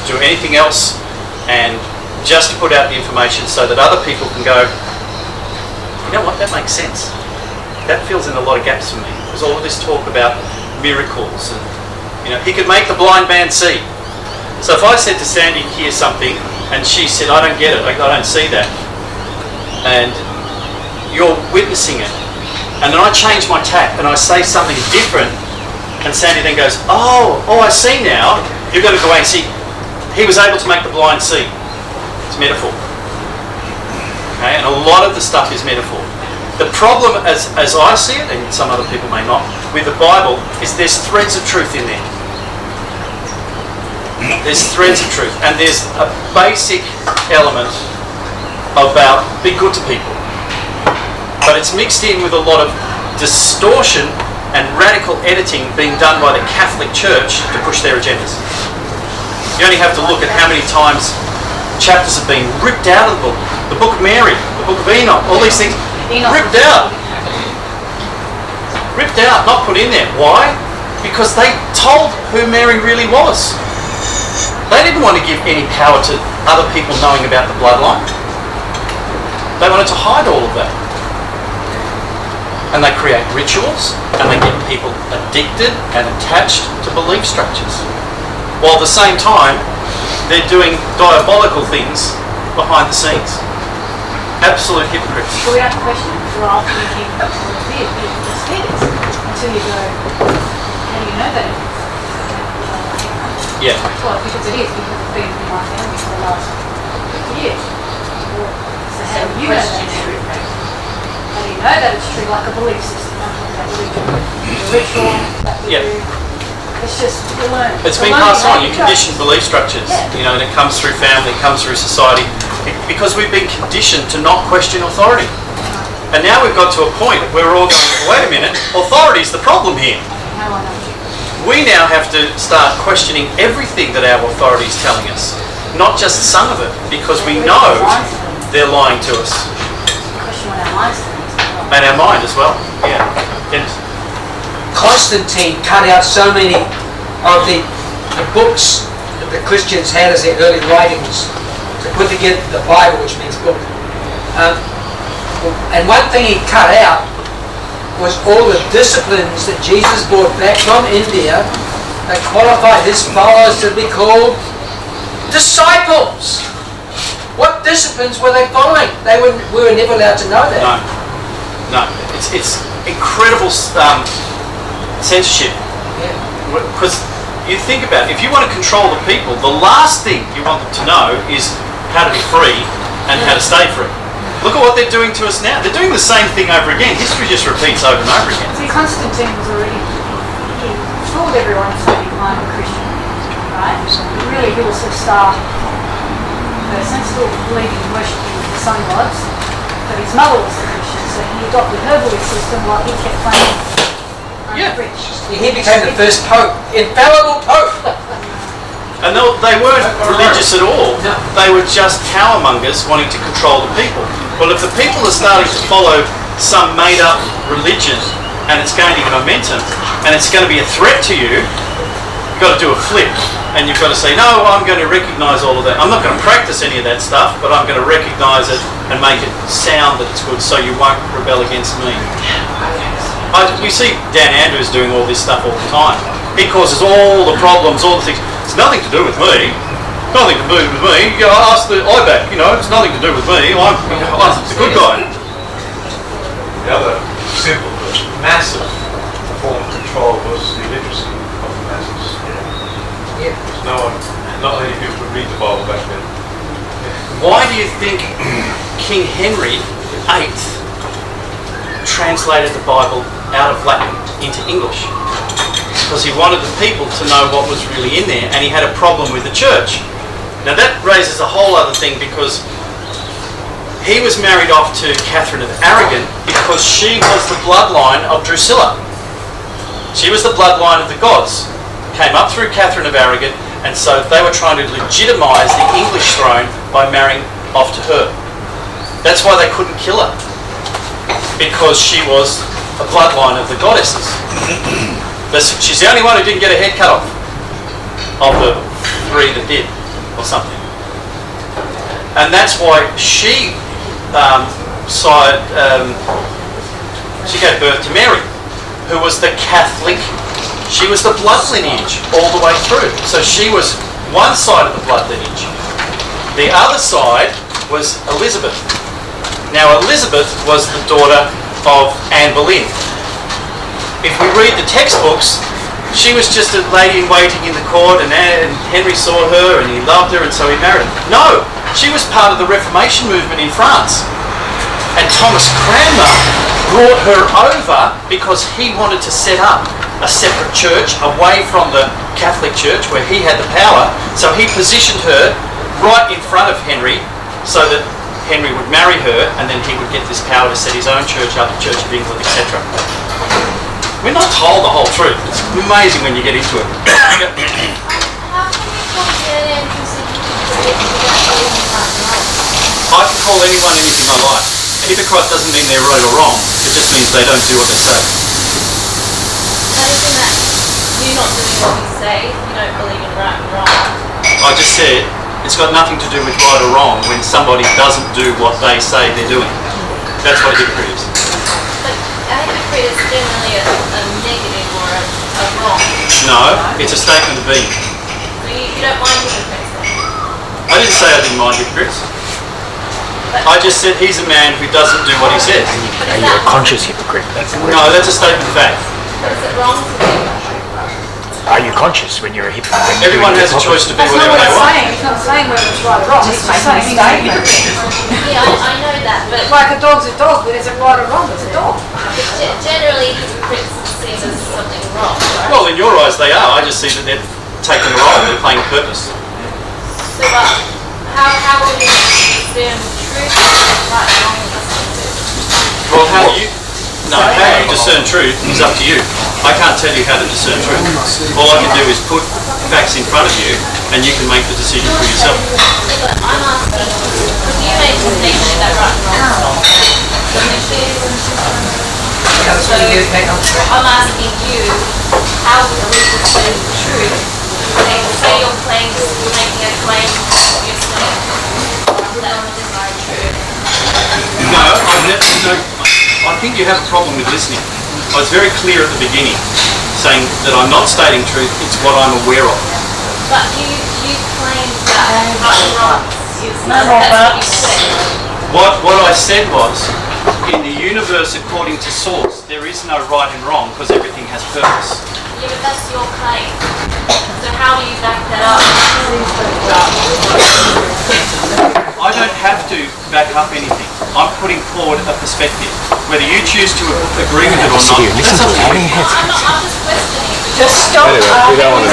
do anything else, and just to put out the information so that other people can go, you know what, that makes sense. That fills in a lot of gaps for me. There's all of this talk about miracles and, he could make the blind man see. So if I said to Sandy here something and she said, I don't get it, I don't see that, and you're witnessing it, and then I change my tack and I say something different, and Sandy then goes, oh, I see now, you've got to go away and see, he was able to make the blind see. It's metaphor. Okay, and a lot of the stuff is metaphor. The problem, as I see it, and some other people may not, with the Bible, is there's threads of truth in there. There's threads of truth, and there's a basic element about be good to people. But it's mixed in with a lot of distortion and radical editing being done by the Catholic Church to push their agendas. You only have to look at how many times chapters have been ripped out of the book. The Book of Mary, the Book of Enoch, all these things, ripped out. Ripped out, not put in there. Why? Because they told who Mary really was. They didn't want to give any power to other people knowing about the bloodline. They wanted to hide all of that. And they create rituals, and they get people addicted and attached to belief structures. While at the same time, they're doing diabolical things behind the scenes. Absolute hypocrites. So we have a question, we're all thinking, people just hear this until you go, how do you know that? Yeah. Well, because it is, because it's been in my family for the last 50 years. So how do you know that's true? How do you know that it's true? Like a belief system, that religion, the ritual that we Yeah. do. It's just, you learn. It's been passed on. You condition belief structures, you know, and it comes through family, it comes through society, because we've been conditioned to not question authority. And now we've got to a point where we're all going, wait a minute, authority is the problem here. How I know. We now have to start questioning everything that our authority is telling us, not just some of it, because we know they're lying to us. Question what our minds think. And our mind as well. Yeah. Yes. Constantine cut out so many of the books that the Christians had as their early writings to put together the Bible, which means book. And one thing he cut out was all the disciplines that Jesus brought back from India that qualified his followers to be called disciples. What disciplines were they following? We were never allowed to know that. No. It's incredible censorship. Because you think about it, if you want to control the people, the last thing you want them to know is how to be free and how to stay free. Look at what they're doing to us now. They're doing the same thing over again. History just repeats over and over again. See, Constantine was already, he fooled everyone to be a Christian, right? Really, he was a star person, still believing and worshipping the sun gods, but his mother was a Christian, so he adopted her belief system while he kept playing rich. He became the first pope, infallible pope. And they weren't religious at all. They were just powermongers wanting to control the people. Well, if the people are starting to follow some made-up religion and it's gaining momentum and it's going to be a threat to you, you've got to do a flip. And you've got to say, no, I'm going to recognise all of that. I'm not going to practice any of that stuff, but I'm going to recognise it and make it sound that it's good so you won't rebel against me. We see Dan Andrews doing all this stuff all the time. He causes all the problems, all the things. It's nothing to do with me. Nothing to do with me. You know, ask the IBAC, you know, it's nothing to do with me. I'm the good guy. The other simple but massive form of control was the illiteracy of the masses. Yeah. Not many people could read the Bible back then. Why do you think King Henry VIII translated the Bible out of Latin into English? Because he wanted the people to know what was really in there, and he had a problem with the church. Now that raises a whole other thing, because he was married off to Catherine of Aragon because she was the bloodline of Drusilla. She was the bloodline of the gods. Came up through Catherine of Aragon, and so they were trying to legitimise the English throne by marrying off to her. That's why they couldn't kill her, because she was a bloodline of the goddesses. She's the only one who didn't get her head cut off of the three that did, or something. And that's why she gave birth to Mary, who was the Catholic. She was the blood lineage all the way through. So she was one side of the blood lineage. The other side was Elizabeth. Now Elizabeth was the daughter of Anne Boleyn. If we read the textbooks, she was just a lady in waiting in the court, and Henry saw her and he loved her, and so he married her. No, she was part of the Reformation movement in France. And Thomas Cranmer brought her over because he wanted to set up a separate church away from the Catholic Church where he had the power. So he positioned her right in front of Henry so that Henry would marry her, and then he would get this power to set his own church up, the Church of England, etc. We're not told the whole truth. It's amazing when you get into it. How can you compare and consider I can call anyone anything I like. A hypocrite doesn't mean they're right or wrong. It just means they don't do what they say. anything that you're not doing what you say, you don't believe in right and wrong? I just said it's got nothing to do with right or wrong when somebody doesn't do what they say they're doing. That's what a hypocrite is. But a hypocrite is generally a negative or a wrong. No, it's a statement of being. So you don't mind hypocrites then? I didn't say I didn't mind hypocrites. I just said he's a man who doesn't do what he says. Are you a conscious hypocrite? That's the word. No, that's a statement of fact. But is it wrong to do? are you conscious when you're a hippie? Everyone has a choice to be That's not whatever what they it's want. saying. It's not saying whether it's right or wrong. It's just saying he's a hypocrite. Yeah, I know that, but Like a dog's a dog, but is it right or wrong? It's a dog. generally hypocrites seen as something wrong, right? Well, in your eyes they are. I just see that they're taking a role, they're playing purpose. So, but how will you discern truth from right and wrong? Well, how you discern truth is up to you. I can't tell you how to discern truth. All I can do is put facts in front of you and you can make the decision for yourself. But I'm asking, because you made the statement that right and wrong is so I'm asking you, how will we discern the truth? And say you're making a claim, obviously, that is not true. No, I think you have a problem with listening. I was very clear at the beginning, saying that I'm not stating truth, it's what I'm aware of. But you claim that right and wrong is that's what you said. What I said was, in the universe according to source, there is no right and wrong because everything has purpose. Yeah, but that's your claim. So how do you back that up? I don't have to back up anything. I'm putting forward a perspective. Whether you choose to agree with it or not, that's up to you. I'm just questioning. Just stop. Hang on,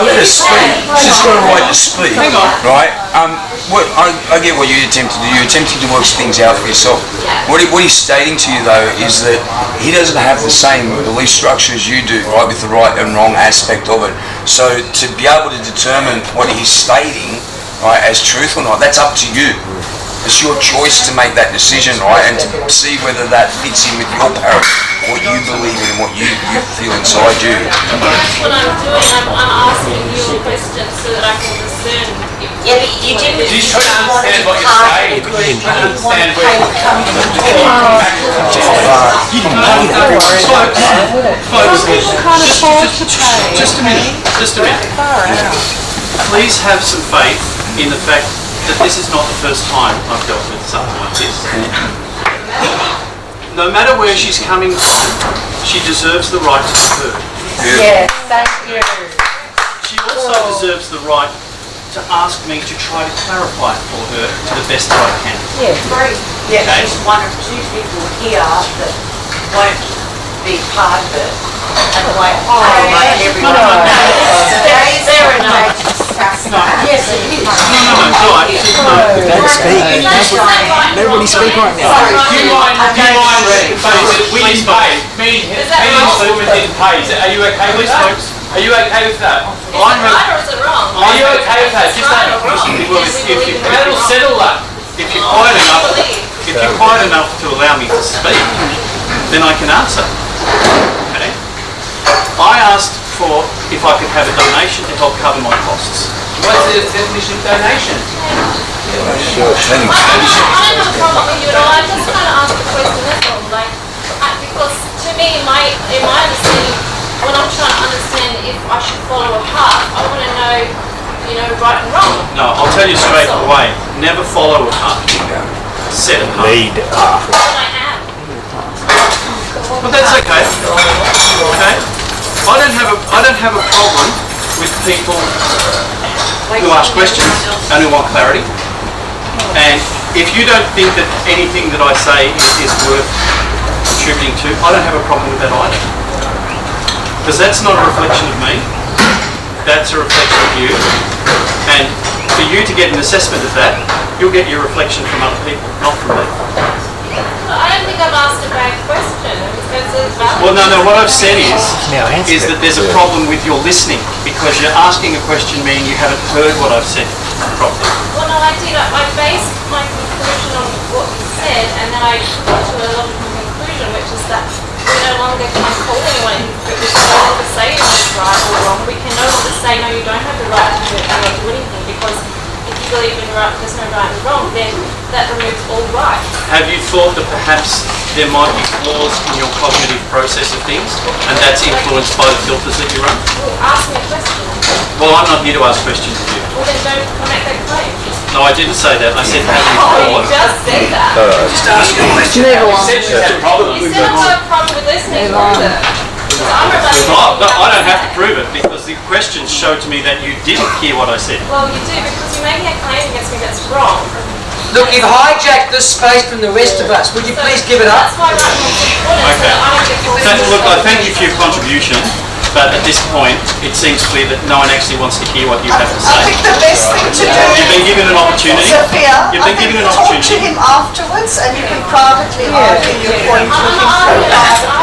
let her speak. She's got a right to speak. Hang on. Right? I get what you attempted to do. You're attempting to work things out for yourself. What he's stating to you, though, is that he doesn't have the same belief structure as you do, right, with the right and wrong aspect of it. So to be able to determine what he's stating, right, as truth or not, that's up to you. It's your choice to make that decision, right, and to see whether that fits in with your paradigm, what you believe in, what you feel inside you. That's what I'm doing. I'm asking you a question so that I can discern. Yeah, but you didn't He's trying to understand what you're saying. He's trying to understand where Just a minute. Please have some faith in the fact that this is not the first time I've dealt with something like this. No matter where she's coming from, she deserves the right to be heard. Yes, thank you. She also deserves the right to ask me to try to clarify it for her to the best that I can. Yeah, there's one or two people here that won't be part of it and won't like everyone. Fair enough. Yes, it is. Don't speak. Nobody speak right now. We didn't pay. Me and Lumen didn't pay. Are you okay with that? Are you okay with that? Is it right or is it wrong? Are you okay with that? Just that. That'll settle that. If you're quiet enough to allow me to speak, then I can answer. Okay? I asked for if I could have a donation to help cover my costs. What's the definition of donation? I don't have a problem with you at all. I'm just trying to ask a question, that's all. Because to me, in my understanding, when I'm trying to understand if I should follow a path, I want to know, right and wrong. No, I'll tell you straight away. Never follow a path. Set a path. Lead. But I am. But that's okay. Okay? I don't have a problem with people who ask questions and who want clarity. And if you don't think that anything that I say is worth contributing to, I don't have a problem with that either. Because that's not a reflection of me. That's a reflection of you. And for you to get an assessment of that, you'll get your reflection from other people, not from me. I don't think I've asked a bad question. It's a valid. Well, no, what I've said is answer that there's a problem with your listening because you're asking a question meaning you haven't heard what I've said properly. Well, no, I did. I based my conclusion on what you said, and then I got to a logical conclusion, which is that we no longer can call anyone hypocrite. We can no longer say it's right or wrong. We can no longer say, no, you don't have the right to do anything, because if you believe in right, there's no right and wrong, then that removes all right. Have you thought that perhaps there might be flaws in your cognitive process of things, and that's influenced by the filters that you run? Well, ask me a question. Well, I'm not here to ask questions of you. Well, then don't make that claim. No, I didn't say that. I said have you Oh, you thought? just said that. Just ask a question. You said you had a problem. You still have no problem with listening either. Oh, no, I don't have to prove it because the questions showed to me that you didn't hear what I said. Well, you do because you're making a claim against me that's wrong. Look, you've hijacked this space from the rest of us. Would you please give it up? That's why right now it's important. Okay. So that I don't get forced. Look, I thank you for your contribution, but at this point, it seems clear that no one actually wants to hear what you have to I say. think the best thing to do, You've been given an opportunity. Sophia, You've I been think given an talk to opportunity. him afterwards and you can privately argue your point with him.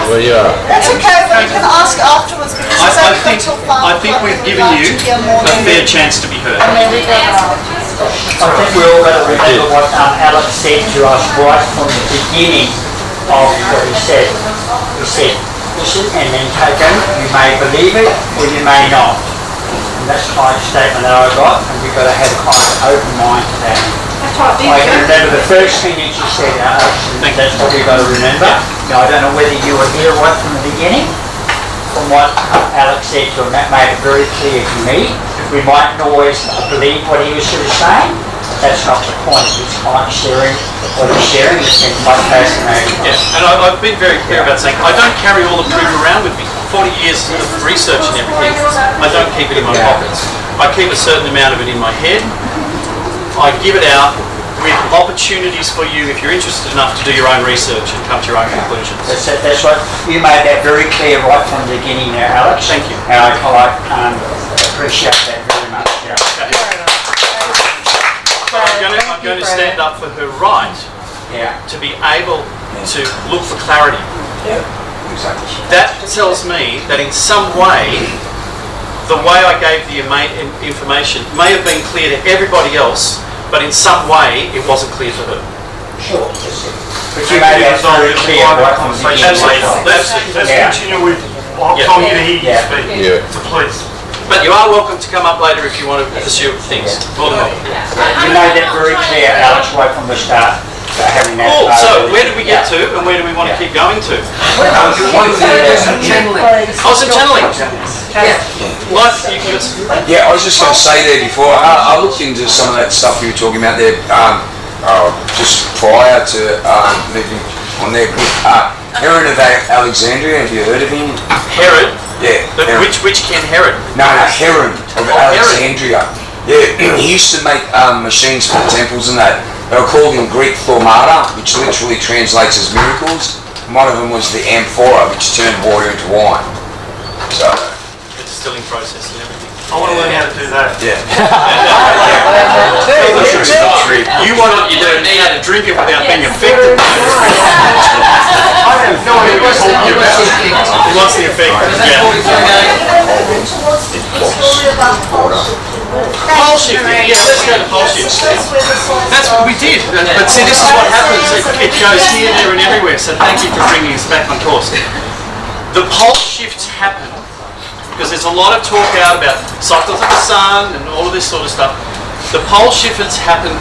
Well, yeah. That's okay, but you can ask afterwards because it's only got till 5 I think we've given you a fair chance to be heard. I think we all got to remember what Alex said to us right from the beginning of what he said. He said, listen and then take it. You may believe it or you may not. And that's the kind of statement that I got, and we've got to have a kind of open mind to that. I can remember the first thing that you said, Alex, and that's what we've got to remember. Now, I don't know whether you were here right from the beginning, from what Alex said to him, that made it very clear to me. We mightn't always believe what he was sort of saying. That's not the point. It's kind of sharing what he's sharing. It's been quite fascinating. Yes, and I've been very clear about saying I don't carry all the proof around with me. 40 years of research and everything, I don't keep it in my pockets. I keep a certain amount of it in my head. I give it out with opportunities for you if you're interested enough to do your own research and come to your own conclusions. That's right. You made that very clear right from the beginning there, Alex. Thank you. And I appreciate that very much. Yeah. I'm going to stand up for her right to be able to look for clarity. That tells me that in some way, the way I gave the information may have been clear to everybody else, but in some way it wasn't clear to her. Sure. But you made that very clear right from the beginning. Let's continue with, I'll tell you to hear you speak. Yeah. So please. But you are welcome to come up later if you want to pursue things. More than welcome. You made that very clear, Alex, right from the start. Having that Cool. So where did we get to, and where do we want to keep going to? I was in channeling. Life, Yeah, I was just going to say there before, I looked into some of that stuff you were talking about there just prior to moving on there. Herod of Alexandria, have you heard of him? Herod? Yeah. Which Ken Herod? No, Herod of Alexandria. Yeah, he used to make machines for the temples and that. They were called in Greek thaumaata, which literally translates as miracles. And one of them was the amphora, which turned water into wine. So, It's a distilling process and everything. I want to learn how to do that. yeah. You want to know how to drink it without being affected by it. I have no idea what you're talking about. He wants the effect. Yeah. Pole shifting. Yeah, let's go to pole shifting. That's what we did. But see, this is what happens. It goes here, there, and everywhere. So thank you for bringing us back on course. The pole shifts happen because there's a lot of talk out about cycles of the sun and all of this sort of stuff. The pole shifts happen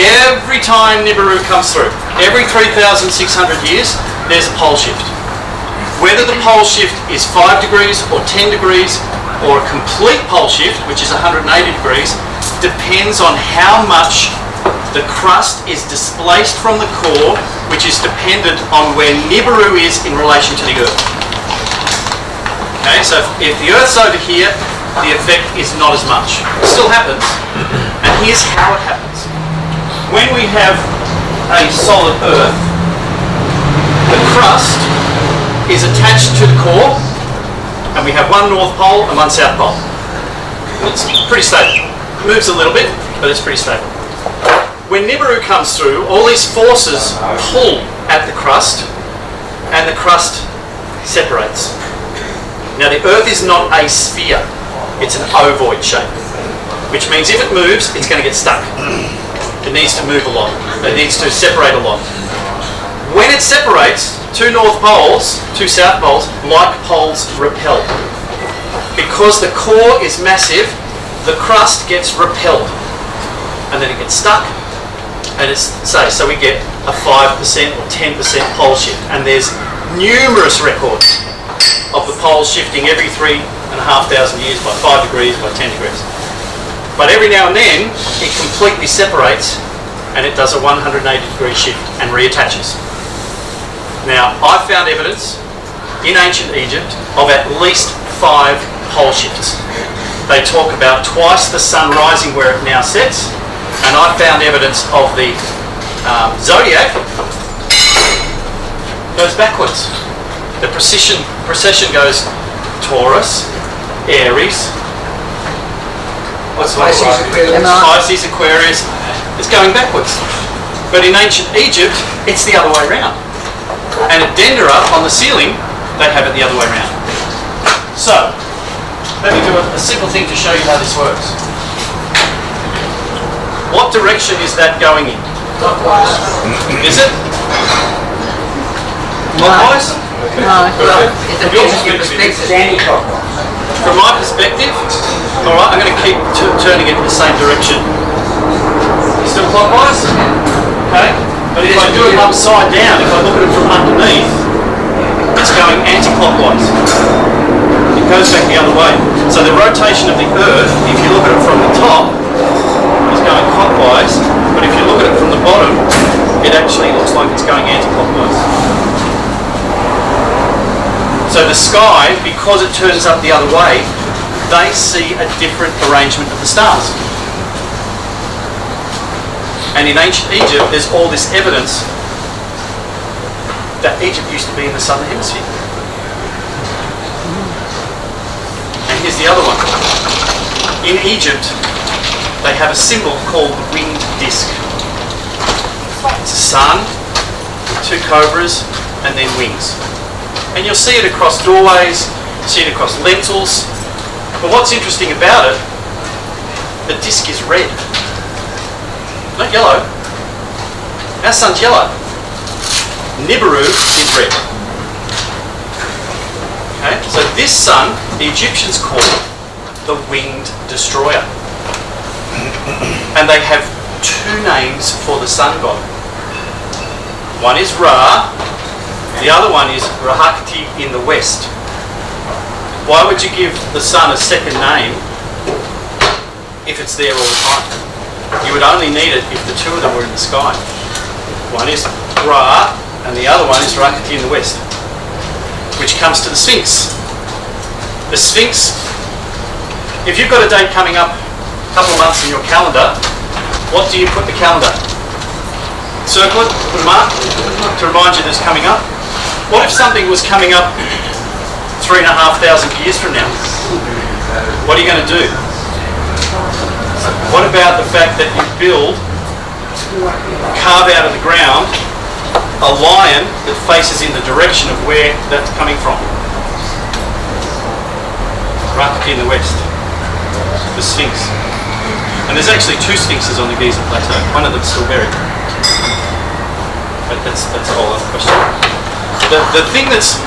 every time Nibiru comes through. Every 3,600 years, there's a pole shift. Whether the pole shift is 5 degrees or 10 degrees or a complete pole shift, which is 180 degrees, depends on how much the crust is displaced from the core, which is dependent on where Nibiru is in relation to the Earth. Okay, so if the Earth's over here, the effect is not as much. It still happens, and here's how it happens. When we have a solid Earth, the crust is attached to the core, and we have one North Pole and one South Pole. It's pretty stable. It moves a little bit, but it's pretty stable. When Nibiru comes through, all these forces pull at the crust, and the crust separates. Now the Earth is not a sphere, it's an ovoid shape, which means if it moves, it's going to get stuck. It needs to move a lot. It needs to separate a lot. When it separates, two North Poles, two South Poles, like poles repel. Because the core is massive, the crust gets repelled. And then it gets stuck, and it's safe. So we get a 5% or 10% pole shift. And there's numerous records of the poles shifting every 3,500 years by 5 degrees, by 10 degrees. But every now and then, it completely separates and it does a 180 degree shift and reattaches. Now, I've found evidence in ancient Egypt of at least 5 pole shifts. They talk about twice the sun rising where it now sets, and I found evidence of the zodiac goes backwards. The procession goes Taurus, Aries, what's the Pisces, Aquarius. It's going backwards. But in ancient Egypt, it's the other way around. And at Dendera, on the ceiling, they have it the other way around. So, let me do a simple thing to show you how this works. What direction is that going in? Clockwise. Is it? Clockwise? No, from your perspective. From my perspective, alright, I'm going to keep turning it in the same direction. Still clockwise? Okay. But if I do it upside down, if I look at it from underneath, it's going anti-clockwise. It goes back the other way. So the rotation of the Earth, if you look at it from the top, is going clockwise, but if you look at it from the bottom, it actually looks like it's going anti-clockwise. So the sky, because it turns up the other way, they see a different arrangement of the stars. And in ancient Egypt, there's all this evidence that Egypt used to be in the southern hemisphere. And here's the other one. In Egypt, they have a symbol called the winged disc. It's a sun, 2 cobras, and then wings. And you'll see it across doorways, see it across lentils. But what's interesting about it, the disc is red. Not yellow. Our sun's yellow. Nibiru is red. Okay, so this sun, the Egyptians call it the winged destroyer. And they have 2 names for the sun god. One is Ra, the other one is Rahakti in the west. Why would you give the sun a second name if it's there all the time? You would only need it if the 2 of them were in the sky. One is Ra, and the other one is Rahakti in the west. Which comes to the Sphinx. The Sphinx, if you've got a date coming up a couple of months in your calendar, what do you put the calendar? Circle it, put a mark to remind you that it's coming up. What if something was coming up 3,500 years from now? What are you going to do? What about the fact that you carve out of the ground a lion that faces in the direction of where that's coming from? Rahakti in the west. The Sphinx. And there's actually 2 sphinxes on the Giza Plateau. One of them's still buried. But that's a whole other question. The thing that's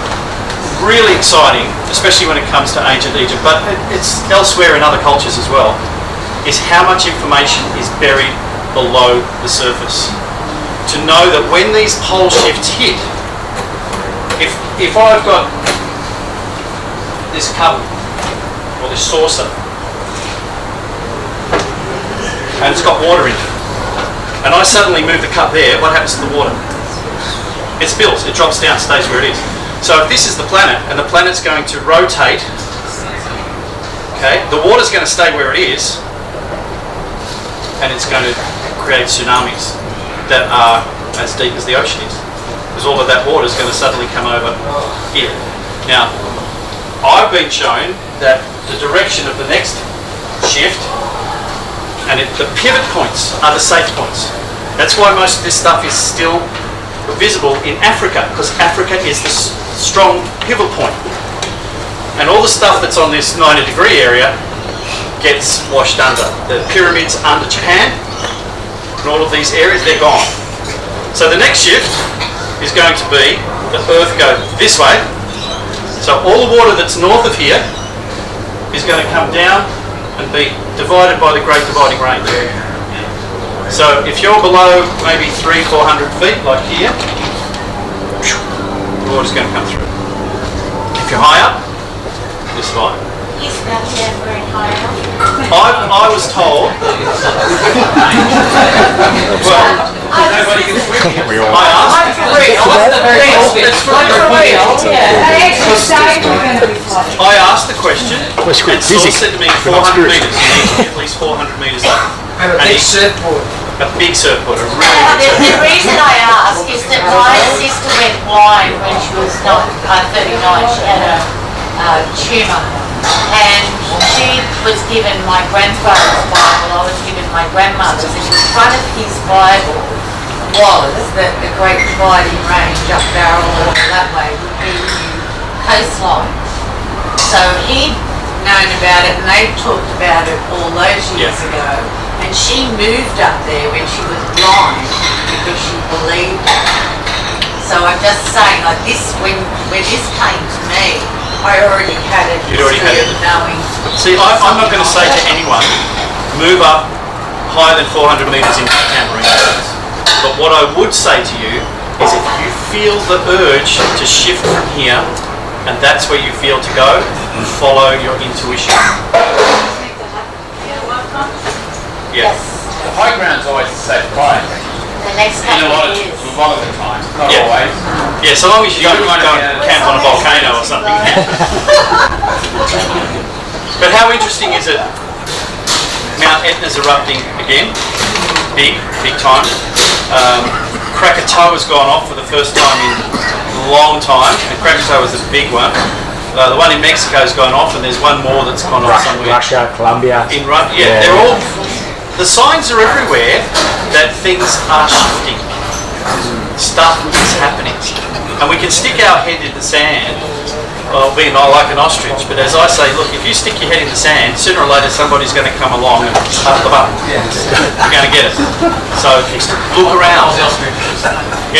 really exciting, especially when it comes to ancient Egypt, but it's elsewhere in other cultures as well, is how much information is buried below the surface. To know that when these pole shifts hit, if I've got this cup or this saucer and it's got water in it, and I suddenly move the cup there, what happens to the water? It spills, it drops down, stays where it is. So if this is the planet, and the planet's going to rotate, okay, the water's going to stay where it is, and it's going to create tsunamis that are as deep as the ocean is. Because all of that water is going to suddenly come over here. Now, I've been shown that the direction of the next shift, and the pivot points are the safe points. That's why most of this stuff is still visible in Africa, because Africa is the strong pivot point. And all the stuff that's on this 90-degree area gets washed under. The pyramids under Japan, and all of these areas, they're gone. So the next shift is going to be the Earth go this way. So all the water that's north of here is going to come down and be divided by the Great Dividing Range. So if you're below maybe 300-400 feet, like here, the water's going to come through. If you're high up, this line. Is that very high up? I was told. Well, Nobody can swim here. I asked. I'm for real. It's for real. They actually say we're going to be flooded. I asked the question, and Saul said to me 400 metres. You need to be at least 400 metres up. Have a And big he- surfboard. A big surfboard, a really big The surfboard. reason I ask is that my sister went blind when she was 39. She had a tumour. And she was given my grandfather's Bible, I was given my grandmother's, and in front of his Bible was that the Great Dividing Range up Barrel or that way would be the new coastline. So he'd known about it and they talked about it all those years ago. And she moved up there when she was blind because she believed it. So I'm just saying, like this, when this came to me, I already had a You'd already had history of it. knowing. See, I'm not going to say to anyone, move up higher than 400 metres into the tambourine dance. But what I would say to you is if you feel the urge to shift from here, and that's where you feel to go, follow your intuition. Yeah. The high ground's always a safe ride. The next In a couple lot of of, years. a lot of the times, not Yeah. always. Yeah, so long as you don't go and camp on a volcano or something. But how interesting is it? Mount Etna's erupting again, big time. Krakatoa's gone off for the first time in a long time, and Krakatoa was a big one. The one in Mexico's gone off, and there's one more that's gone off somewhere. Russia, Colombia. In Russia, yeah, they're all. The signs are everywhere that things are shifting. Stuff is happening, and we can stick our head in the sand. Well, being like an ostrich, but as I say, look, if you stick your head in the sand, sooner or later somebody's going to come along and up the button. You're going to get it. So look around. Yeah,